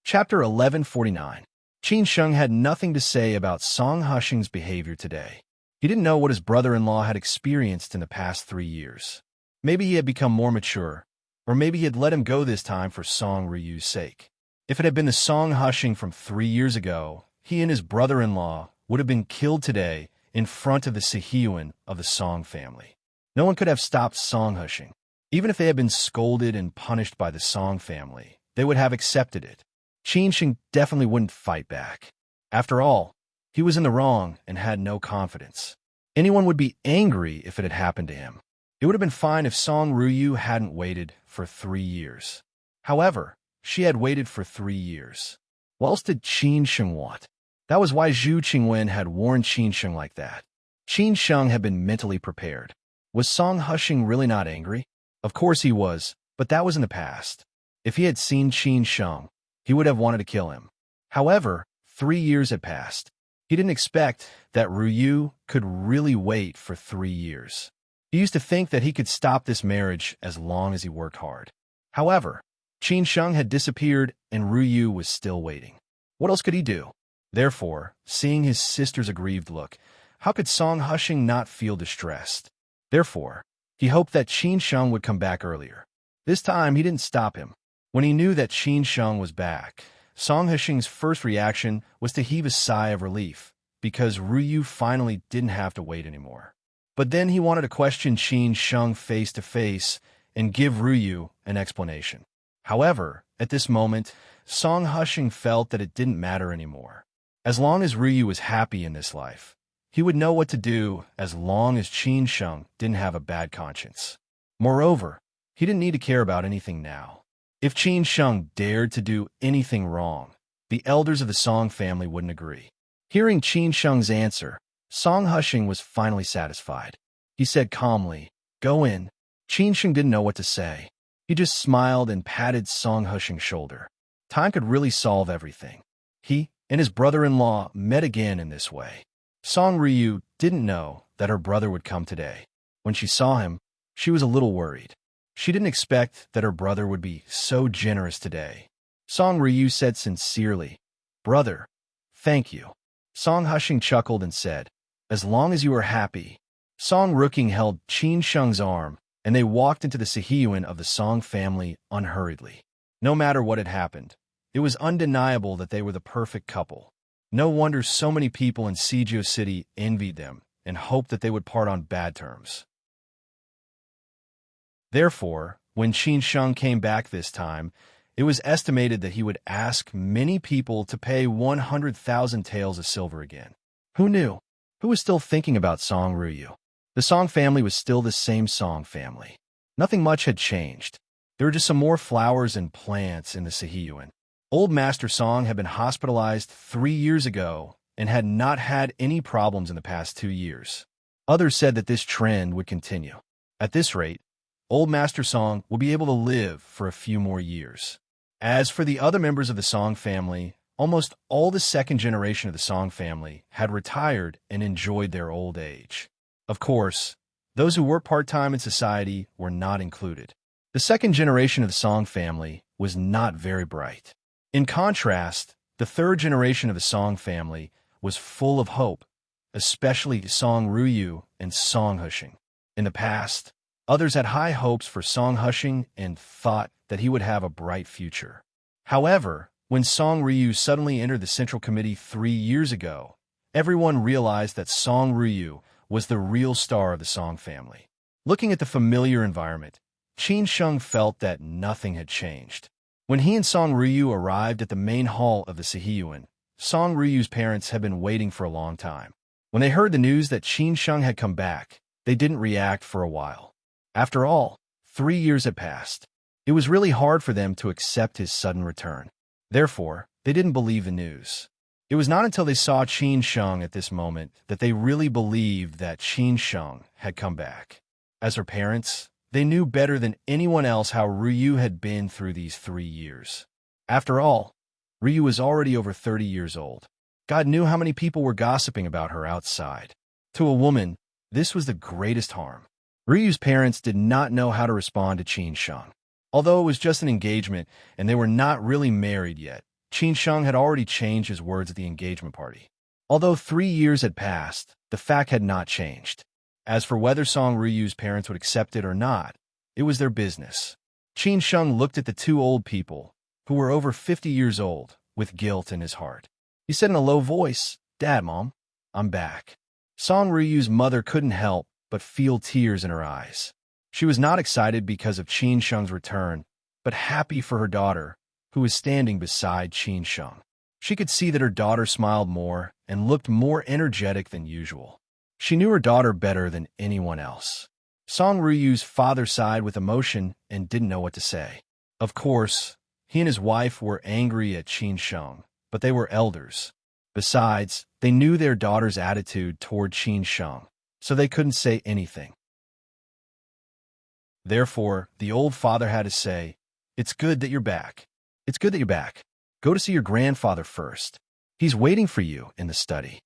Chapter 1149. Qin Sheng had nothing to say about Song Husheng's behavior today. He didn't know what his brother-in-law had experienced in the past 3 years. Maybe he had become more mature, or maybe he had let him go this time for Song Ryu's sake. If it had been the Song Husheng from 3 years ago, he and his brother-in-law would have been killed today in front of the Sehyuan of the Song family. No one could have stopped Song Husheng. Even if they had been scolded and punished by the Song family, they would have accepted it. Qin Sheng definitely wouldn't fight back. After all, he was in the wrong and had no confidence. Anyone would be angry if it had happened to him. It would have been fine if Song Ryu hadn't waited for 3 years. However, she had waited for 3 years. What else did Qin Sheng want? That was why Zhu Qingwen had warned Qin Sheng like that. Qin Sheng had been mentally prepared. Was Song Husheng really not angry? Of course he was, but that was in the past. If he had seen Qin Sheng, he would have wanted to kill him. However, 3 years had passed. He didn't expect that Ryu could really wait for 3 years. He used to think that he could stop this marriage as long as he worked hard. However, Qin Sheng had disappeared and Ryu was still waiting. What else could he do? Therefore, seeing his sister's aggrieved look, how could Song Husheng not feel distressed? Therefore, he hoped that Qin Sheng would come back earlier. This time, he didn't stop him. When he knew that Qin Sheng was back, Song Husheng's first reaction was to heave a sigh of relief, because Ryu finally didn't have to wait anymore. But then he wanted to question Qin Sheng face to face and give Ryu an explanation. However, at this moment, Song Husheng felt that it didn't matter anymore. As long as Ryu was happy in this life, he would know what to do as long as Qin Sheng didn't have a bad conscience. Moreover, he didn't need to care about anything now. If Qin Sheng dared to do anything wrong, the elders of the Song family wouldn't agree. Hearing Qin Sheng's answer, Song Husheng was finally satisfied. He said calmly, Go in. Qin Sheng didn't know what to say. He just smiled and patted Song Husheng's shoulder. Time could really solve everything. He and his brother-in-law met again in this way. Song Ryu didn't know that her brother would come today. When she saw him, she was a little worried. She didn't expect that her brother would be so generous today. Song Ryu said sincerely, Brother, thank you. Song Husheng chuckled and said, As long as you are happy. Song Rooking held Qin Sheng's arm, and they walked into the Sehyuan of the Song family unhurriedly. No matter what had happened, it was undeniable that they were the perfect couple. No wonder so many people in Sijio City envied them and hoped that they would part on bad terms. Therefore, when Qin Sheng came back this time, It was estimated that he would ask many people to pay 100,000 taels of silver again. Who knew? Who was still thinking about Song Ryu? The Song family was still the same Song family. Nothing much had changed. There were just some more flowers and plants in the Sihiyuan. Old Master Song had been hospitalized 3 years ago and had not had any problems in the past 2 years. Others said that this trend would continue. At this rate, Old Master Song will be able to live for a few more years. As for the other members of the Song family, almost all the second generation of the Song family had retired and enjoyed their old age. Of course, those who worked part-time in society were not included. The second generation of the Song family was not very bright. In contrast, the third generation of the Song family was full of hope, especially Song Ryu and Song Hushing. In the past, others had high hopes for Song Hushing and thought that he would have a bright future. However, when Song Ryu suddenly entered the Central Committee 3 years ago, everyone realized that Song Ryu was the real star of the Song family. Looking at the familiar environment, Qin Sheng felt that nothing had changed. When he and Song Ryu arrived at the main hall of the Sihiyuan, Song Ryu's parents had been waiting for a long time. When they heard the news that Qin Sheng had come back, they didn't react for a while. After all, 3 years had passed. It was really hard for them to accept his sudden return. Therefore, they didn't believe the news. It was not until they saw Qin Sheng at this moment that they really believed that Qin Sheng had come back. As her parents, they knew better than anyone else how Ryu had been through these 3 years. After all, Ryu was already over 30 years old. God knew how many people were gossiping about her outside. To a woman, this was the greatest harm. Ryu's parents did not know how to respond to Qin Sheng. Although it was just an engagement and they were not really married yet, Qin Sheng had already changed his words at the engagement party. Although 3 years had passed, the fact had not changed. As for whether Song Ryu's parents would accept it or not, it was their business. Qin Sheng looked at the 2 old people, who were over 50 years old, with guilt in his heart. He said in a low voice, "Dad, Mom, I'm back." Song Ryu's mother couldn't help but feel tears in her eyes. She was not excited because of Qin Sheng's return, but happy for her daughter, who was standing beside Qin Sheng. She could see that her daughter smiled more and looked more energetic than usual. She knew her daughter better than anyone else. Song Ryu's father sighed with emotion and didn't know what to say. Of course, he and his wife were angry at Qin Sheng, but they were elders. Besides, they knew their daughter's attitude toward Qin Sheng, so they couldn't say anything. Therefore, the old father had to say, "It's good that you're back. It's good that you're back. Go to see your grandfather first. He's waiting for you in the study."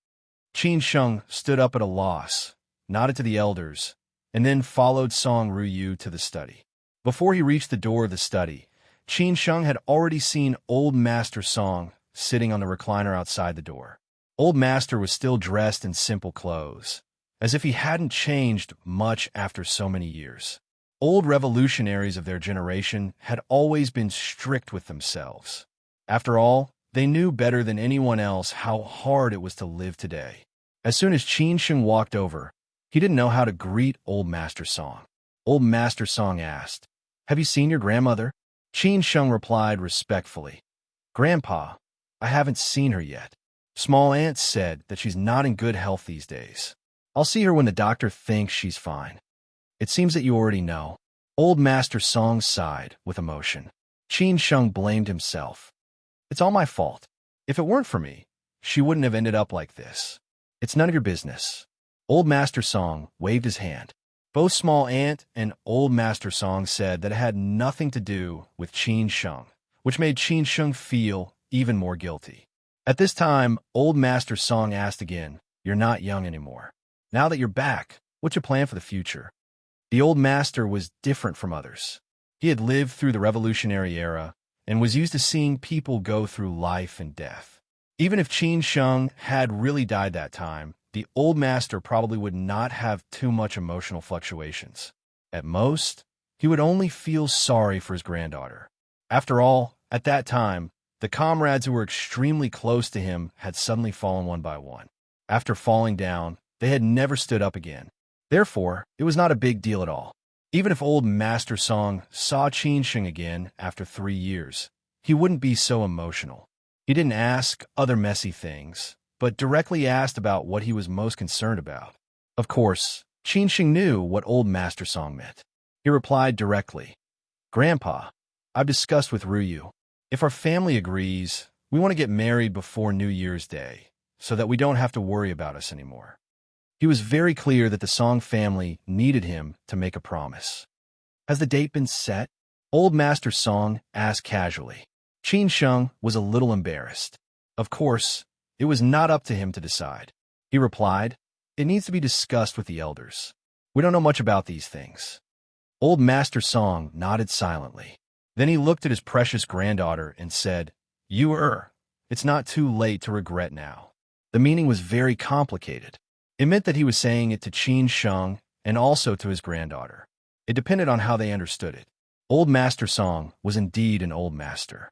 Qin Sheng stood up at a loss, nodded to the elders, and then followed Song Ryu to the study. Before he reached the door of the study, Qin Sheng had already seen Old Master Song sitting on the recliner outside the door. Old Master was still dressed in simple clothes, as if he hadn't changed much after so many years. Old revolutionaries of their generation had always been strict with themselves. After all, they knew better than anyone else how hard it was to live today. As soon as Qin Sheng walked over, he didn't know how to greet Old Master Song. Old Master Song asked, "Have you seen your grandmother?" Qin Sheng replied respectfully, "Grandpa, I haven't seen her yet. Small Aunt said that she's not in good health these days. I'll see her when the doctor thinks she's fine." "It seems that you already know." Old Master Song sighed with emotion. Qin Sheng blamed himself. "It's all my fault. If it weren't for me, she wouldn't have ended up like this. It's none of your business." Old Master Song waved his hand. Both Small Aunt and Old Master Song said that it had nothing to do with Qin Sheng, which made Qin Sheng feel even more guilty. At this time, Old Master Song asked again, "You're not young anymore. Now that you're back, what's your plan for the future?" The old master was different from others. He had lived through the revolutionary era and was used to seeing people go through life and death. Even if Qin Sheng had really died that time, the old master probably would not have too much emotional fluctuations. At most, he would only feel sorry for his granddaughter. After all, at that time, the comrades who were extremely close to him had suddenly fallen one by one. After falling down, they had never stood up again. Therefore, it was not a big deal at all. Even if Old Master Song saw Qin Sheng again after 3 years, he wouldn't be so emotional. He didn't ask other messy things, but directly asked about what he was most concerned about. Of course, Qinsheng knew what Old Master Song meant. He replied directly, "Grandpa, I've discussed with Ruyu. If our family agrees, we want to get married before New Year's Day, so that we don't have to worry about us anymore." He was very clear that the Song family needed him to make a promise. "Has the date been set?" Old Master Song asked casually. Qinsheng was a little embarrassed. Of course, it was not up to him to decide. He replied, "It needs to be discussed with the elders. We don't know much about these things." Old Master Song nodded silently. Then he looked at his precious granddaughter and said, It's not too late to regret now." The meaning was very complicated. It meant that he was saying it to Qinsheng and also to his granddaughter. It depended on how they understood it. Old Master Song was indeed an old master.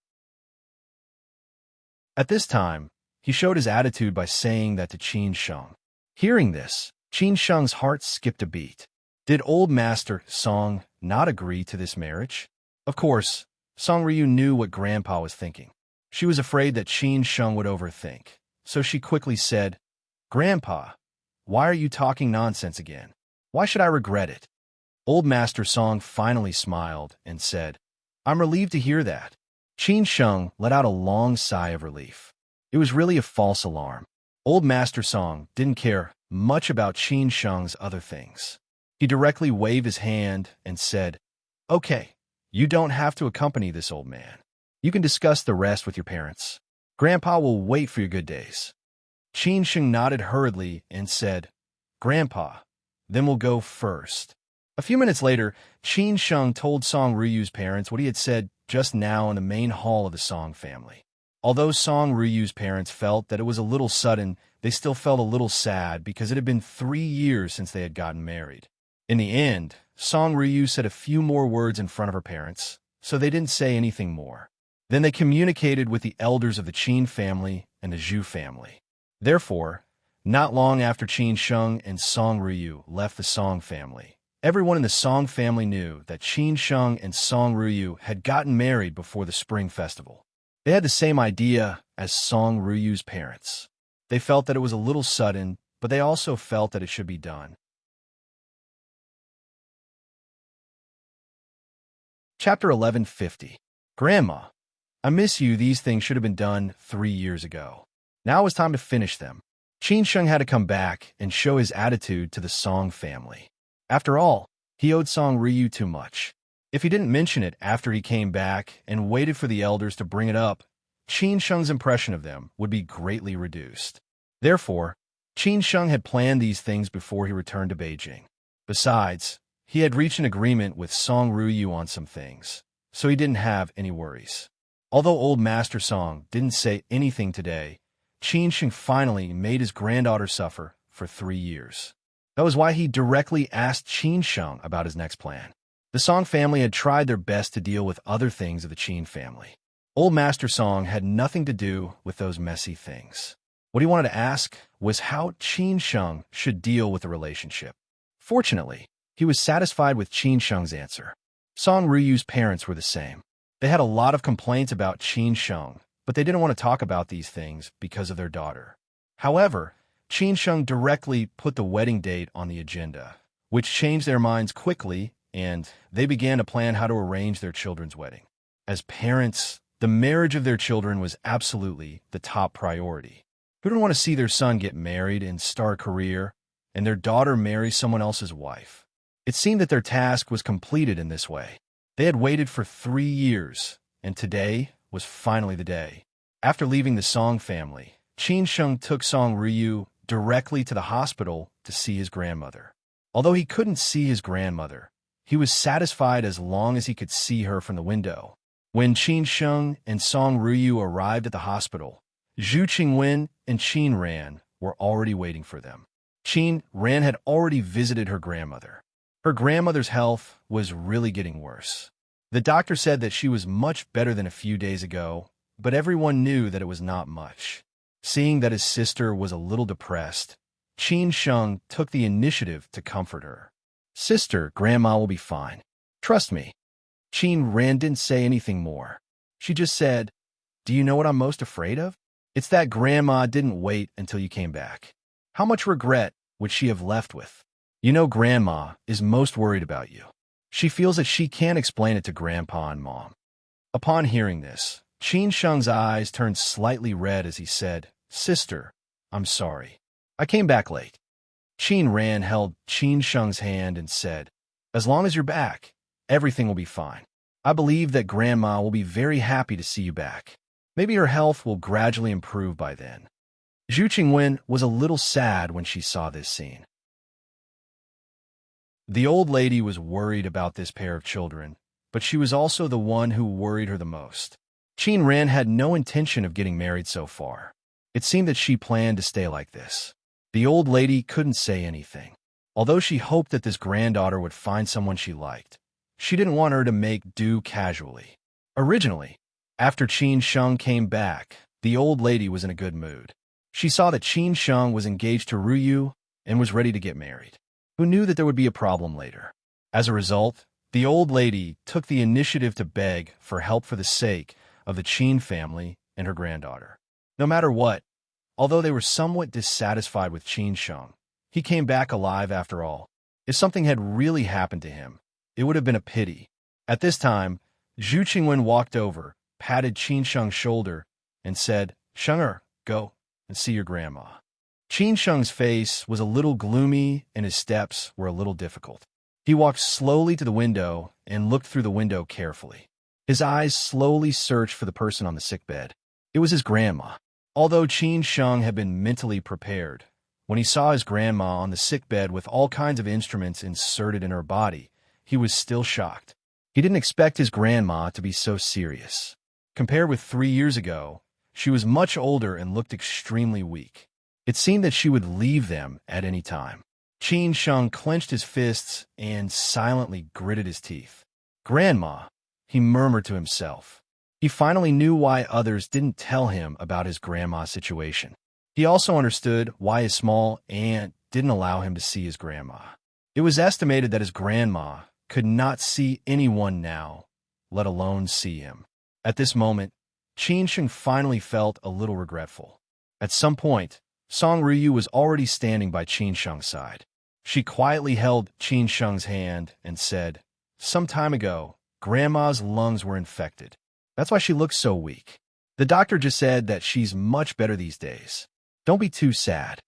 At this time, he showed his attitude by saying that to Qinsheng. Hearing this, Qinsheng's heart skipped a beat. Did Old Master Song not agree to this marriage? Of course, Song Ryu knew what Grandpa was thinking. She was afraid that Qinsheng would overthink, so she quickly said, "Grandpa, why are you talking nonsense again? Why should I regret it?" Old Master Song finally smiled and said, "I'm relieved to hear that." Qinsheng let out a long sigh of relief. It was really a false alarm. Old Master Song didn't care much about Qinsheng's other things. He directly waved his hand and said, "Okay, you don't have to accompany this old man. You can discuss the rest with your parents. Grandpa will wait for your good days." Qinsheng nodded hurriedly and said, "Grandpa, then we'll go first." A few minutes later, Qinsheng told Song Ryu's parents what he had said just now in the main hall of the Song family. Although Song Ryu's parents felt that it was a little sudden, they still felt a little sad because it had been 3 years since they had gotten married. In the end, Song Ryu said a few more words in front of her parents, so they didn't say anything more. Then they communicated with the elders of the Qin family and the Zhu family. Therefore, not long after Qinsheng and Song Ryu left the Song family, everyone in the Song family knew that Qinsheng and Song Ryu had gotten married before the Spring Festival. They had the same idea as Song Ryu's parents. They felt that it was a little sudden, but they also felt that it should be done. Chapter 1150. Grandma, I miss you. These things should have been done 3 years ago. Now it was time to finish them. Qinsheng had to come back and show his attitude to the Song family. After all, he owed Song Ryu too much. If he didn't mention it after he came back and waited for the elders to bring it up, Qinsheng's impression of them would be greatly reduced. Therefore, Qinsheng had planned these things before he returned to Beijing. Besides, he had reached an agreement with Song Ryu on some things, so he didn't have any worries. Although Old Master Song didn't say anything today, Qinsheng finally made his granddaughter suffer for 3 years. That was why he directly asked Qinsheng about his next plan. The Song family had tried their best to deal with other things of the Qin family. Old Master Song had nothing to do with those messy things. What he wanted to ask was how Qinsheng should deal with the relationship. Fortunately, he was satisfied with Qinsheng's answer. Song Ryu's parents were the same. They had a lot of complaints about Qinsheng, but they didn't want to talk about these things because of their daughter. However, Qinsheng directly put the wedding date on the agenda, which changed their minds quickly, and they began to plan how to arrange their children's wedding. As parents, the marriage of their children was absolutely the top priority. Who didn't want to see their son get married and start a career, and their daughter marry someone else's wife? It seemed that their task was completed in this way. They had waited for 3 years, and today was finally the day. After leaving the Song family, Qinsheng took Song Ryu directly to the hospital to see his grandmother. Although he couldn't see his grandmother, he was satisfied as long as he could see her from the window. When Qinsheng and Song Ryu arrived at the hospital, Zhu Qingwen and Qin Ran were already waiting for them. Qin Ran had already visited her grandmother. Her grandmother's health was really getting worse. The doctor said that she was much better than a few days ago, but everyone knew that it was not much. Seeing that his sister was a little depressed, Qinsheng took the initiative to comfort her. "Sister, Grandma will be fine. Trust me." Qin Ran didn't say anything more. She just said, "Do you know what I'm most afraid of? It's that Grandma didn't wait until you came back. How much regret would she have left with? You know Grandma is most worried about you. She feels that she can't explain it to Grandpa and Mom." Upon hearing this, Qin Sheng's eyes turned slightly red as he said, "Sister, I'm sorry. I came back late." Qin Ran held Qin Sheng's hand and said, "As long as you're back, everything will be fine. I believe that Grandma will be very happy to see you back. Maybe her health will gradually improve by then." Zhu Qingwen was a little sad when she saw this scene. The old lady was worried about this pair of children, but she was also the one who worried her the most. Qin Ran had no intention of getting married so far. It seemed that she planned to stay like this. The old lady couldn't say anything. Although she hoped that this granddaughter would find someone she liked, she didn't want her to make do casually. Originally, after Qin Sheng came back, the old lady was in a good mood. She saw that Qin Sheng was engaged to Ruyu and was ready to get married. Who knew that there would be a problem later? As a result, the old lady took the initiative to beg for help for the sake of the Qin family and her granddaughter. No matter what, although they were somewhat dissatisfied with Qin Sheng, he came back alive after all. If something had really happened to him, it would have been a pity. At this time, Zhu Qingwen walked over, patted Qin Sheng's shoulder, and said, "Shenger, go and see your grandma." Qin Sheng's face was a little gloomy and his steps were a little difficult. He walked slowly to the window and looked through the window carefully. His eyes slowly searched for the person on the sickbed. It was his grandma. Although Qin Sheng had been mentally prepared, when he saw his grandma on the sickbed with all kinds of instruments inserted in her body, he was still shocked. He didn't expect his grandma to be so serious. Compared with 3 years ago, she was much older and looked extremely weak. It seemed that she would leave them at any time. Qin Sheng clenched his fists and silently gritted his teeth. "Grandma," he murmured to himself. He finally knew why others didn't tell him about his grandma's situation. He also understood why his small aunt didn't allow him to see his grandma. It was estimated that his grandma could not see anyone now, let alone see him. At this moment, Qin Sheng finally felt a little regretful. At some point, Song Ruyu was already standing by Qin Sheng's side. She quietly held Qin Sheng's hand and said, "Some time ago, Grandma's lungs were infected. That's why she looks so weak. The doctor just said that she's much better these days. Don't be too sad."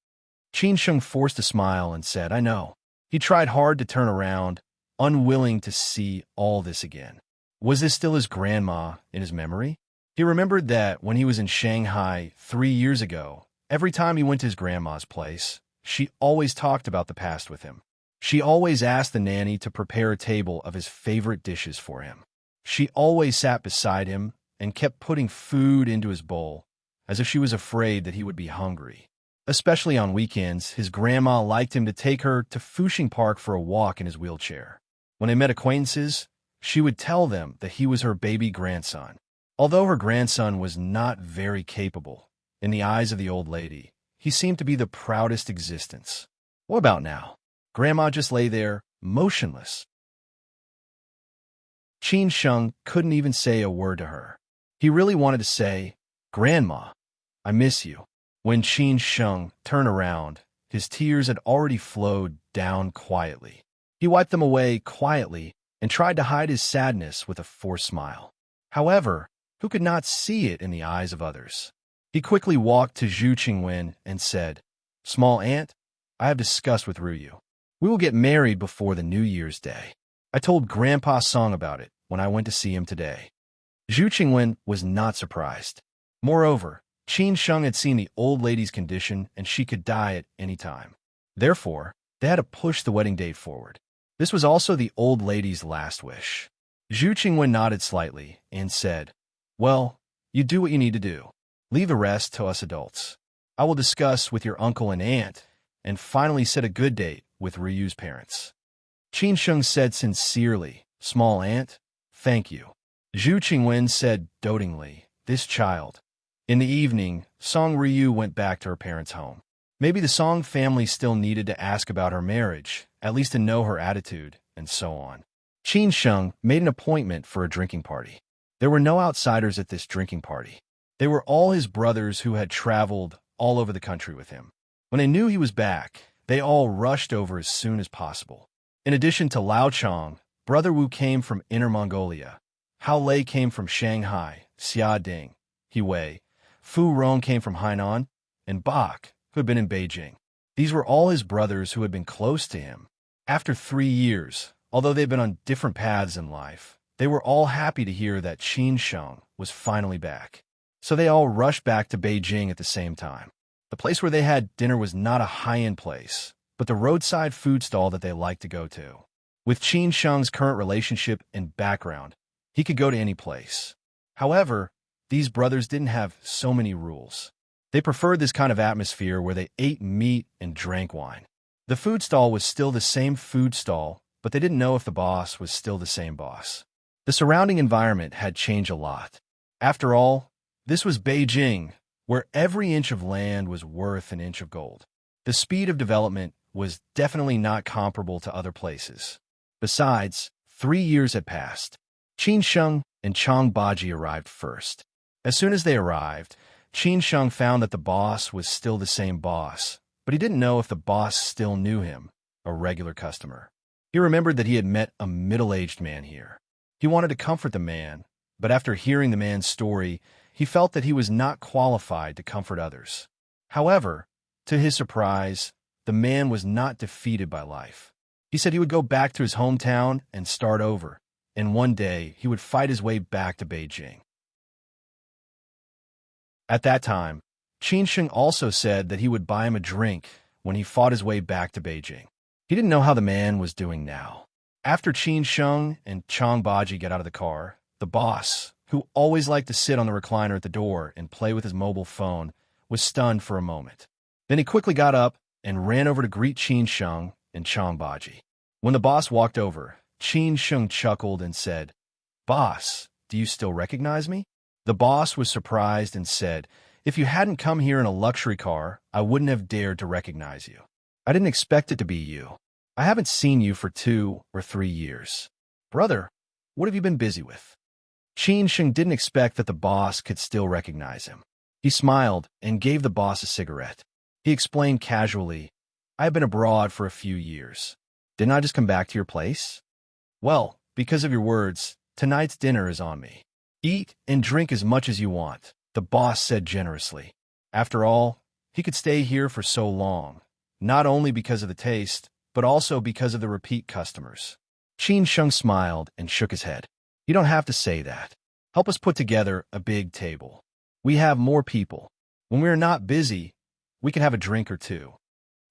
Qin Sheng forced a smile and said, "I know." He tried hard to turn around, unwilling to see all this again. Was this still his grandma in his memory? He remembered that when he was in Shanghai 3 years ago, every time he went to his grandma's place, she always talked about the past with him. She always asked the nanny to prepare a table of his favorite dishes for him. She always sat beside him and kept putting food into his bowl, as if she was afraid that he would be hungry. Especially on weekends, his grandma liked him to take her to Fuxing Park for a walk in his wheelchair. When they met acquaintances, she would tell them that he was her baby grandson. Although her grandson was not very capable, in the eyes of the old lady, he seemed to be the proudest existence. What about now? Grandma just lay there, motionless. Qin Sheng couldn't even say a word to her. He really wanted to say, "Grandma, I miss you." When Qin Sheng turned around, his tears had already flowed down quietly. He wiped them away quietly and tried to hide his sadness with a forced smile. However, who could not see it in the eyes of others? He quickly walked to Zhu Qingwen and said, "Small aunt, I have discussed with Ruyu. We will get married before the New Year's Day. I told Grandpa Song about it when I went to see him today." Zhu Qingwen was not surprised. Moreover, Qin Sheng had seen the old lady's condition and she could die at any time. Therefore, they had to push the wedding date forward. This was also the old lady's last wish. Zhu Qingwen nodded slightly and said, "Well, you do what you need to do. Leave the rest to us adults. I will discuss with your uncle and aunt and finally set a good date with Ryu's parents." Qin Sheng said sincerely, "Small aunt, thank you." Zhu Qingwen said dotingly, "This child." In the evening, Song Ryu went back to her parents' home. Maybe the Song family still needed to ask about her marriage, at least to know her attitude, and so on. Qin Sheng made an appointment for a drinking party. There were no outsiders at this drinking party. They were all his brothers who had traveled all over the country with him. When they knew he was back, they all rushed over as soon as possible. In addition to Lao Chong, Brother Wu came from Inner Mongolia. Hao Lei came from Shanghai, Xia Ding, Hiwei. Fu Rong came from Hainan, and Bach, who had been in Beijing. These were all his brothers who had been close to him. After 3 years, although they'd been on different paths in life, they were all happy to hear that Qin Sheng was finally back. So they all rushed back to Beijing at the same time. The place where they had dinner was not a high-end place, but the roadside food stall that they liked to go to. With Qin Sheng's current relationship and background, he could go to any place. However, these brothers didn't have so many rules. They preferred this kind of atmosphere where they ate meat and drank wine. The food stall was still the same food stall, but they didn't know if the boss was still the same boss. The surrounding environment had changed a lot. After all, this was Beijing, where every inch of land was worth an inch of gold. The speed of development was definitely not comparable to other places. Besides, 3 years had passed. Qin Sheng and Chang Baji arrived first. As soon as they arrived, Qin Sheng found that the boss was still the same boss, but he didn't know if the boss still knew him, a regular customer. He remembered that he had met a middle-aged man here. He wanted to comfort the man, but after hearing the man's story, he felt that he was not qualified to comfort others. However, to his surprise, the man was not defeated by life. He said he would go back to his hometown and start over, and one day he would fight his way back to Beijing. At that time, Qin Sheng also said that he would buy him a drink when he fought his way back to Beijing. He didn't know how the man was doing now. After Qin Sheng and Chang Baji got out of the car, the boss, who always liked to sit on the recliner at the door and play with his mobile phone, was stunned for a moment. Then he quickly got up and ran over to greet Qin Sheng and Chang Baji. When the boss walked over, Qin Sheng chuckled and said, "Boss, do you still recognize me?" The boss was surprised and said, "If you hadn't come here in a luxury car, I wouldn't have dared to recognize you. I didn't expect it to be you. I haven't seen you for 2 or 3 years. Brother, what have you been busy with?" Qin Sheng didn't expect that the boss could still recognize him. He smiled and gave the boss a cigarette. He explained casually, "I have been abroad for a few years. Didn't I just come back to your place? Well, because of your words, tonight's dinner is on me. Eat and drink as much as you want," the boss said generously. After all, he could stay here for so long, not only because of the taste, but also because of the repeat customers. Qin Sheng smiled and shook his head. "You don't have to say that. Help us put together a big table. We have more people. When we are not busy, we can have a drink or two."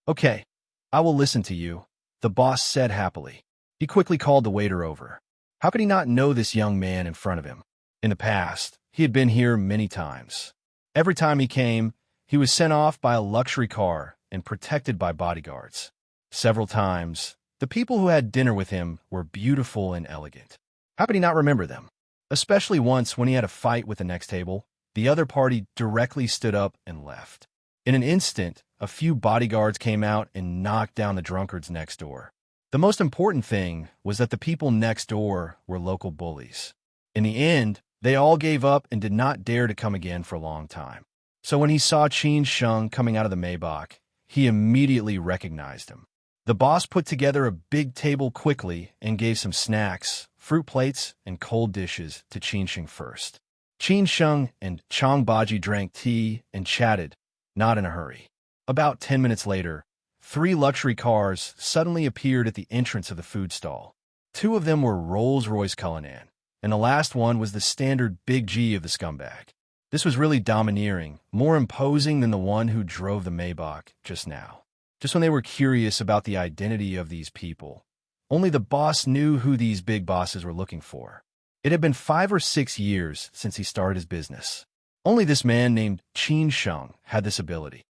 "Okay, I will listen to you," the boss said happily. He quickly called the waiter over. How could he not know this young man in front of him? In the past, he had been here many times. Every time he came, he was sent off by a luxury car and protected by bodyguards. Several times, the people who had dinner with him were beautiful and elegant. How could he not remember them? Especially once when he had a fight with the next table, the other party directly stood up and left. In an instant, a few bodyguards came out and knocked down the drunkards next door. The most important thing was that the people next door were local bullies. In the end, they all gave up and did not dare to come again for a long time. So when he saw Qin Sheng coming out of the Maybach, he immediately recognized him. The boss put together a big table quickly and gave some snacks, fruit plates, and cold dishes to Qin Sheng first. Qin Sheng and Chang Baji drank tea and chatted, not in a hurry. About 10 minutes later, 3 luxury cars suddenly appeared at the entrance of the food stall. 2 of them were Rolls-Royce Cullinan, and the last one was the standard Big G of the scumbag. This was really domineering, more imposing than the one who drove the Maybach just now. Just when they were curious about the identity of these people, only the boss knew who these big bosses were looking for. It had been 5 or 6 years since he started his business. Only this man named Qin Sheng had this ability.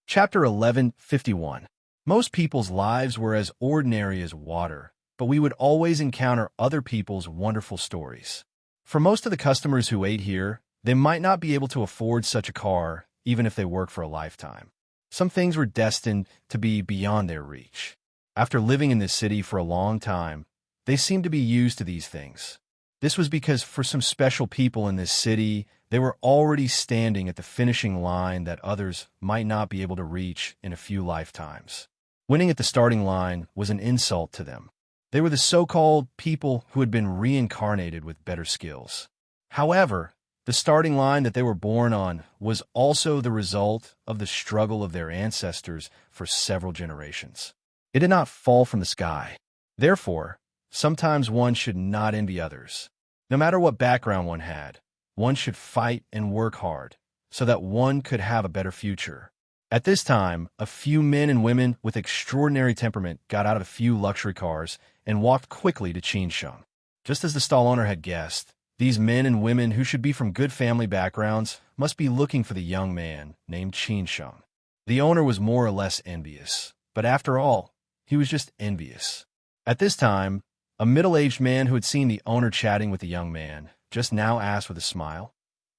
Chapter 11:51. Most people's lives were as ordinary as water, but we would always encounter other people's wonderful stories. For most of the customers who ate here, they might not be able to afford such a car, even if they work for a lifetime. Some things were destined to be beyond their reach. After living in this city for a long time, they seemed to be used to these things. This was because for some special people in this city, they were already standing at the finishing line that others might not be able to reach in a few lifetimes. Winning at the starting line was an insult to them. They were the so-called people who had been reincarnated with better skills. However, the starting line that they were born on was also the result of the struggle of their ancestors for several generations. It did not fall from the sky. Therefore, sometimes one should not envy others. No matter what background one had, one should fight and work hard so that one could have a better future. At this time, a few men and women with extraordinary temperament got out of a few luxury cars and walked quickly to Qinsheng. Just as the stall owner had guessed, these men and women who should be from good family backgrounds must be looking for the young man named Qinsheng. The owner was more or less envious, but after all, he was just envious. At this time, a middle-aged man who had seen the owner chatting with the young man just now asked with a smile,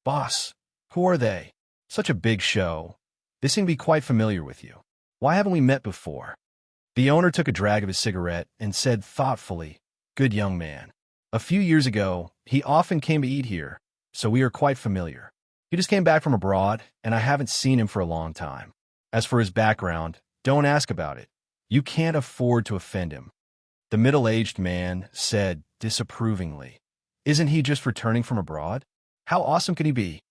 "Boss, who are they? Such a big show. They seem to be quite familiar with you. Why haven't we met before?" The owner took a drag of his cigarette and said thoughtfully, "Good young man. A few years ago, he often came to eat here, so we are quite familiar. He just came back from abroad, and I haven't seen him for a long time. As for his background, don't ask about it. You can't afford to offend him." The middle-aged man said disapprovingly, "Isn't he just returning from abroad? How awesome can he be?"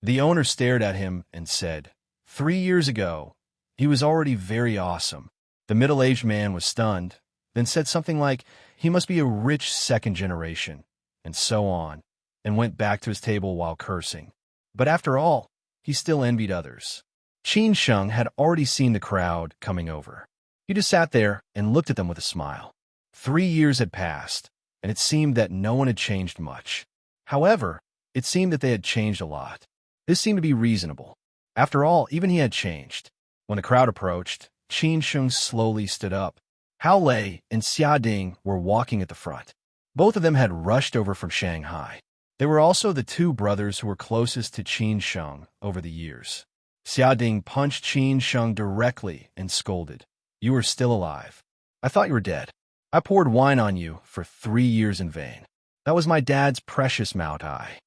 The owner stared at him and said, 3 years ago, he was already very awesome." The middle-aged man was stunned, then said something like, "He must be a rich second generation," and so on, and went back to his table while cursing. But after all, he still envied others. Qinsheng had already seen the crowd coming over. He just sat there and looked at them with a smile. 3 years had passed, and it seemed that no one had changed much. However, it seemed that they had changed a lot. This seemed to be reasonable. After all, even he had changed. When the crowd approached, Qinsheng slowly stood up. Hao Lei and Xia Ding were walking at the front. Both of them had rushed over from Shanghai. They were also the two brothers who were closest to Qinsheng over the years. Xia Ding punched Qinsheng directly and scolded, "You are still alive. I thought you were dead. I poured wine on you for 3 years in vain. That was my dad's precious Mao Tai."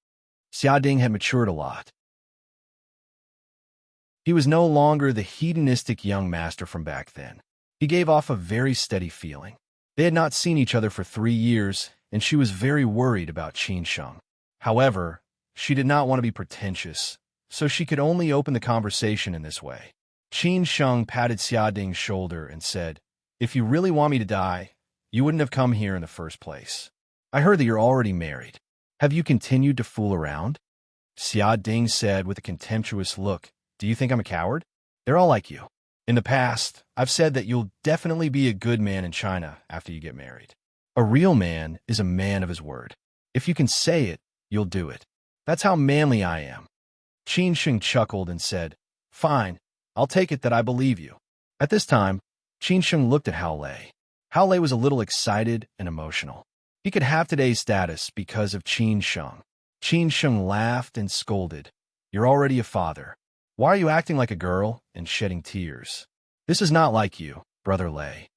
Xia Ding had matured a lot. He was no longer the hedonistic young master from back then. He gave off a very steady feeling. They had not seen each other for 3 years, and she was very worried about Qinsheng. However, she did not want to be pretentious, so she could only open the conversation in this way. Qinsheng patted Xia Ding's shoulder and said, "If you really want me to die, you wouldn't have come here in the first place. I heard that you're already married. Have you continued to fool around?" Xia Ding said with a contemptuous look, "Do you think I'm a coward? They're all like you. In the past, I've said that you'll definitely be a good man in China after you get married. A real man is a man of his word. If you can say it, you'll do it. That's how manly I am." Qinsheng chuckled and said, "Fine, I'll take it that I believe you." At this time, Qinsheng looked at Hao Lei. Hao Lei was a little excited and emotional. He could have today's status because of Qinsheng. Qinsheng laughed and scolded, "You're already a father. Why are you acting like a girl and shedding tears? This is not like you, Brother Lei."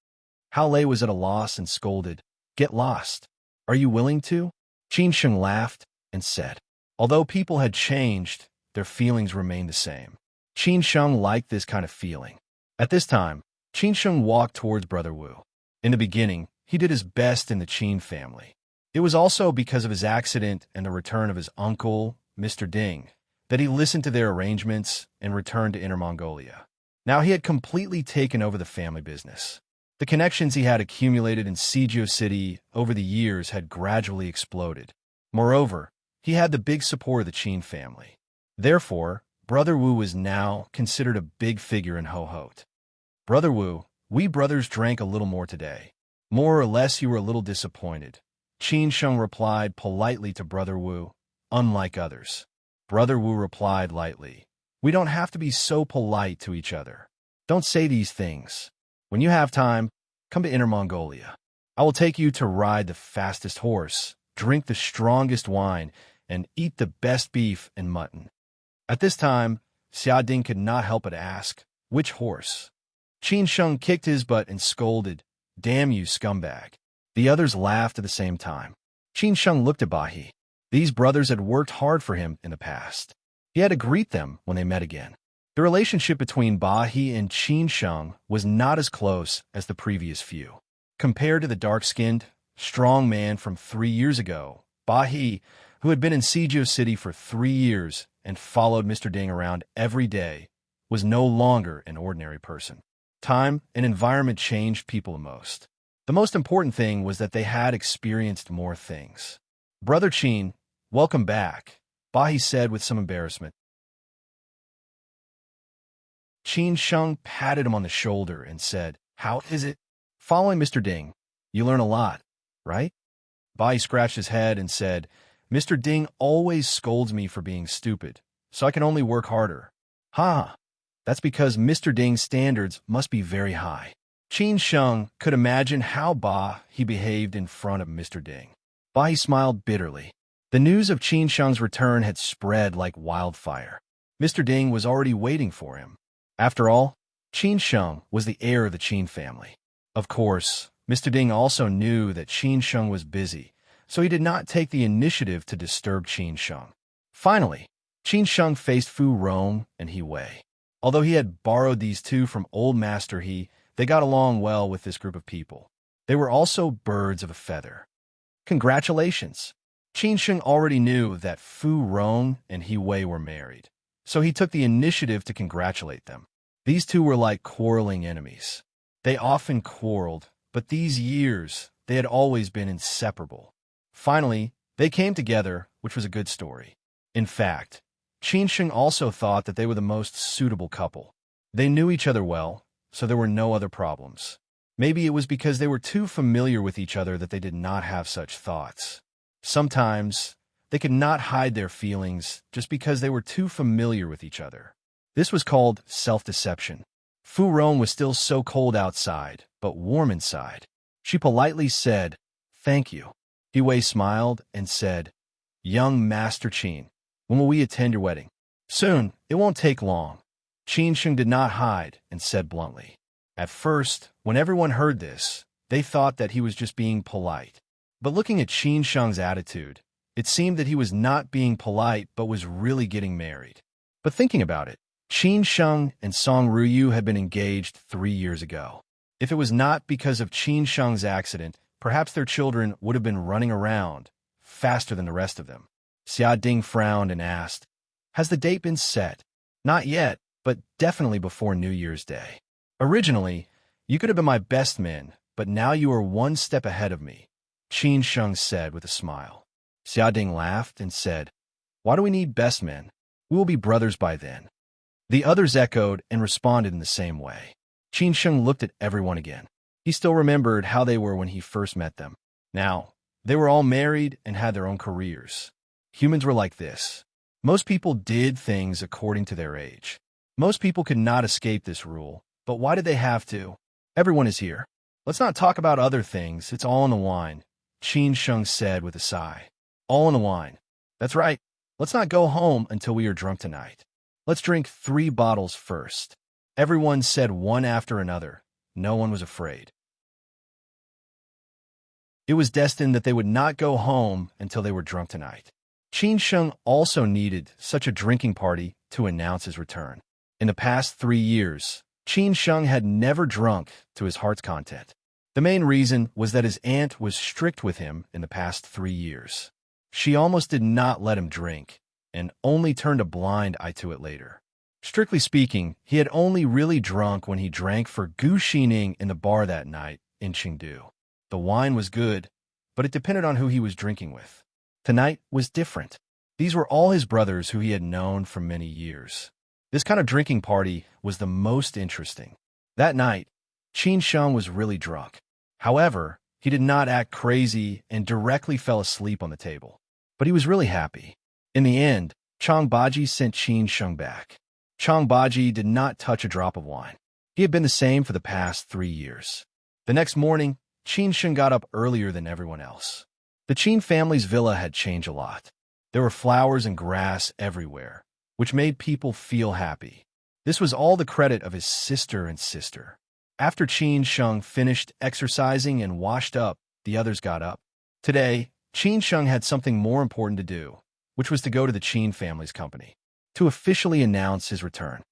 Hao Lei was at a loss and scolded, "Get lost. Are you willing to?" Qinsheng laughed and said, although people had changed, their feelings remained the same. Qinsheng liked this kind of feeling. At this time, Qinsheng walked towards Brother Wu. In the beginning, he did his best in the Qin family. It was also because of his accident and the return of his uncle, Mr. Ding, that he listened to their arrangements and returned to Inner Mongolia. Now he had completely taken over the family business. The connections he had accumulated in Sijio City over the years had gradually exploded. Moreover, he had the big support of the Qin family. Therefore, Brother Wu was now considered a big figure in Ho-Hot. "Brother Wu, we brothers drank a little more today. More or less you were a little disappointed." Qinsheng replied politely to Brother Wu, unlike others. Brother Wu replied lightly, "We don't have to be so polite to each other. Don't say these things. When you have time, come to Inner Mongolia. I will take you to ride the fastest horse, drink the strongest wine, and eat the best beef and mutton." At this time, Xia Ding could not help but ask, "Which horse?" Qinsheng kicked his butt and scolded, "Damn you, scumbag." The others laughed at the same time. Qin Sheng looked at Bahi. These brothers had worked hard for him in the past. He had to greet them when they met again. The relationship between Bahi and Qin Sheng was not as close as the previous few. Compared to the dark-skinned, strong man from 3 years ago, Bahi, who had been in Sijio City for 3 years and followed Mr. Ding around every day, was no longer an ordinary person. Time and environment changed people the most. The most important thing was that they had experienced more things. "Brother Qin, welcome back," Bahi said with some embarrassment. Qin Sheng patted him on the shoulder and said, "How is it?" "Following Mr. Ding, you learn a lot, right?" Bahi scratched his head and said, "Mr. Ding always scolds me for being stupid, so I can only work harder." "Ha! That's because Mr. Ding's standards must be very high." Qin Sheng could imagine how Bahi behaved in front of Mr. Ding. Bahi smiled bitterly. The news of Qin Sheng's return had spread like wildfire. Mr. Ding was already waiting for him. After all, Qin Sheng was the heir of the Qin family. Of course, Mr. Ding also knew that Qin Sheng was busy, so he did not take the initiative to disturb Qin Sheng. Finally, Qin Sheng faced Fu Rong and He Wei. Although he had borrowed these two from old Master He, they got along well with this group of people. They were also birds of a feather. Congratulations! Qin Sheng already knew that Fu Rong and He Wei were married, so he took the initiative to congratulate them. These two were like quarreling enemies. They often quarreled, but these years they had always been inseparable. Finally, they came together, which was a good story. In fact, Qin Sheng also thought that they were the most suitable couple. They knew each other well, so there were no other problems. Maybe it was because they were too familiar with each other that they did not have such thoughts. Sometimes, they could not hide their feelings just because they were too familiar with each other. This was called self-deception. Fu Rong was still so cold outside, but warm inside. She politely said, "Thank you." He Wei smiled and said, "Young Master Qin, when will we attend your wedding?" "Soon, it won't take long." Qin Sheng did not hide and said bluntly. At first, when everyone heard this, they thought that he was just being polite. But looking at Qin Sheng's attitude, it seemed that he was not being polite but was really getting married. But thinking about it, Qin Sheng and Song Ruyu had been engaged 3 years ago. If it was not because of Qin Sheng's accident, perhaps their children would have been running around faster than the rest of them. Xia Ding frowned and asked, "Has the date been set?" "Not yet, but definitely before New Year's Day." "Originally, you could have been my best man, but now you are one step ahead of me," Qin Sheng said with a smile. Xia Ding laughed and said, "Why do we need best men? We will be brothers by then." The others echoed and responded in the same way. Qin Sheng looked at everyone again. He still remembered how they were when he first met them. Now, they were all married and had their own careers. Humans were like this. Most people did things according to their age. Most people could not escape this rule, but why did they have to? Everyone is here. Let's not talk about other things. It's all in the wine, Qin Sheng said with a sigh. All in the wine. That's right. Let's not go home until we are drunk tonight. Let's drink 3 bottles first. Everyone said one after another. No one was afraid. It was destined that they would not go home until they were drunk tonight. Qin Sheng also needed such a drinking party to announce his return. In the past 3 years, Qin Sheng had never drunk to his heart's content. The main reason was that his aunt was strict with him in the past 3 years. She almost did not let him drink, and only turned a blind eye to it later. Strictly speaking, he had only really drunk when he drank for Gu Xining in the bar that night in Chengdu. The wine was good, but it depended on who he was drinking with. Tonight was different. These were all his brothers who he had known for many years. This kind of drinking party was the most interesting. That night, Qin Sheng was really drunk. However, he did not act crazy and directly fell asleep on the table. But he was really happy. In the end, Chang Baji sent Qin Sheng back. Chang Baji did not touch a drop of wine. He had been the same for the past 3 years. The next morning, Qin Sheng got up earlier than everyone else. The Qin family's villa had changed a lot. There were flowers and grass everywhere, which made people feel happy. This was all the credit of his sister and sister. After Qin Sheng finished exercising and washed up, the others got up. Today, Qin Sheng had something more important to do, which was to go to the Qin family's company to officially announce his return.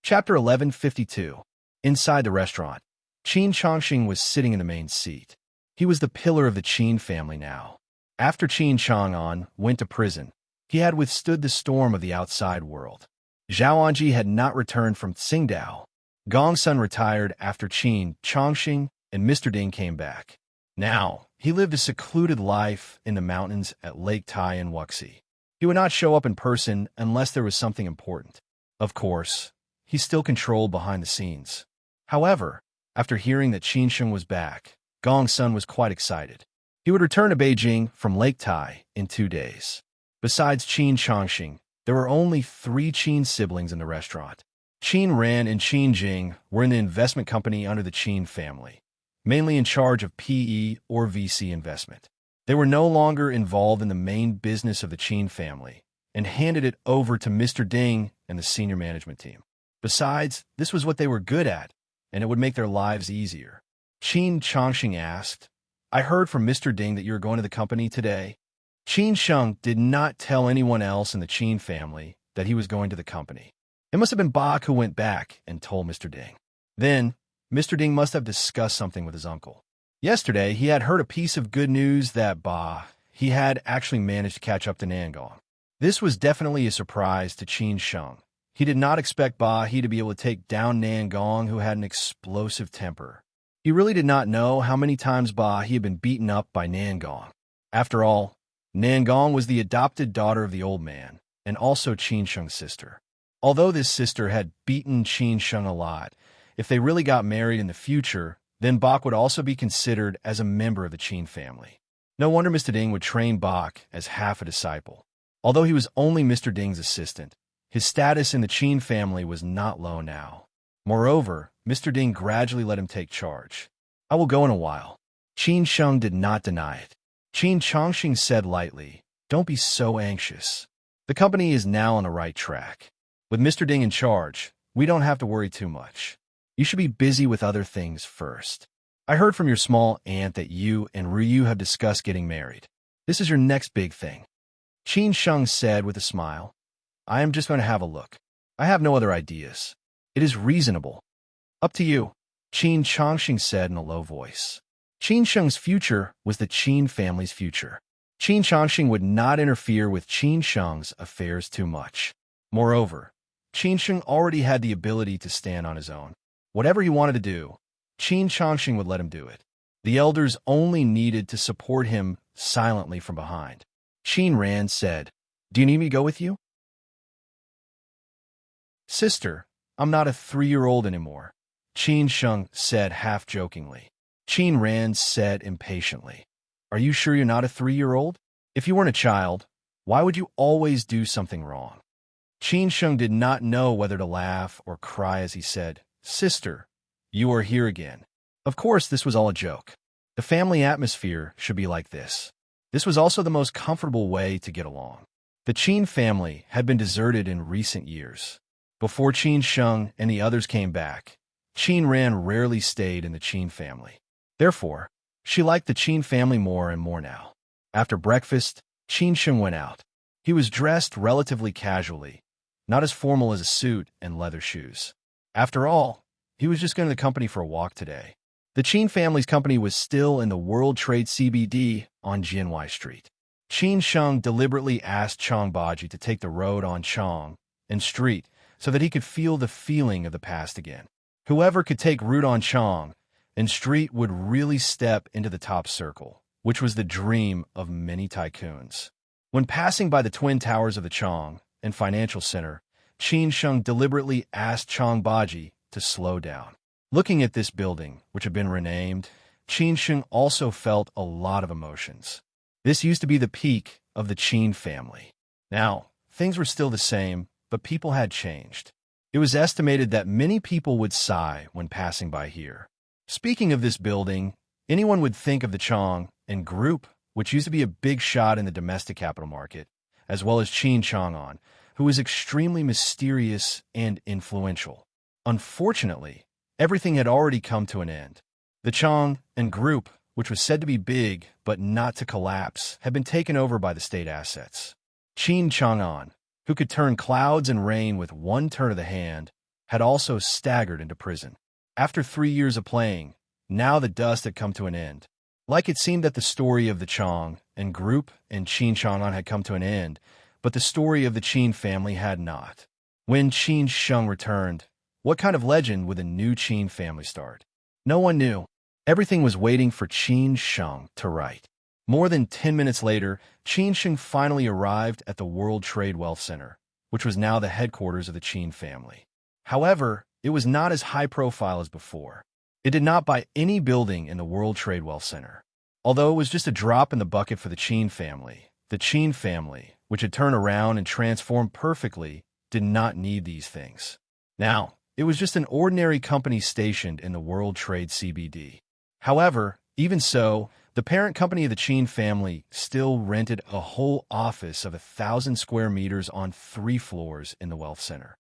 Chapter 1152. Inside the restaurant, Qin Chongqing was sitting in the main seat. He was the pillar of the Qin family now. After Qin Chang'an went to prison, he had withstood the storm of the outside world. Zhao Anji had not returned from Tsingtao. Gong Sun retired after Qin Chongqing and Mr. Ding came back. Now, he lived a secluded life in the mountains at Lake Tai in Wuxi. He would not show up in person unless there was something important. Of course, he still controlled behind the scenes. However, after hearing that Qin Sheng was back, Gong Sun was quite excited. He would return to Beijing from Lake Tai in 2 days. Besides Qin Chongqing, there were only 3 Qin siblings in the restaurant. Qin Ran and Qin Jing were in the investment company under the Qin family, mainly in charge of PE or VC investment. They were no longer involved in the main business of the Qin family and handed it over to Mr. Ding and the senior management team. Besides, this was what they were good at, and it would make their lives easier. Qin Chongqing asked, "I heard from Mr. Ding that you are going to the company today." Qin Sheng did not tell anyone else in the Qin family that he was going to the company. It must have been Bach who went back and told Mr. Ding. Then, Mr. Ding must have discussed something with his uncle. Yesterday, he had heard a piece of good news that he had actually managed to catch up to Nangong. This was definitely a surprise to Qin Sheng. He did not expect He to be able to take down Nangong, who had an explosive temper. He really did not know how many times he had been beaten up by Nangong. After all, Nangong was the adopted daughter of the old man, and also Qin Sheng's sister. Although this sister had beaten Qin Sheng a lot, if they really got married in the future, then Bach would also be considered as a member of the Qin family. No wonder Mr. Ding would train Bach as half a disciple. Although he was only Mr. Ding's assistant, his status in the Qin family was not low now. Moreover, Mr. Ding gradually let him take charge. "I will go in a while." Qin Sheng did not deny it. Qin Chongqing said lightly, "Don't be so anxious. The company is now on the right track. With Mr. Ding in charge, we don't have to worry too much. You should be busy with other things first. I heard from your small aunt that you and Ryu have discussed getting married. This is your next big thing." Qin Sheng said with a smile, "I am just going to have a look. I have no other ideas. It is reasonable." "Up to you," Qin Chongqing said in a low voice. Qin Sheng's future was the Qin family's future. Qin Chongqing would not interfere with Qin Sheng's affairs too much. Moreover, Qin Sheng already had the ability to stand on his own. Whatever he wanted to do, Qin Chongqing would let him do it. The elders only needed to support him silently from behind. Qin Ran said, "Do you need me to go with you?" "Sister, I'm not a 3-year-old anymore," Qin Sheng said half-jokingly. Qin Ran said impatiently, "Are you sure you're not a 3-year-old? If you weren't a child, why would you always do something wrong?" Qin Sheng did not know whether to laugh or cry as he said, "Sister, you are here again." Of course, this was all a joke. The family atmosphere should be like this. This was also the most comfortable way to get along. The Qin family had been deserted in recent years. Before Qin Sheng and the others came back, Qin Ran rarely stayed in the Qin family. Therefore, she liked the Qin family more and more now. After breakfast, Qin Sheng went out. He was dressed relatively casually, not as formal as a suit and leather shoes. After all, he was just going to the company for a walk today. The Qin family's company was still in the World Trade CBD on Jianwei Street. Qin Sheng deliberately asked Chang Baji to take the road on Chang and Street so that he could feel the feeling of the past again. Whoever could take route on Chang and Street would really step into the top circle, which was the dream of many tycoons. When passing by the twin towers of the Chang and Financial Center, Qin Sheng deliberately asked Chang Baji to slow down. Looking at this building, which had been renamed, Qin Sheng also felt a lot of emotions. This used to be the peak of the Qin family. Now, things were still the same, but people had changed. It was estimated that many people would sigh when passing by here. Speaking of this building, anyone would think of the Chang and Group, which used to be a big shot in the domestic capital market, as well as Qin Chang'an, who was extremely mysterious and influential. Unfortunately, everything had already come to an end. The Chang and group, which was said to be big but not to collapse, had been taken over by the state assets. Qin Chang'an, who could turn clouds and rain with one turn of the hand, had also staggered into prison. After 3 years of playing, now the dust had come to an end. Like it seemed that the story of the Chang and group and Qin Chang'an had come to an end, but the story of the Qin family had not. When Qin Sheng returned, what kind of legend would the new Qin family start? No one knew. Everything was waiting for Qin Sheng to write. More than 10 minutes later, Qin Sheng finally arrived at the World Trade Wealth Center, which was now the headquarters of the Qin family. However, it was not as high profile as before. It did not buy any building in the World Trade Wealth Center. Although it was just a drop in the bucket for the Qin family, which had turned around and transformed perfectly, did not need these things. Now, it was just an ordinary company stationed in the World Trade CBD. However, even so, the parent company of the Qin family still rented a whole office of 1,000 square meters on 3 floors in the Wealth Center.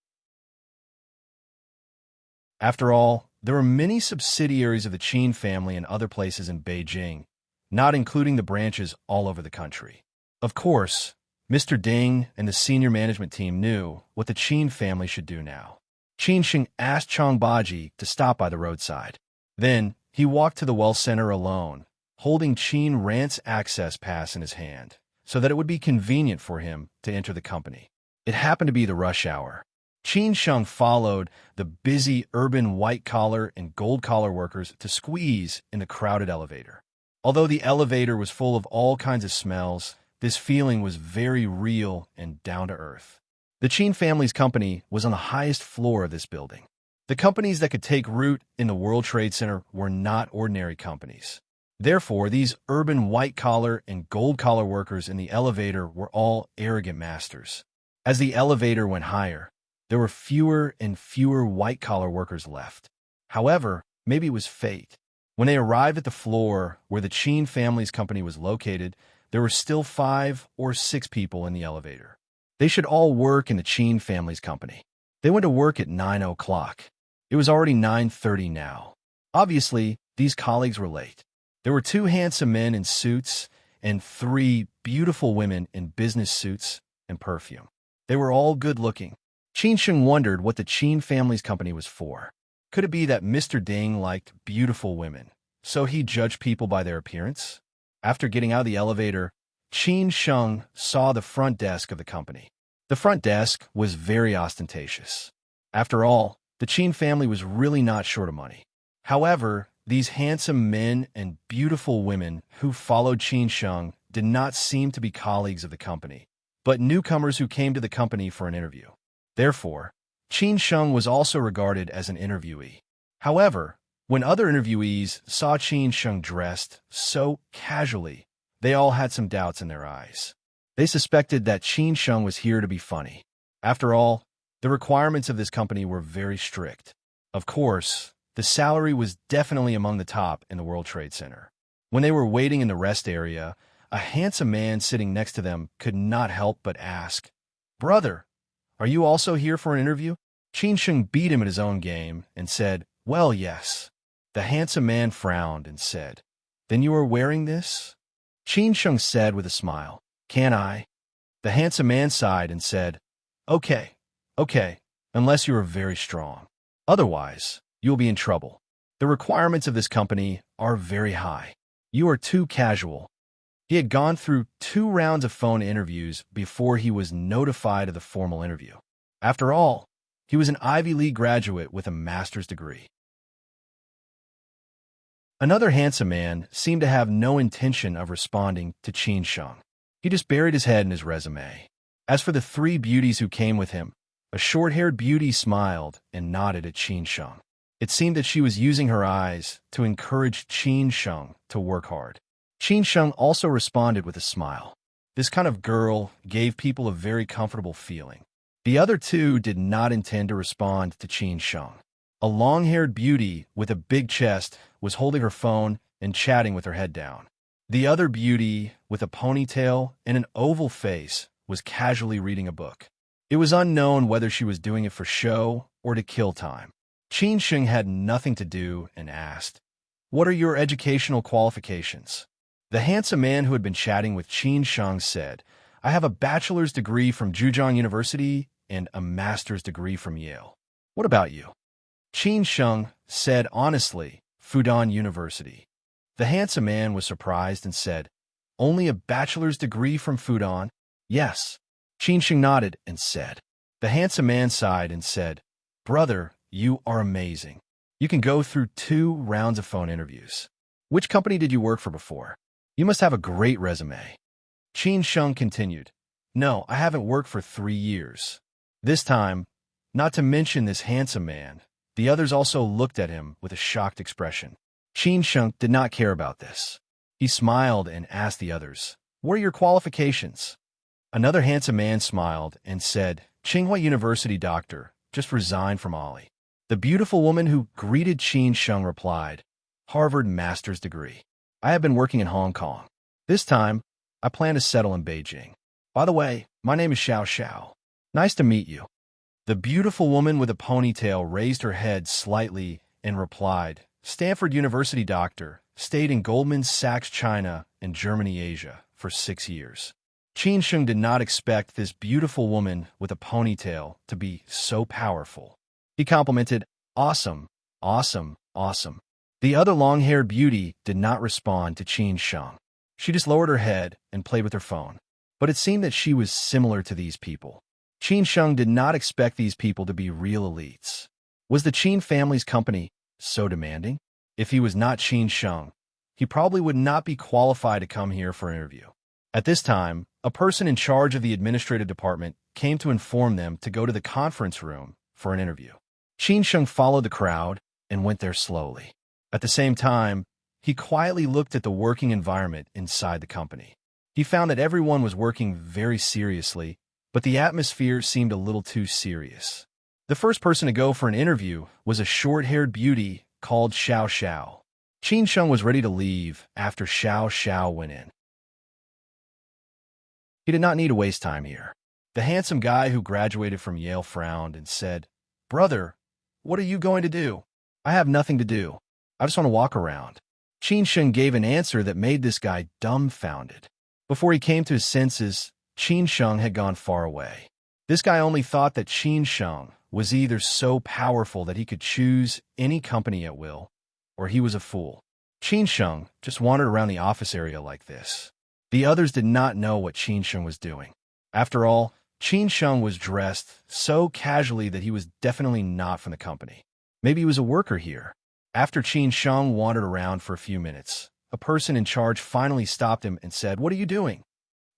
After all, there were many subsidiaries of the Qin family in other places in Beijing, not including the branches all over the country. Of course, Mr. Ding and the senior management team knew what the Qin family should do now. Qin Sheng asked Chang Baji to stop by the roadside. Then, he walked to the Wealth Center alone, holding Qin Rant's access pass in his hand, so that it would be convenient for him to enter the company. It happened to be the rush hour. Qin Sheng followed the busy urban white-collar and gold-collar workers to squeeze in the crowded elevator. Although the elevator was full of all kinds of smells, this feeling was very real and down-to-earth. The Qin family's company was on the highest floor of this building. The companies that could take root in the World Trade Center were not ordinary companies. Therefore, these urban white-collar and gold-collar workers in the elevator were all arrogant masters. As the elevator went higher, there were fewer and fewer white-collar workers left. However, maybe it was fate. When they arrived at the floor where the Qin family's company was located, there were still 5 or 6 people in the elevator. They should all work in the Qin family's company. They went to work at 9 o'clock. It was already 9:30 now. Obviously, these colleagues were late. There were 2 handsome men in suits and 3 beautiful women in business suits and perfume. They were all good-looking. Qin Sheng wondered what the Qin family's company was for. Could it be that Mr. Ding liked beautiful women, so he judged people by their appearance? After getting out of the elevator, Qin Sheng saw the front desk of the company. The front desk was very ostentatious. After all, the Qin family was really not short of money. However, these handsome men and beautiful women who followed Qin Sheng did not seem to be colleagues of the company, but newcomers who came to the company for an interview. Therefore, Qin Sheng was also regarded as an interviewee. However, when other interviewees saw Qin Sheng dressed so casually, they all had some doubts in their eyes. They suspected that Qin Sheng was here to be funny. After all, the requirements of this company were very strict. Of course, the salary was definitely among the top in the World Trade Center. When they were waiting in the rest area, a handsome man sitting next to them could not help but ask, "Brother, are you also here for an interview?" Qin Sheng beat him at his own game and said, "Well, yes." The handsome man frowned and said, "Then you are wearing this?" Qin Sheng said with a smile, "Can I?" The handsome man sighed and said, Okay, unless you are very strong. Otherwise, you will be in trouble. The requirements of this company are very high. You are too casual." He had gone through 2 rounds of phone interviews before he was notified of the formal interview. After all, he was an Ivy League graduate with a master's degree. Another handsome man seemed to have no intention of responding to Qin Sheng. He just buried his head in his resume. As for the 3 beauties who came with him, a short-haired beauty smiled and nodded at Qin Sheng. It seemed that she was using her eyes to encourage Qin Sheng to work hard. Qin Sheng also responded with a smile. This kind of girl gave people a very comfortable feeling. The other 2 did not intend to respond to Qin Sheng. A long-haired beauty with a big chest was holding her phone and chatting with her head down. The other beauty, with a ponytail and an oval face, was casually reading a book. It was unknown whether she was doing it for show or to kill time. Qin Sheng had nothing to do and asked, "What are your educational qualifications?" The handsome man who had been chatting with Qin Sheng said, "I have a bachelor's degree from Zhejiang University and a master's degree from Yale. What about you?" Qin Sheng said honestly, "Fudan University." The handsome man was surprised and said, "Only a bachelor's degree from Fudan?" "Yes." Qin Sheng nodded and said. The handsome man sighed and said, "Brother, you are amazing. You can go through 2 rounds of phone interviews. Which company did you work for before? You must have a great resume." Qin Sheng continued, "No, I haven't worked for 3 years." This time, not to mention this handsome man, the others also looked at him with a shocked expression. Qin Sheng did not care about this. He smiled and asked the others, "What are your qualifications?" Another handsome man smiled and said, "Tsinghua University doctor, just resigned from Ali." The beautiful woman who greeted Qin Sheng replied, "Harvard master's degree. I have been working in Hong Kong. This time, I plan to settle in Beijing. By the way, my name is Xiao Xiao. Nice to meet you." The beautiful woman with a ponytail raised her head slightly and replied, "Stanford University doctor, stayed in Goldman Sachs China and Germany Asia for 6 years." Qin Sheng did not expect this beautiful woman with a ponytail to be so powerful. He complimented, "Awesome, awesome, awesome." The other long-haired beauty did not respond to Qin Sheng. She just lowered her head and played with her phone. But it seemed that she was similar to these people. Qin Sheng did not expect these people to be real elites. Was the Qin family's company so demanding? If he was not Qin Sheng, he probably would not be qualified to come here for an interview. At this time, a person in charge of the administrative department came to inform them to go to the conference room for an interview. Qin Sheng followed the crowd and went there slowly. At the same time, he quietly looked at the working environment inside the company. He found that everyone was working very seriously, but the atmosphere seemed a little too serious. The first person to go for an interview was a short-haired beauty called Xiao Xiao. Qin Sheng was ready to leave after Xiao Xiao went in. He did not need to waste time here. The handsome guy who graduated from Yale frowned and said, "Brother, what are you going to do?" "I have nothing to do. I just want to walk around." Qin Sheng gave an answer that made this guy dumbfounded. Before he came to his senses, Qin Sheng had gone far away. This guy only thought that Qin Sheng was either so powerful that he could choose any company at will, or he was a fool. Qin Sheng just wandered around the office area like this. The others did not know what Qin Sheng was doing. After all, Qin Sheng was dressed so casually that he was definitely not from the company. Maybe he was a worker here. After Qin Sheng wandered around for a few minutes, a person in charge finally stopped him and said, "What are you doing?"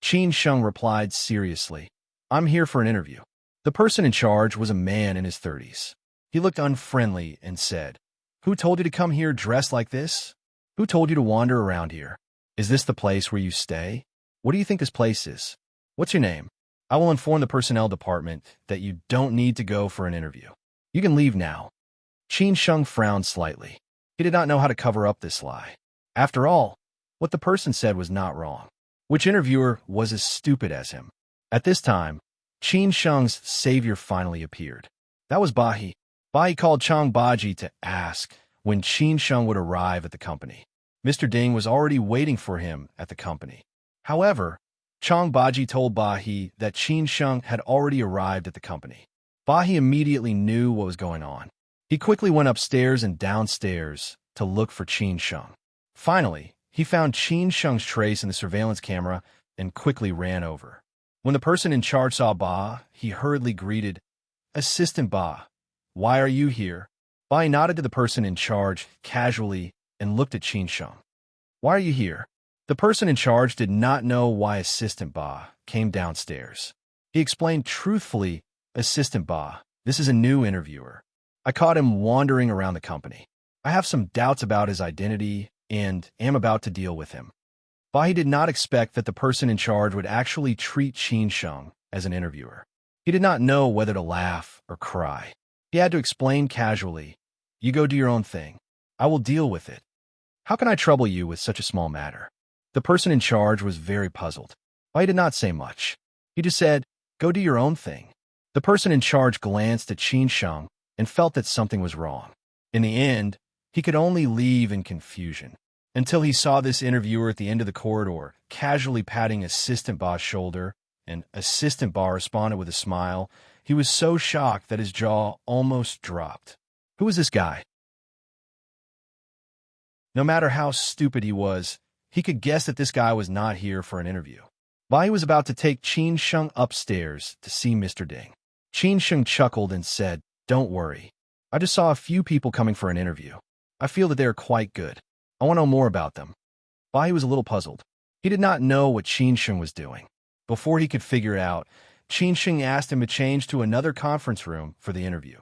Qin Sheng replied seriously, "I'm here for an interview." The person in charge was a man in his 30s. He looked unfriendly and said, "Who told you to come here dressed like this? Who told you to wander around here? Is this the place where you stay? What do you think this place is? What's your name? I will inform the personnel department that you don't need to go for an interview. You can leave now." Qin Sheng frowned slightly. He did not know how to cover up this lie. After all, what the person said was not wrong. Which interviewer was as stupid as him? At this time, Qin Sheng's savior finally appeared. That was Bahi. Bahi called Chang Baji to ask when Qin Sheng would arrive at the company. Mr. Ding was already waiting for him at the company. However, Chang Baji told Bahi that Qin Sheng had already arrived at the company. Bahi immediately knew what was going on. He quickly went upstairs and downstairs to look for Qin Sheng. Finally, he found Qin Sheng's trace in the surveillance camera and quickly ran over. When the person in charge saw Ba, he hurriedly greeted, "Assistant Ba, why are you here?" Ba nodded to the person in charge casually and looked at Qin Sheng. "Why are you here?" The person in charge did not know why Assistant Ba came downstairs. He explained truthfully, "Assistant Ba, this is a new interviewer. I caught him wandering around the company. I have some doubts about his identity and am about to deal with him." Bahi did not expect that the person in charge would actually treat Qin Sheng as an interviewer. He did not know whether to laugh or cry. He had to explain casually, "You go do your own thing. I will deal with it. How can I trouble you with such a small matter?" The person in charge was very puzzled. Bahi did not say much. He just said, "Go do your own thing." The person in charge glanced at Qin Sheng and felt that something was wrong. In the end, he could only leave in confusion, until he saw this interviewer at the end of the corridor, casually patting Assistant Ba's shoulder, and Assistant Ba responded with a smile. He was so shocked that his jaw almost dropped. Who was this guy? No matter how stupid he was, he could guess that this guy was not here for an interview. Ba was about to take Qin Sheng upstairs to see Mr. Ding. Qin Sheng chuckled and said, "Don't worry. I just saw a few people coming for an interview. I feel that they are quite good. I want to know more about them." Ba was a little puzzled. He did not know what Qin Sheng was doing. Before he could figure it out, Qin Sheng asked him to change to another conference room for the interview.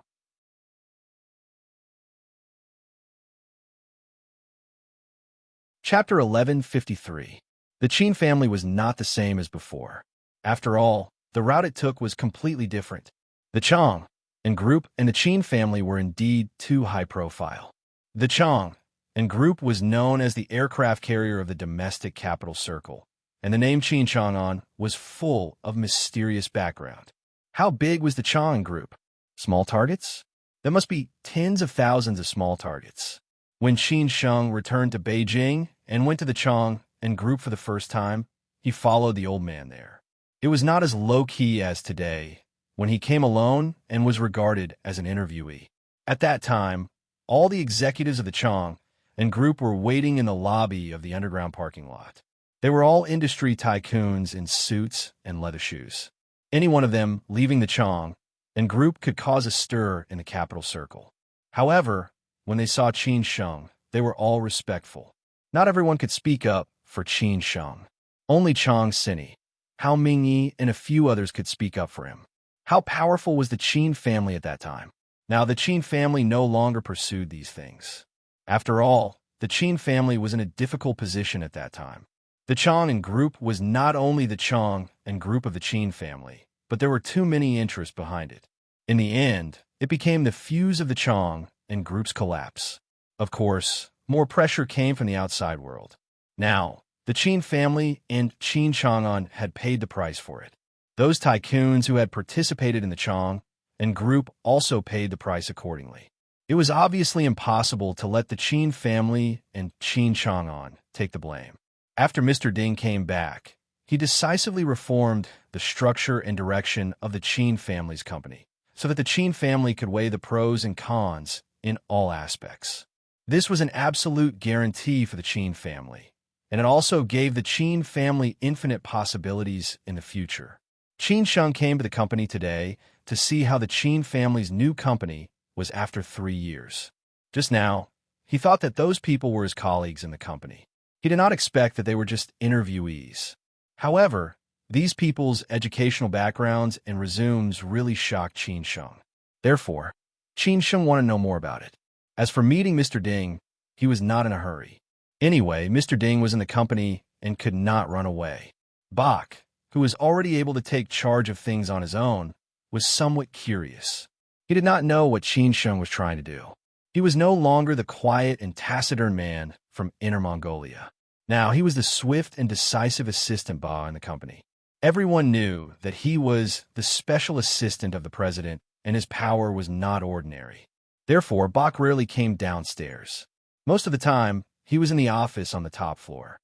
Chapter 1153. The Qin family was not the same as before. After all, the route it took was completely different. The Chang and group and the Qin family were indeed too high profile. The Chang and group was known as the aircraft carrier of the domestic capital circle, and the name Qin Chang'an was full of mysterious background. How big was the Chang group? Small targets? There must be tens of thousands of small targets. When Qin Sheng returned to Beijing and went to the Chang and group for the first time, he followed the old man there. It was not as low-key as today, when he came alone and was regarded as an interviewee. At that time, all the executives of the Chang and group were waiting in the lobby of the underground parking lot. They were all industry tycoons in suits and leather shoes. Any one of them leaving the Chang and group could cause a stir in the capital circle. However, when they saw Qin Sheng, they were all respectful. Not everyone could speak up for Qin Sheng. Only Chang Sini, Hao Mingyi, and a few others could speak up for him. How powerful was the Qin family at that time? Now, the Qin family no longer pursued these things. After all, the Qin family was in a difficult position at that time. The Chang and group was not only the Chang and group of the Qin family, but there were too many interests behind it. In the end, it became the fuse of the Chang and group's collapse. Of course, more pressure came from the outside world. Now, the Qin family and Qin Chang'an had paid the price for it. Those tycoons who had participated in the Chang and group also paid the price accordingly. It was obviously impossible to let the Qin family and Qin Chang'an take the blame. After Mr. Ding came back, he decisively reformed the structure and direction of the Qin family's company, so that the Qin family could weigh the pros and cons in all aspects. This was an absolute guarantee for the Qin family, and it also gave the Qin family infinite possibilities in the future. Qin Sheng came to the company today to see how the Qin family's new company was after 3 years. Just now, he thought that those people were his colleagues in the company. He did not expect that they were just interviewees. However, these people's educational backgrounds and resumes really shocked Qin Sheng. Therefore, Qin Sheng wanted to know more about it. As for meeting Mr. Ding, he was not in a hurry. Anyway, Mr. Ding was in the company and could not run away. Bach, who was already able to take charge of things on his own, was somewhat curious. He did not know what Qin Sheng was trying to do. He was no longer the quiet and taciturn man from Inner Mongolia. Now he was the swift and decisive assistant Ba in the company. Everyone knew that he was the special assistant of the president, and his power was not ordinary. Therefore, Bach rarely came downstairs. Most of the time, he was in the office on the top floor.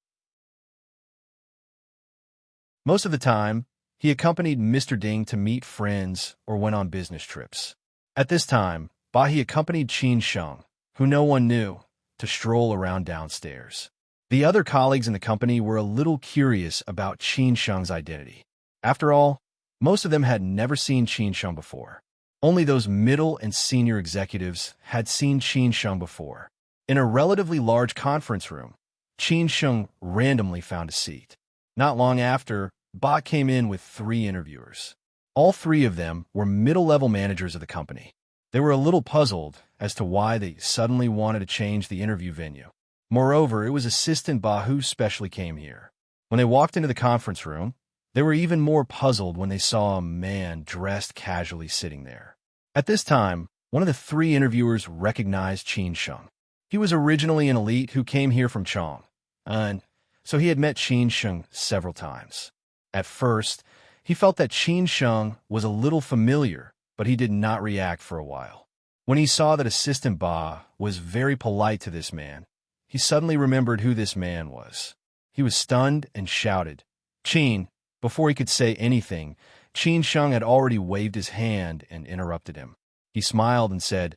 Most of the time, he accompanied Mr. Ding to meet friends or went on business trips. At this time, Bahi accompanied Qin Sheng, who no one knew, to stroll around downstairs. The other colleagues in the company were a little curious about Qin Sheng's identity. After all, most of them had never seen Qin Sheng before. Only those middle and senior executives had seen Qin Sheng before. In a relatively large conference room, Qin Sheng randomly found a seat. Not long after, Ba came in with 3 interviewers. All 3 of them were middle-level managers of the company. They were a little puzzled as to why they suddenly wanted to change the interview venue. Moreover, it was Assistant Ba who specially came here. When they walked into the conference room, they were even more puzzled when they saw a man dressed casually sitting there. At this time, one of the 3 interviewers recognized Qin Sheng. He was originally an elite who came here from Chang, and so he had met Qin Sheng several times. At first, He felt that Qin Sheng was a little familiar, but he did not react for a while. When he saw that Assistant Ba was very polite to this man, he suddenly remembered who this man was. He was stunned and shouted, "Qin!" Before he could say anything, Qin Sheng had already waved his hand and interrupted him. He smiled and said,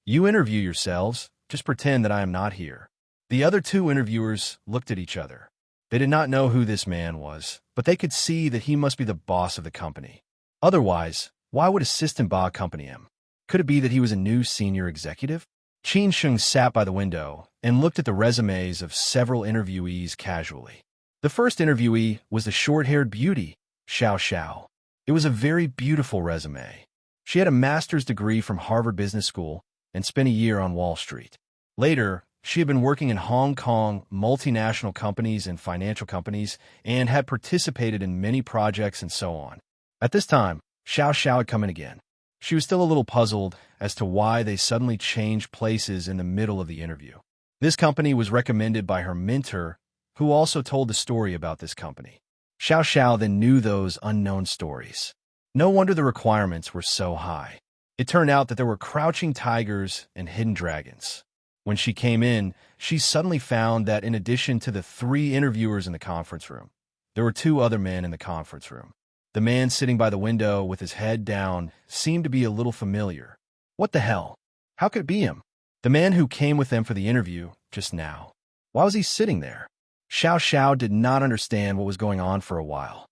"You interview yourselves. Just pretend that I am not here." The other two interviewers looked at each other. They did not know who this man was, but they could see that he must be the boss of the company. Otherwise, why would Assistant Ba accompany him? Could it be that he was a new senior executive? Qin Sheng sat by the window and looked at the resumes of several interviewees casually. The first interviewee was the short-haired beauty, Xiao Xiao. It was a very beautiful resume. She had a master's degree from Harvard Business School and spent a year on Wall Street. Later, she had been working in Hong Kong multinational companies and financial companies and had participated in many projects and so on. At this time, Xiao Xiao had come in again. She was still a little puzzled as to why they suddenly changed places in the middle of the interview. This company was recommended by her mentor, who also told the story about this company. Xiao Xiao then knew those unknown stories. No wonder the requirements were so high. It turned out that there were crouching tigers and hidden dragons. When she came in, she suddenly found that in addition to the 3 interviewers in the conference room, there were 2 other men in the conference room. The man sitting by the window with his head down seemed to be a little familiar. What the hell? How could it be him? The man who came with them for the interview just now. Why was he sitting there? Xiao Xiao did not understand what was going on for a while.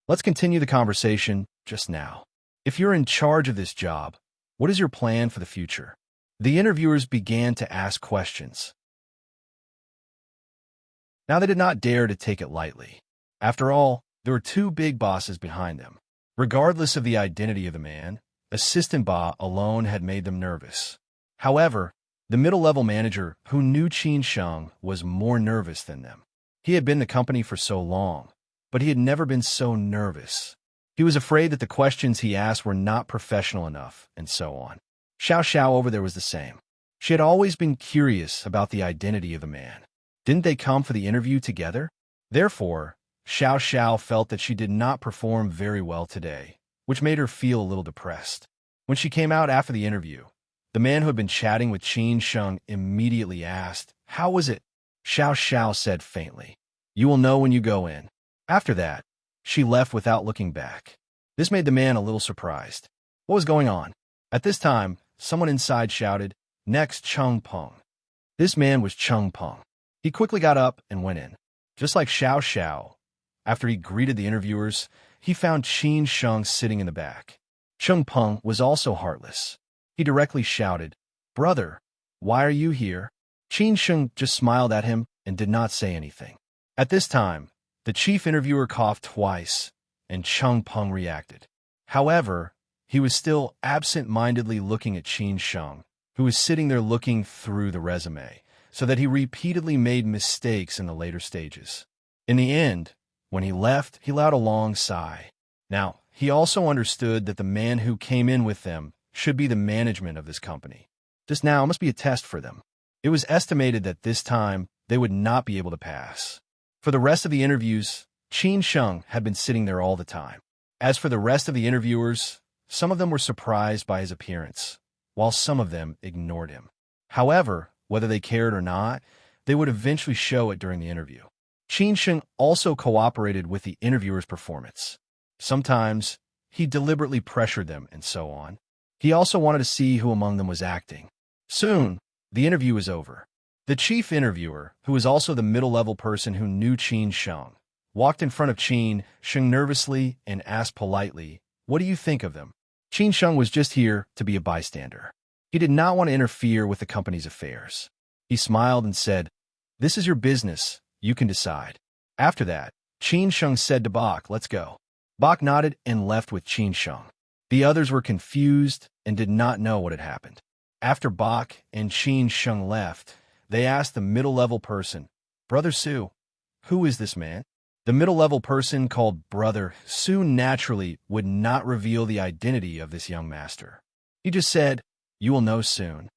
Let's continue the conversation just now. If you're in charge of this job, what is your plan for the future? The interviewers began to ask questions. Now they did not dare to take it lightly. After all, there were 2 big bosses behind them. Regardless of the identity of the man, Assistant Ba alone had made them nervous. However, the middle-level manager, who knew Qin Sheng, was more nervous than them. He had been in the company for so long, but he had never been so nervous. He was afraid that the questions he asked were not professional enough, and so on. Xiao Xiao over there was the same. She had always been curious about the identity of the man. Didn't they come for the interview together? Therefore, Xiao Xiao felt that she did not perform very well today, which made her feel a little depressed. When she came out after the interview, the man who had been chatting with Qin Sheng immediately asked, "How was it?" Xiao Xiao said faintly, "You will know when you go in." After that, she left without looking back. This made the man a little surprised. What was going on? At this time, someone inside shouted, "Next, Cheng Peng." This man was Cheng Peng. He quickly got up and went in. Just like Xiao Xiao, after he greeted the interviewers, he found Qin Sheng sitting in the back. Cheng Peng was also heartless. He directly shouted, "Brother, why are you here?" Qin Sheng just smiled at him and did not say anything. At this time, the chief interviewer coughed twice, and Cheng Peng reacted. However, he was still absent-mindedly looking at Qin Sheng, who was sitting there looking through the resume, so that he repeatedly made mistakes in the later stages. In the end, when he left, he allowed a long sigh. Now, he also understood that the man who came in with them should be the management of this company. Just now must be a test for them. It was estimated that this time they would not be able to pass. For the rest of the interviews, Qin Sheng had been sitting there all the time. As for the rest of the interviewers, some of them were surprised by his appearance, while some of them ignored him. However, whether they cared or not, they would eventually show it during the interview. Qin Sheng also cooperated with the interviewer's performance. Sometimes, he deliberately pressured them and so on. He also wanted to see who among them was acting. Soon, the interview was over. The chief interviewer, who was also the middle-level person who knew Qin Sheng, walked in front of Qin Sheng nervously and asked politely, "What do you think of them?" Qin Sheng was just here to be a bystander. He did not want to interfere with the company's affairs. He smiled and said, "This is your business. You can decide." After that, Qin Sheng said to Bach, "Let's go." Bach nodded and left with Qin Sheng. The others were confused and did not know what had happened. After Bach and Qin Sheng left, they asked the middle-level person, "Brother Su, who is this man?" The middle-level person called Brother Su naturally would not reveal the identity of this young master. He just said, "You will know soon."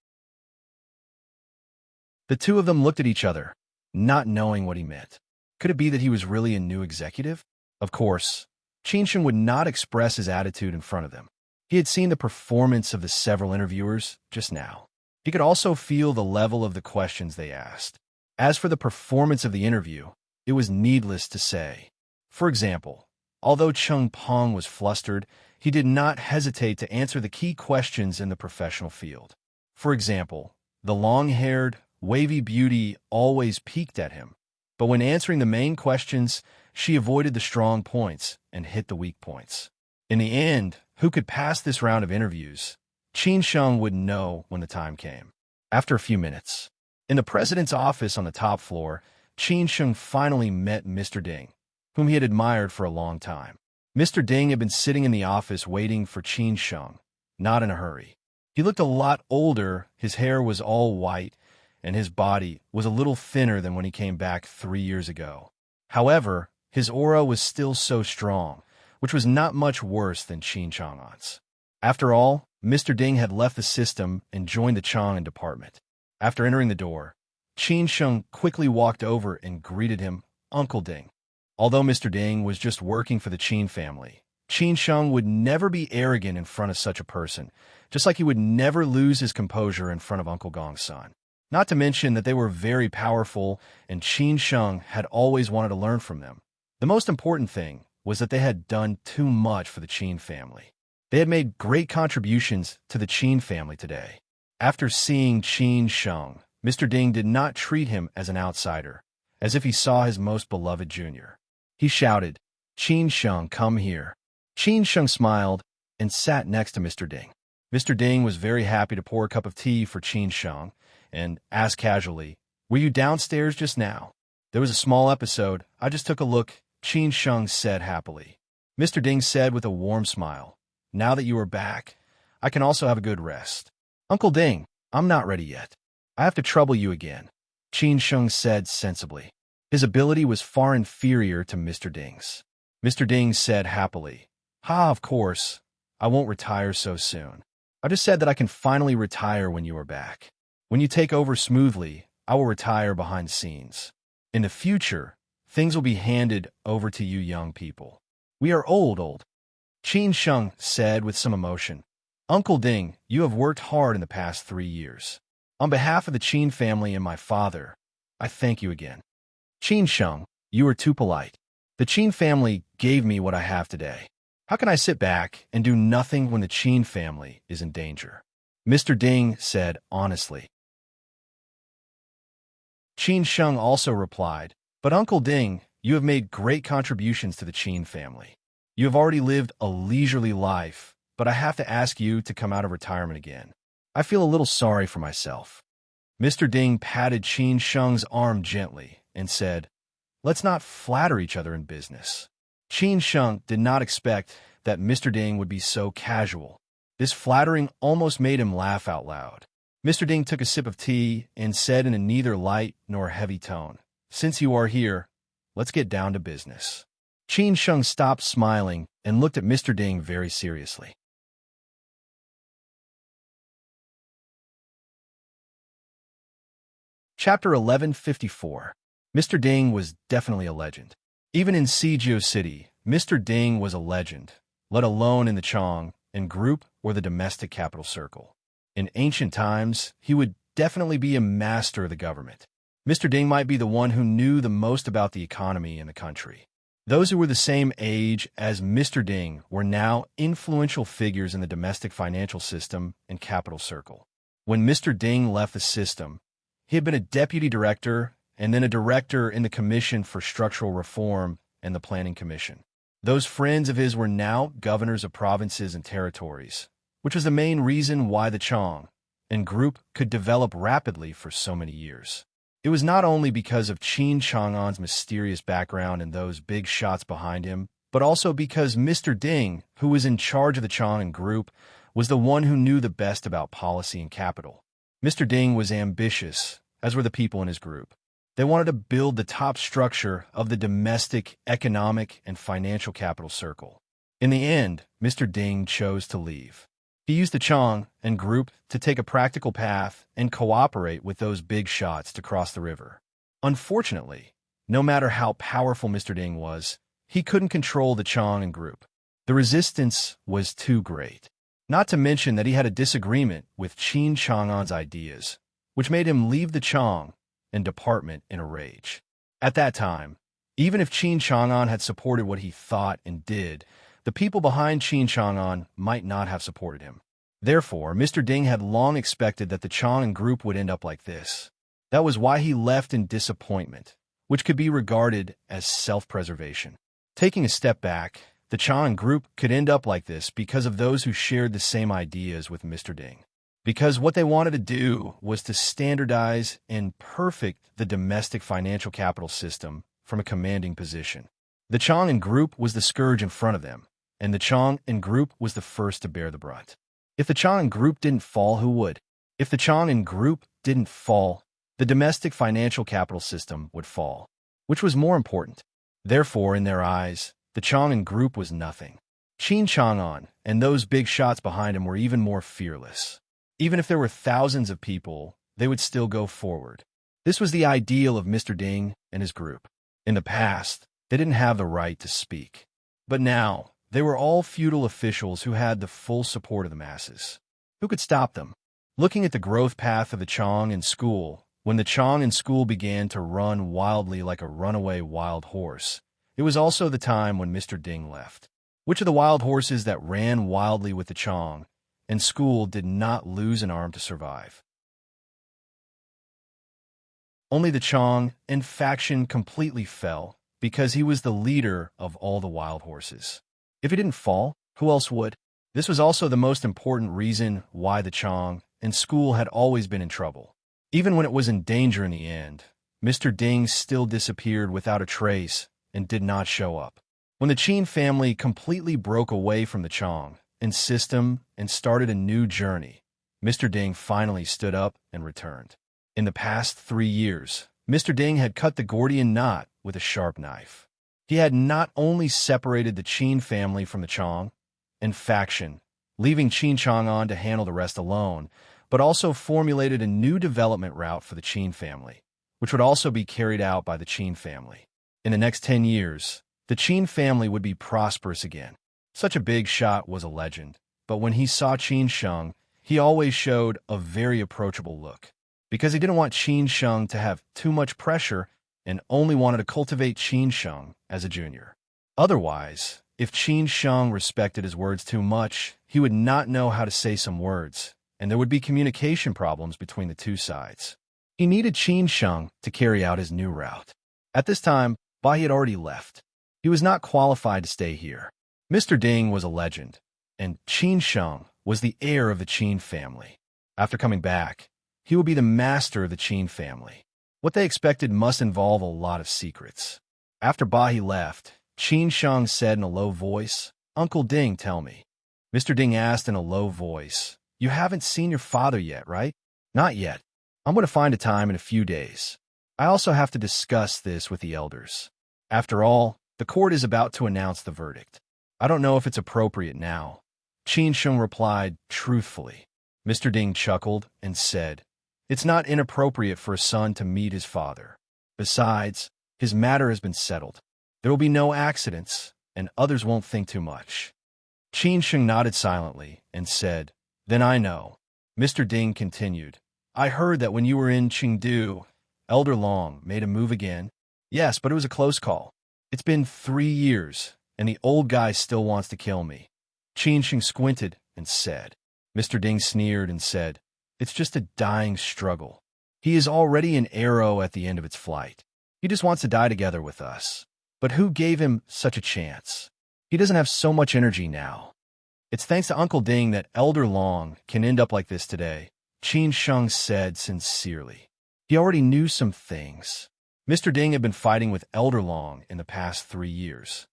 The two of them looked at each other, not knowing what he meant. Could it be that he was really a new executive? Of course, Qin would not express his attitude in front of them. He had seen the performance of the several interviewers just now. He could also feel the level of the questions they asked. As for the performance of the interview, it was needless to say. For example, although Cheng Peng was flustered, he did not hesitate to answer the key questions in the professional field. For example, the long-haired, wavy beauty always peeked at him, but when answering the main questions, she avoided the strong points and hit the weak points. In the end, who could pass this round of interviews? Qin would know when the time came. After a few minutes, in the president's office on the top floor, Qin finally met Mr. Ding, whom he had admired for a long time. Mr. Ding had been sitting in the office waiting for Qin, not in a hurry. He looked a lot older, his hair was all white, and his body was a little thinner than when he came back 3 years ago. However, his aura was still so strong, which was not much worse than Qin Chang'an's. After all, Mr. Ding had left the system and joined the Chang'an department. After entering the door, Qin quickly walked over and greeted him, Uncle Ding. Although Mr. Ding was just working for the Qin family, Qin would never be arrogant in front of such a person, just like he would never lose his composure in front of Uncle Gong's son. Not to mention that they were very powerful, and Qin had always wanted to learn from them. The most important thing was that they had done too much for the Qin family. They had made great contributions to the Qin family today. After seeing Qin, Mr. Ding did not treat him as an outsider, as if he saw his most beloved junior. He shouted, Qin, come here. Qin smiled and sat next to Mr. Ding. Mr. Ding was very happy to pour a cup of tea for Qin and asked casually, were you downstairs just now? There was a small episode. I just took a look, Qin said happily. Mr. Ding said with a warm smile, now that you are back, I can also have a good rest. Uncle Ding, I'm not ready yet. I have to trouble you again, Qin said sensibly. His ability was far inferior to Mr. Ding's. Mr. Ding said happily, of course, I won't retire so soon. I just said that I can finally retire when you are back. When you take over smoothly, I will retire behind the scenes. In the future, things will be handed over to you young people. We are old. Qin said with some emotion. Uncle Ding, you have worked hard in the past 3 years. On behalf of the Qin family and my father, I thank you again. Qin, you are too polite. The Qin family gave me what I have today. How can I sit back and do nothing when the Qin family is in danger? Mr. Ding said honestly. Qin also replied, but Uncle Ding, you have made great contributions to the Qin family. You have already lived a leisurely life, but I have to ask you to come out of retirement again. I feel a little sorry for myself. Mr. Ding patted Qin's arm gently and said, let's not flatter each other in business. Qin did not expect that Mr. Ding would be so casual. This flattering almost made him laugh out loud. Mr. Ding took a sip of tea and said in a neither light nor heavy tone, since you are here, let's get down to business. Qin stopped smiling and looked at Mr. Ding very seriously. Chapter 1154. Mr. Ding was definitely a legend. Even in Sijio City, Mr. Ding was a legend, let alone in the Chang and group or the domestic capital circle. In ancient times, he would definitely be a master of the government. Mr. Ding might be the one who knew the most about the economy in the country. Those who were the same age as Mr. Ding were now influential figures in the domestic financial system and capital circle. When Mr. Ding left the system, he had been a deputy director and then a director in the Commission for Structural Reform and the Planning Commission. Those friends of his were now governors of provinces and territories, which was the main reason why the Chang and group could develop rapidly for so many years. It was not only because of Qin Chang'an's mysterious background and those big shots behind him, but also because Mr. Ding, who was in charge of the Chang'an group, was the one who knew the best about policy and capital. Mr. Ding was ambitious, as were the people in his group. They wanted to build the top structure of the domestic, economic, and financial capital circle. In the end, Mr. Ding chose to leave. He used the Chang and group to take a practical path and cooperate with those big shots to cross the river. Unfortunately, no matter how powerful Mr. Ding was, he couldn't control the Chang'an group. The resistance was too great. Not to mention that he had a disagreement with Qin Chang'an's ideas, which made him leave the Chang and department in a rage. At that time, even if Qin Chang'an had supported what he thought and did, the people behind Qin Chang'an might not have supported him. Therefore, Mr. Ding had long expected that the Chang'an group would end up like this. That was why he left in disappointment, which could be regarded as self-preservation. Taking a step back, the Chang'an group could end up like this because of those who shared the same ideas with Mr. Ding. Because what they wanted to do was to standardize and perfect the domestic financial capital system from a commanding position. The Chang'an group was the scourge in front of them, and the Chang'an group was the first to bear the brunt. If the Chang'an group didn't fall, who would? If the Chang'an group didn't fall, the domestic financial capital system would fall. Which was more important? Therefore, in their eyes, the Chang'an group was nothing. Qin Chang'an and those big shots behind him were even more fearless. Even if there were thousands of people, they would still go forward. This was the ideal of Mr. Ding and his group. In the past, they didn't have the right to speak. But now, they were all feudal officials who had the full support of the masses. Who could stop them? Looking at the growth path of the Chang'an school, when the Chang'an school began to run wildly like a runaway wild horse, it was also the time when Mr. Ding left. Which of the wild horses that ran wildly with the Chang'an school did not lose an arm to survive? Only the Chang'an faction completely fell because he was the leader of all the wild horses. If he didn't fall, who else would? This was also the most important reason why the Chang'an school had always been in trouble. Even when it was in danger in the end, Mr. Ding still disappeared without a trace and did not show up. When the Qin family completely broke away from the Chang'an system and started a new journey, Mr. Ding finally stood up and returned. In the past 3 years, Mr. Ding had cut the Gordian knot with a sharp knife. He had not only separated the Qin family from the Chang'an faction, leaving Qin Chang'an to handle the rest alone, but also formulated a new development route for the Qin family, which would also be carried out by the Qin family. In the next 10 years, the Qin family would be prosperous again. Such a big shot was a legend, but when he saw Qin Sheng, he always showed a very approachable look, because he didn't want Qin Sheng to have too much pressure and only wanted to cultivate Qin Sheng as a junior. Otherwise, if Qin Sheng respected his words too much, he would not know how to say some words, and there would be communication problems between the two sides. He needed Qin Sheng to carry out his new route. At this time, Bai had already left. He was not qualified to stay here. Mr. Ding was a legend, and Qin Sheng was the heir of the Qin family. After coming back, he would be the master of the Qin family. What they expected must involve a lot of secrets. After Bai left, Qin Sheng said in a low voice, "Uncle Ding, tell me." Mr. Ding asked in a low voice, "You haven't seen your father yet, right?" "Not yet. I'm going to find a time in a few days. I also have to discuss this with the elders. After all, the court is about to announce the verdict. I don't know if it's appropriate now." Qin Sheng replied truthfully. Mr. Ding chuckled and said, "It's not inappropriate for a son to meet his father. Besides, his matter has been settled. There will be no accidents, and others won't think too much." Qin Sheng nodded silently and said, "Then I know." Mr. Ding continued, "I heard that when you were in Chengdu, Elder Long made a move again." "Yes, but it was a close call. It's been 3 years, and the old guy still wants to kill me." Qin Sheng squinted and said. Mr. Ding sneered and said, "It's just a dying struggle. He is already an arrow at the end of its flight. He just wants to die together with us. But who gave him such a chance? He doesn't have so much energy now. It's thanks to Uncle Ding that Elder Long can end up like this today," Qin Sheng said sincerely. He already knew some things. Mr. Ding had been fighting with Elder Long in the past 3 years.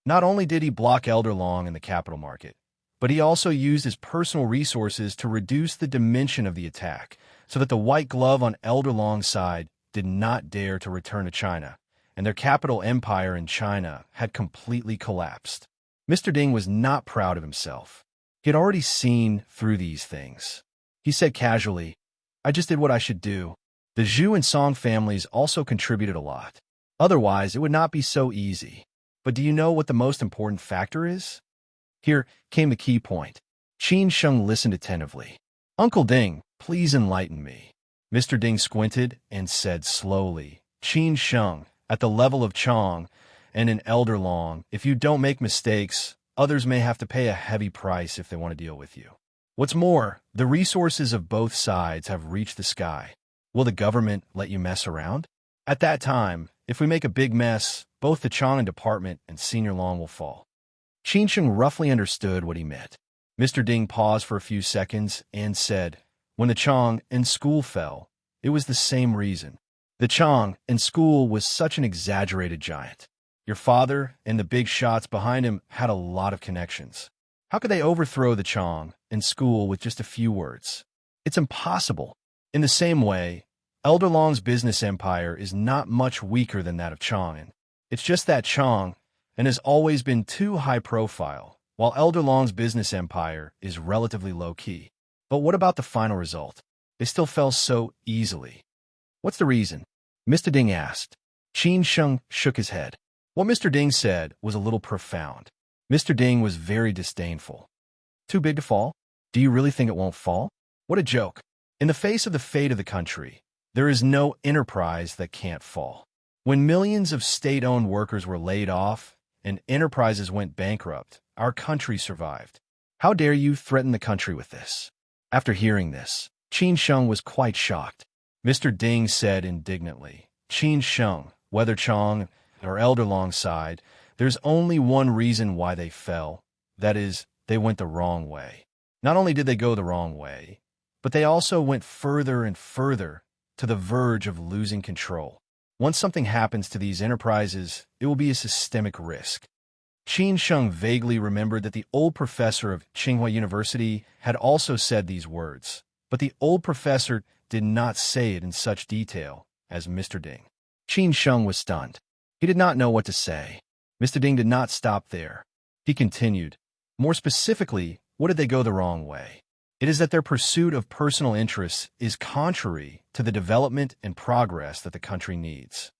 Not only did he block Elder Long in the capital market, but he also used his personal resources to reduce the dimension of the attack so that the white glove on Elder Long's side did not dare to return to China, and their capital empire in China had completely collapsed. Mr. Ding was not proud of himself. He had already seen through these things. He said casually, "I just did what I should do." The Zhu and Song families also contributed a lot. Otherwise, it would not be so easy. But do you know what the most important factor is? Here came the key point. Qin Sheng listened attentively. Uncle Ding, please enlighten me. Mr. Ding squinted and said slowly, Qin Sheng, at the level of Chong and an elder long, if you don't make mistakes, others may have to pay a heavy price if they want to deal with you. What's more, the resources of both sides have reached the sky. Will the government let you mess around? At that time, if we make a big mess, both the Chong department and senior long will fall. Qin Sheng roughly understood what he meant. Mr. Ding paused for a few seconds and said, when the Chong and school fell, it was the same reason. The Chong and school was such an exaggerated giant. Your father and the big shots behind him had a lot of connections. How could they overthrow the Chong and school with just a few words? It's impossible. In the same way, Elder Long's business empire is not much weaker than that of Chong. It's just that Chong and has always been too high profile, while Elder Long's business empire is relatively low-key. But what about the final result? They still fell so easily. What's the reason? Mr. Ding asked. Qin Sheng shook his head. What Mr. Ding said was a little profound. Mr. Ding was very disdainful. Too big to fall? Do you really think it won't fall? What a joke. In the face of the fate of the country, there is no enterprise that can't fall. When millions of state-owned workers were laid off and enterprises went bankrupt, our country survived. How dare you threaten the country with this? After hearing this, Qin Sheng was quite shocked. Mr. Ding said indignantly, Qin Sheng, whether Chong or Elder Long's side, there's only one reason why they fell. That is, they went the wrong way. Not only did they go the wrong way, but they also went further and further to the verge of losing control. Once something happens to these enterprises, it will be a systemic risk. Qin Sheng vaguely remembered that the old professor of Tsinghua University had also said these words, but the old professor did not say it in such detail as Mr. Ding. Qin Sheng was stunned. He did not know what to say. Mr. Ding did not stop there. He continued, more specifically, what did they go the wrong way? It is that their pursuit of personal interests is contrary to the development and progress that the country needs.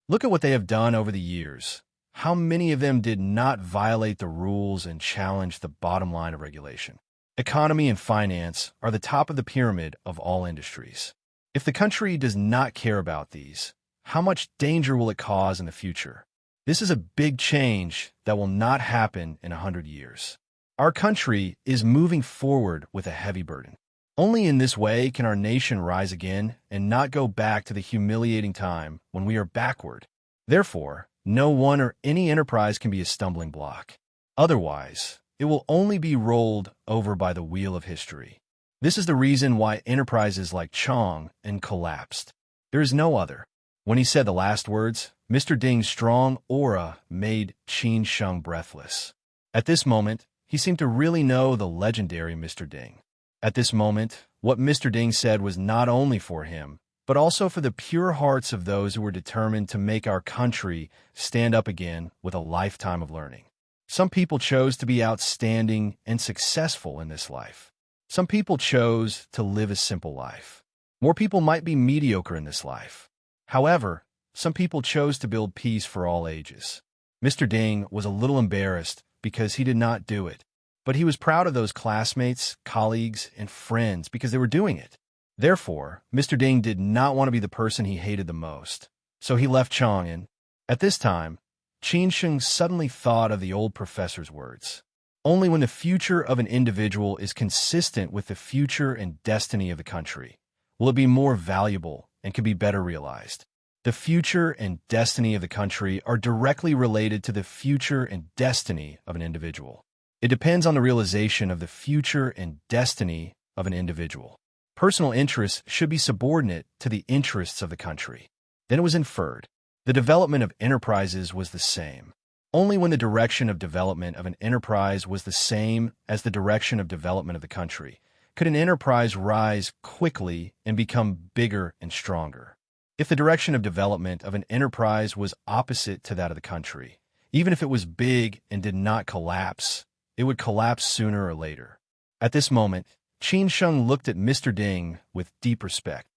Look at what they have done over the years. How many of them did not violate the rules and challenge the bottom line of regulation? Economy and finance are the top of the pyramid of all industries. If the country does not care about these, how much danger will it cause in the future? This is a big change that will not happen in 100 years. Our country is moving forward with a heavy burden. Only in this way can our nation rise again and not go back to the humiliating time when we are backward. Therefore, no one or any enterprise can be a stumbling block. Otherwise, it will only be rolled over by the wheel of history. This is the reason why enterprises like Chong and collapsed. There is no other. When he said the last words, Mr. Ding's strong aura made Qin Sheng breathless. At this moment, he seemed to really know the legendary Mr. Ding. At this moment, what Mr. Ding said was not only for him, but also for the pure hearts of those who were determined to make our country stand up again with a lifetime of learning. Some people chose to be outstanding and successful in this life. Some people chose to live a simple life. More people might be mediocre in this life. However, some people chose to build peace for all ages. Mr. Ding was a little embarrassed because he did not do it. But he was proud of those classmates, colleagues, and friends because they were doing it. Therefore, Mr. Ding did not want to be the person he hated the most. So he left Chang'an. At this time, Qin Sheng suddenly thought of the old professor's words. Only when the future of an individual is consistent with the future and destiny of the country will it be more valuable and can be better realized. The future and destiny of the country are directly related to the future and destiny of an individual. It depends on the realization of the future and destiny of an individual. Personal interests should be subordinate to the interests of the country. Then it was inferred. The development of enterprises was the same. Only when the direction of development of an enterprise was the same as the direction of development of the country could an enterprise rise quickly and become bigger and stronger. If the direction of development of an enterprise was opposite to that of the country, even if it was big and did not collapse, it would collapse sooner or later. At this moment, Qin Sheng looked at Mr. Ding with deep respect.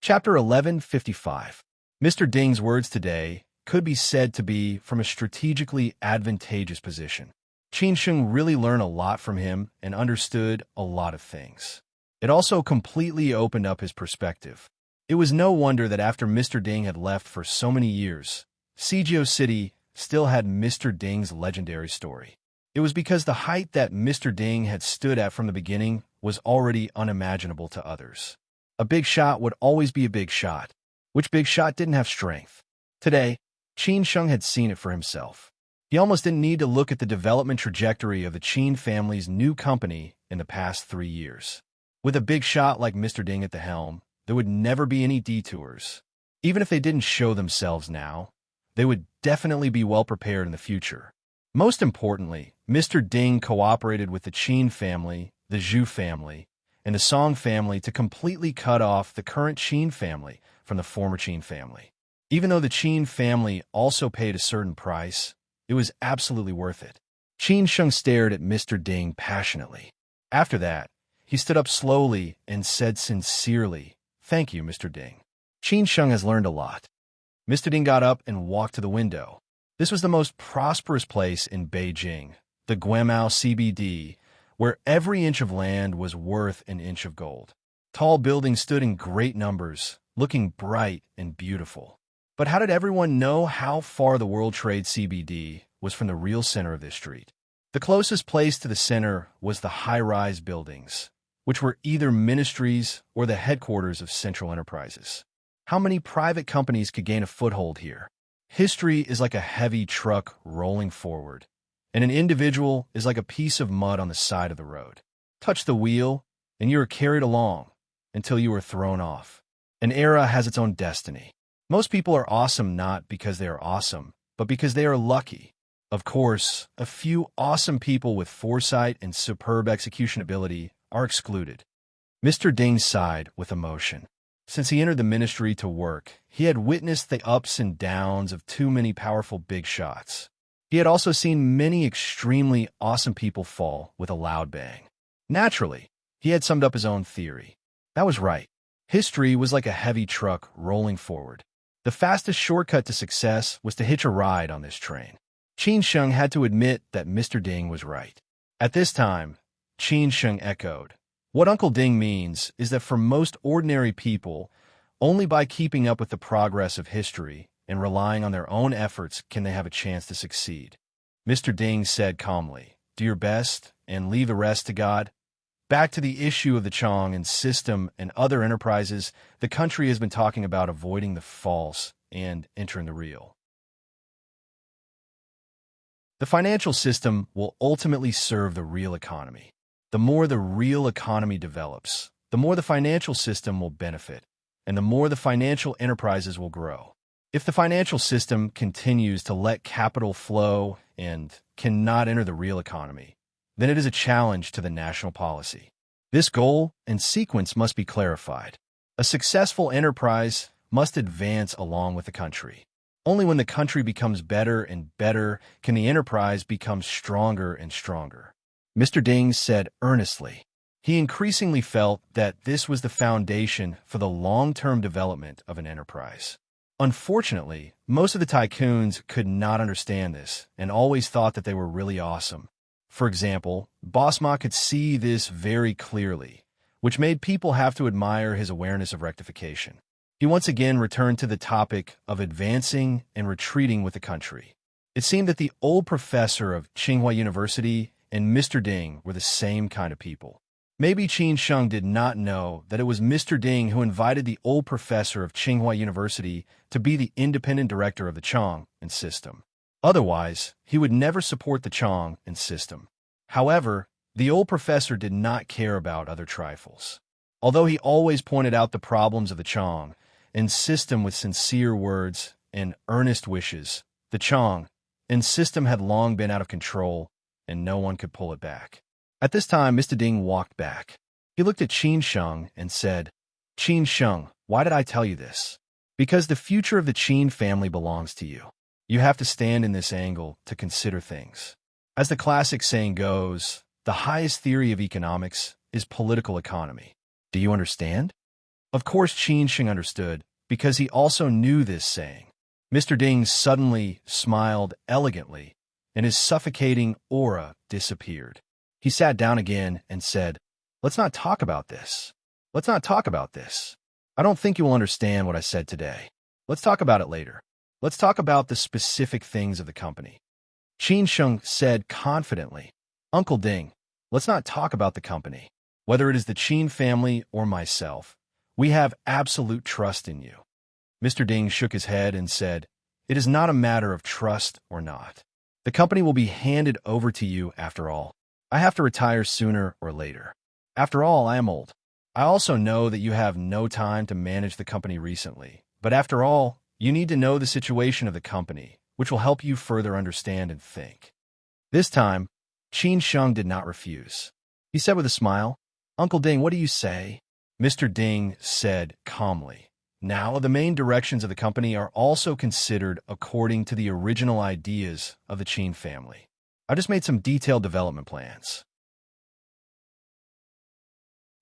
Chapter 1155. Mr. Ding's words today could be said to be from a strategically advantageous position. Qin Sheng really learned a lot from him and understood a lot of things. It also completely opened up his perspective. It was no wonder that after Mr. Ding had left for so many years, Sijio City still had Mr. Ding's legendary story. It was because the height that Mr. Ding had stood at from the beginning was already unimaginable to others. A big shot would always be a big shot. Which big shot didn't have strength? Today, Qin Sheng had seen it for himself. He almost didn't need to look at the development trajectory of the Qin family's new company in the past 3 years. With a big shot like Mr. Ding at the helm, there would never be any detours. Even if they didn't show themselves now, they would definitely be well prepared in the future. Most importantly, Mr. Ding cooperated with the Qin family, the Zhu family, and the Song family to completely cut off the current Qin family from the former Qin family. Even though the Qin family also paid a certain price, it was absolutely worth it. Qin Sheng stared at Mr. Ding passionately. After that, he stood up slowly and said sincerely, "Thank you, Mr. Ding. Qin Sheng has learned a lot." Mr. Ding got up and walked to the window. This was the most prosperous place in Beijing, the Guimao CBD, where every inch of land was worth an inch of gold. Tall buildings stood in great numbers, looking bright and beautiful. But how did everyone know how far the World Trade CBD was from the real center of this street? The closest place to the center was the high-rise buildings, which were either ministries or the headquarters of central enterprises. How many private companies could gain a foothold here? History is like a heavy truck rolling forward, and an individual is like a piece of mud on the side of the road. Touch the wheel, and you are carried along until you are thrown off. An era has its own destiny. Most people are awesome not because they are awesome, but because they are lucky. Of course, a few awesome people with foresight and superb execution ability are excluded. Mr. Ding sighed with emotion. Since he entered the ministry to work, he had witnessed the ups and downs of too many powerful big shots. He had also seen many extremely awesome people fall with a loud bang. Naturally, he had summed up his own theory. That was right. History was like a heavy truck rolling forward. The fastest shortcut to success was to hitch a ride on this train. Qin Sheng had to admit that Mr. Ding was right. At this time, Qin Sheng echoed, "What Uncle Ding means is that for most ordinary people, only by keeping up with the progress of history and relying on their own efforts can they have a chance to succeed." Mr. Ding said calmly, "Do your best and leave the rest to God." Back to the issue of the Chong and system and other enterprises, the country has been talking about avoiding the false and entering the real. The financial system will ultimately serve the real economy. The more the real economy develops, the more the financial system will benefit, and the more the financial enterprises will grow. If the financial system continues to let capital flow and cannot enter the real economy, then it is a challenge to the national policy. This goal and sequence must be clarified. A successful enterprise must advance along with the country. Only when the country becomes better and better can the enterprise become stronger and stronger. Mr. Ding said earnestly. He increasingly felt that this was the foundation for the long-term development of an enterprise. Unfortunately, most of the tycoons could not understand this and always thought that they were really awesome. For example, Boss Ma could see this very clearly, which made people have to admire his awareness of rectification. He once again returned to the topic of advancing and retreating with the country. It seemed that the old professor of Tsinghua University and Mr. Ding were the same kind of people. Maybe Qin Sheng did not know that it was Mr. Ding who invited the old professor of Tsinghua University to be the independent director of the Chong and system. Otherwise, he would never support the Chong and system. However, the old professor did not care about other trifles. Although he always pointed out the problems of the Chong and system with sincere words and earnest wishes, the Chong and system had long been out of control, and no one could pull it back. At this time, Mr. Ding walked back. He looked at Qin Sheng and said, "Qin Sheng, why did I tell you this? Because the future of the Qin family belongs to you. You have to stand in this angle to consider things. As the classic saying goes, the highest theory of economics is political economy. Do you understand?" Of course, Qin Sheng understood, because he also knew this saying. Mr. Ding suddenly smiled elegantly, and his suffocating aura disappeared. He sat down again and said, "Let's not talk about this. Let's not talk about this. I don't think you will understand what I said today. Let's talk about it later. Let's talk about the specific things of the company." Qin Sheng said confidently, "Uncle Ding, let's not talk about the company. Whether it is the Qin family or myself, we have absolute trust in you." Mr. Ding shook his head and said, "It is not a matter of trust or not. The company will be handed over to you after all. I have to retire sooner or later. After all, I am old. I also know that you have no time to manage the company recently. But after all, you need to know the situation of the company, which will help you further understand and think." This time, Qin Sheng did not refuse. He said with a smile, "Uncle Ding, what do you say?" Mr. Ding said calmly, "Now, the main directions of the company are also considered according to the original ideas of the Qin family. I just made some detailed development plans.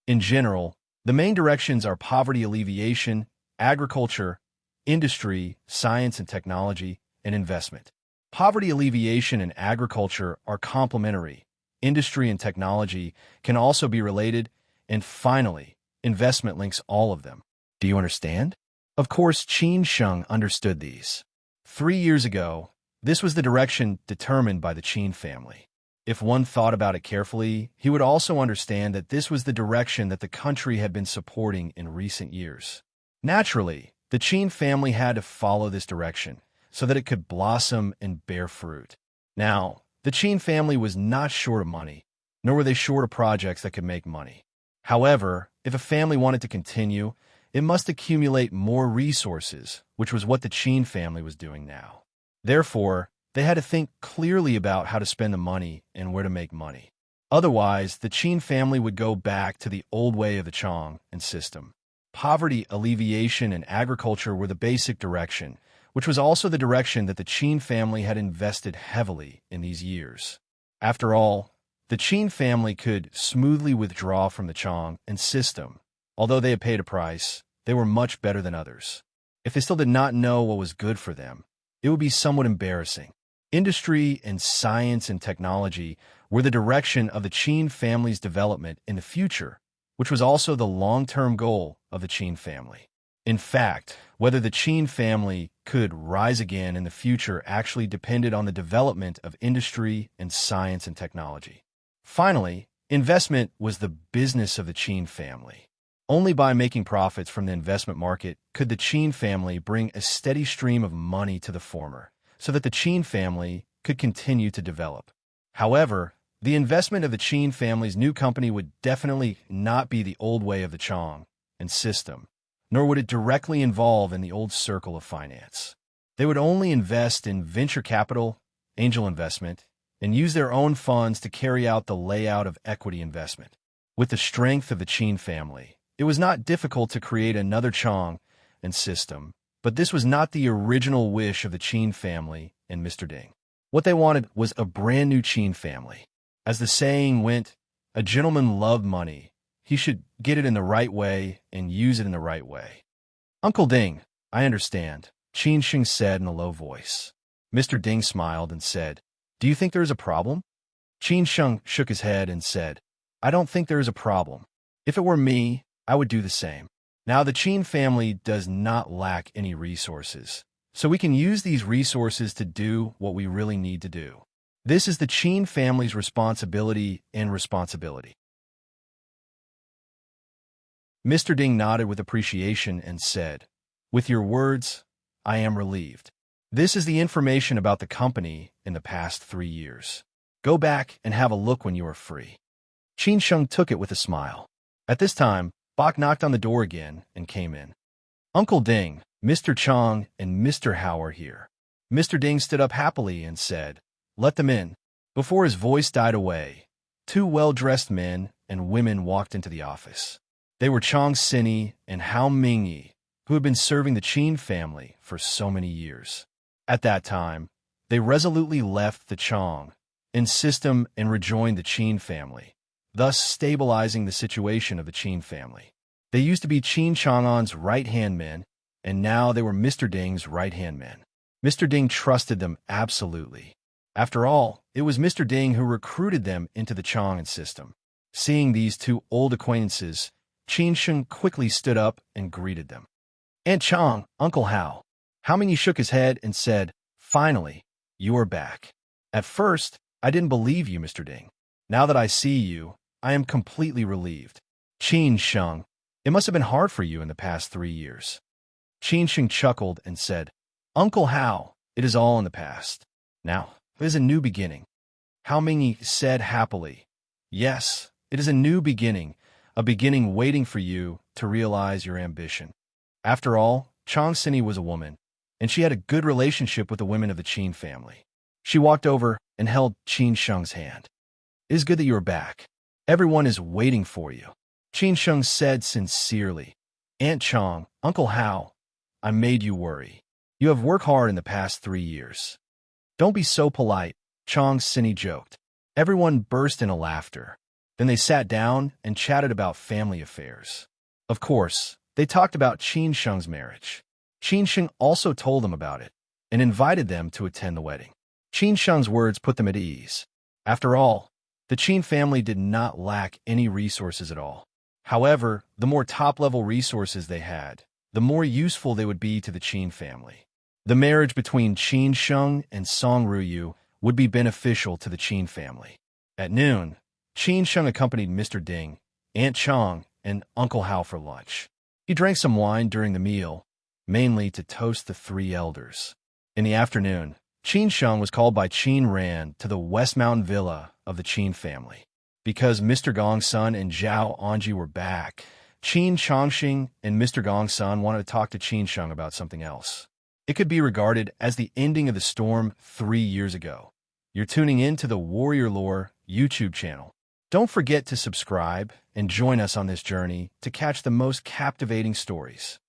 In general, the main directions are poverty alleviation, agriculture, industry, science and technology, and investment. Poverty alleviation and agriculture are complementary. Industry and technology can also be related. And finally, investment links all of them. Do you understand?" Of course, Qin Sheng understood these. 3 years ago, this was the direction determined by the Qin family. If one thought about it carefully, he would also understand that this was the direction that the country had been supporting in recent years. Naturally, the Qin family had to follow this direction so that it could blossom and bear fruit. Now, the Qin family was not short of money, nor were they short of projects that could make money. However, if a family wanted to continue, it must accumulate more resources, which was what the Qin family was doing now. Therefore, they had to think clearly about how to spend the money and where to make money. Otherwise, the Qin family would go back to the old way of the Chong and system. Poverty alleviation and agriculture were the basic direction, which was also the direction that the Qin family had invested heavily in these years. After all, the Qin family could smoothly withdraw from the Chong and system. Although they had paid a price, they were much better than others. If they still did not know what was good for them, it would be somewhat embarrassing. Industry and science and technology were the direction of the Qin family's development in the future, which was also the long-term goal of the Qin family. In fact, whether the Qin family could rise again in the future actually depended on the development of industry and science and technology. Finally, investment was the business of the Qin family. Only by making profits from the investment market could the Qin family bring a steady stream of money to the former, so that the Qin family could continue to develop. However, the investment of the Qin family's new company would definitely not be the old way of the Chong and system, nor would it directly involve in the old circle of finance. They would only invest in venture capital, angel investment, and use their own funds to carry out the layout of equity investment. With the strength of the Qin family, it was not difficult to create another Chong and system, but this was not the original wish of the Qin family and Mr. Ding. What they wanted was a brand new Qin family. As the saying went, a gentleman loved money. He should get it in the right way and use it in the right way. "Uncle Ding, I understand," Qin Sheng said in a low voice. Mr. Ding smiled and said, "Do you think there is a problem?" Qin Sheng shook his head and said, "I don't think there is a problem. If it were me, I would do the same. Now, the Qin family does not lack any resources, so we can use these resources to do what we really need to do. This is the Qin family's responsibility and responsibility." Mr. Ding nodded with appreciation and said, "With your words, I am relieved. This is the information about the company in the past 3 years. Go back and have a look when you are free." Qin Sheng took it with a smile. At this time, Bach knocked on the door again and came in. "Uncle Ding, Mr. Chong and Mr. Hao are here." Mr. Ding stood up happily and said, "Let them in." Before his voice died away, 2 well-dressed men and women walked into the office. They were Chong Sinny and Hao Mingyi, who had been serving the Qin family for so many years. At that time, they resolutely left the Chong and system and rejoined the Qin family, thus stabilizing the situation of the Qin family. They used to be Qin Chang'an's right-hand men, and now they were Mr. Ding's right-hand men. Mr. Ding trusted them absolutely. After all, it was Mr. Ding who recruited them into the Chang'an system. Seeing these two old acquaintances, Qin Sheng quickly stood up and greeted them. Aunt Chang, Uncle Hao. Hao Mingyi shook his head and said, "Finally, you are back. At first, I didn't believe you, Mr. Ding. Now that I see you, I am completely relieved. Qin Sheng, it must have been hard for you in the past 3 years." Qin Sheng chuckled and said, "Uncle Hao, it is all in the past. Now, it is a new beginning." Hao Mingyi said happily, "Yes, it is a new beginning, a beginning waiting for you to realize your ambition." After all, Chang Sini was a woman, and she had a good relationship with the women of the Qin family. She walked over and held Qin Sheng's hand. "It is good that you are back. Everyone is waiting for you." Qin Sheng said sincerely, "Aunt Chang, Uncle Hao, I made you worry. You have worked hard in the past 3 years." "Don't be so polite," Chang Sini joked. Everyone burst into laughter. Then they sat down and chatted about family affairs. Of course, they talked about Qin Sheng's marriage. Qin Sheng also told them about it and invited them to attend the wedding. Qin Sheng's words put them at ease. After all, the Qin family did not lack any resources at all. However, the more top-level resources they had, the more useful they would be to the Qin family. The marriage between Qin Sheng and Song Ruyu would be beneficial to the Qin family. At noon, Qin Sheng accompanied Mr. Ding, Aunt Chang, and Uncle Hao for lunch. He drank some wine during the meal, mainly to toast the 3 elders. In the afternoon, Qin Sheng was called by Qin Ran to the West Mountain Villa of the Qin family. Because Mr. Gongsun and Zhao Anji were back, Qin Changxing and Mr. Gongsun wanted to talk to Qin Sheng about something else. It could be regarded as the ending of the storm 3 years ago. You're tuning in to the Warrior Lore YouTube channel. Don't forget to subscribe and join us on this journey to catch the most captivating stories.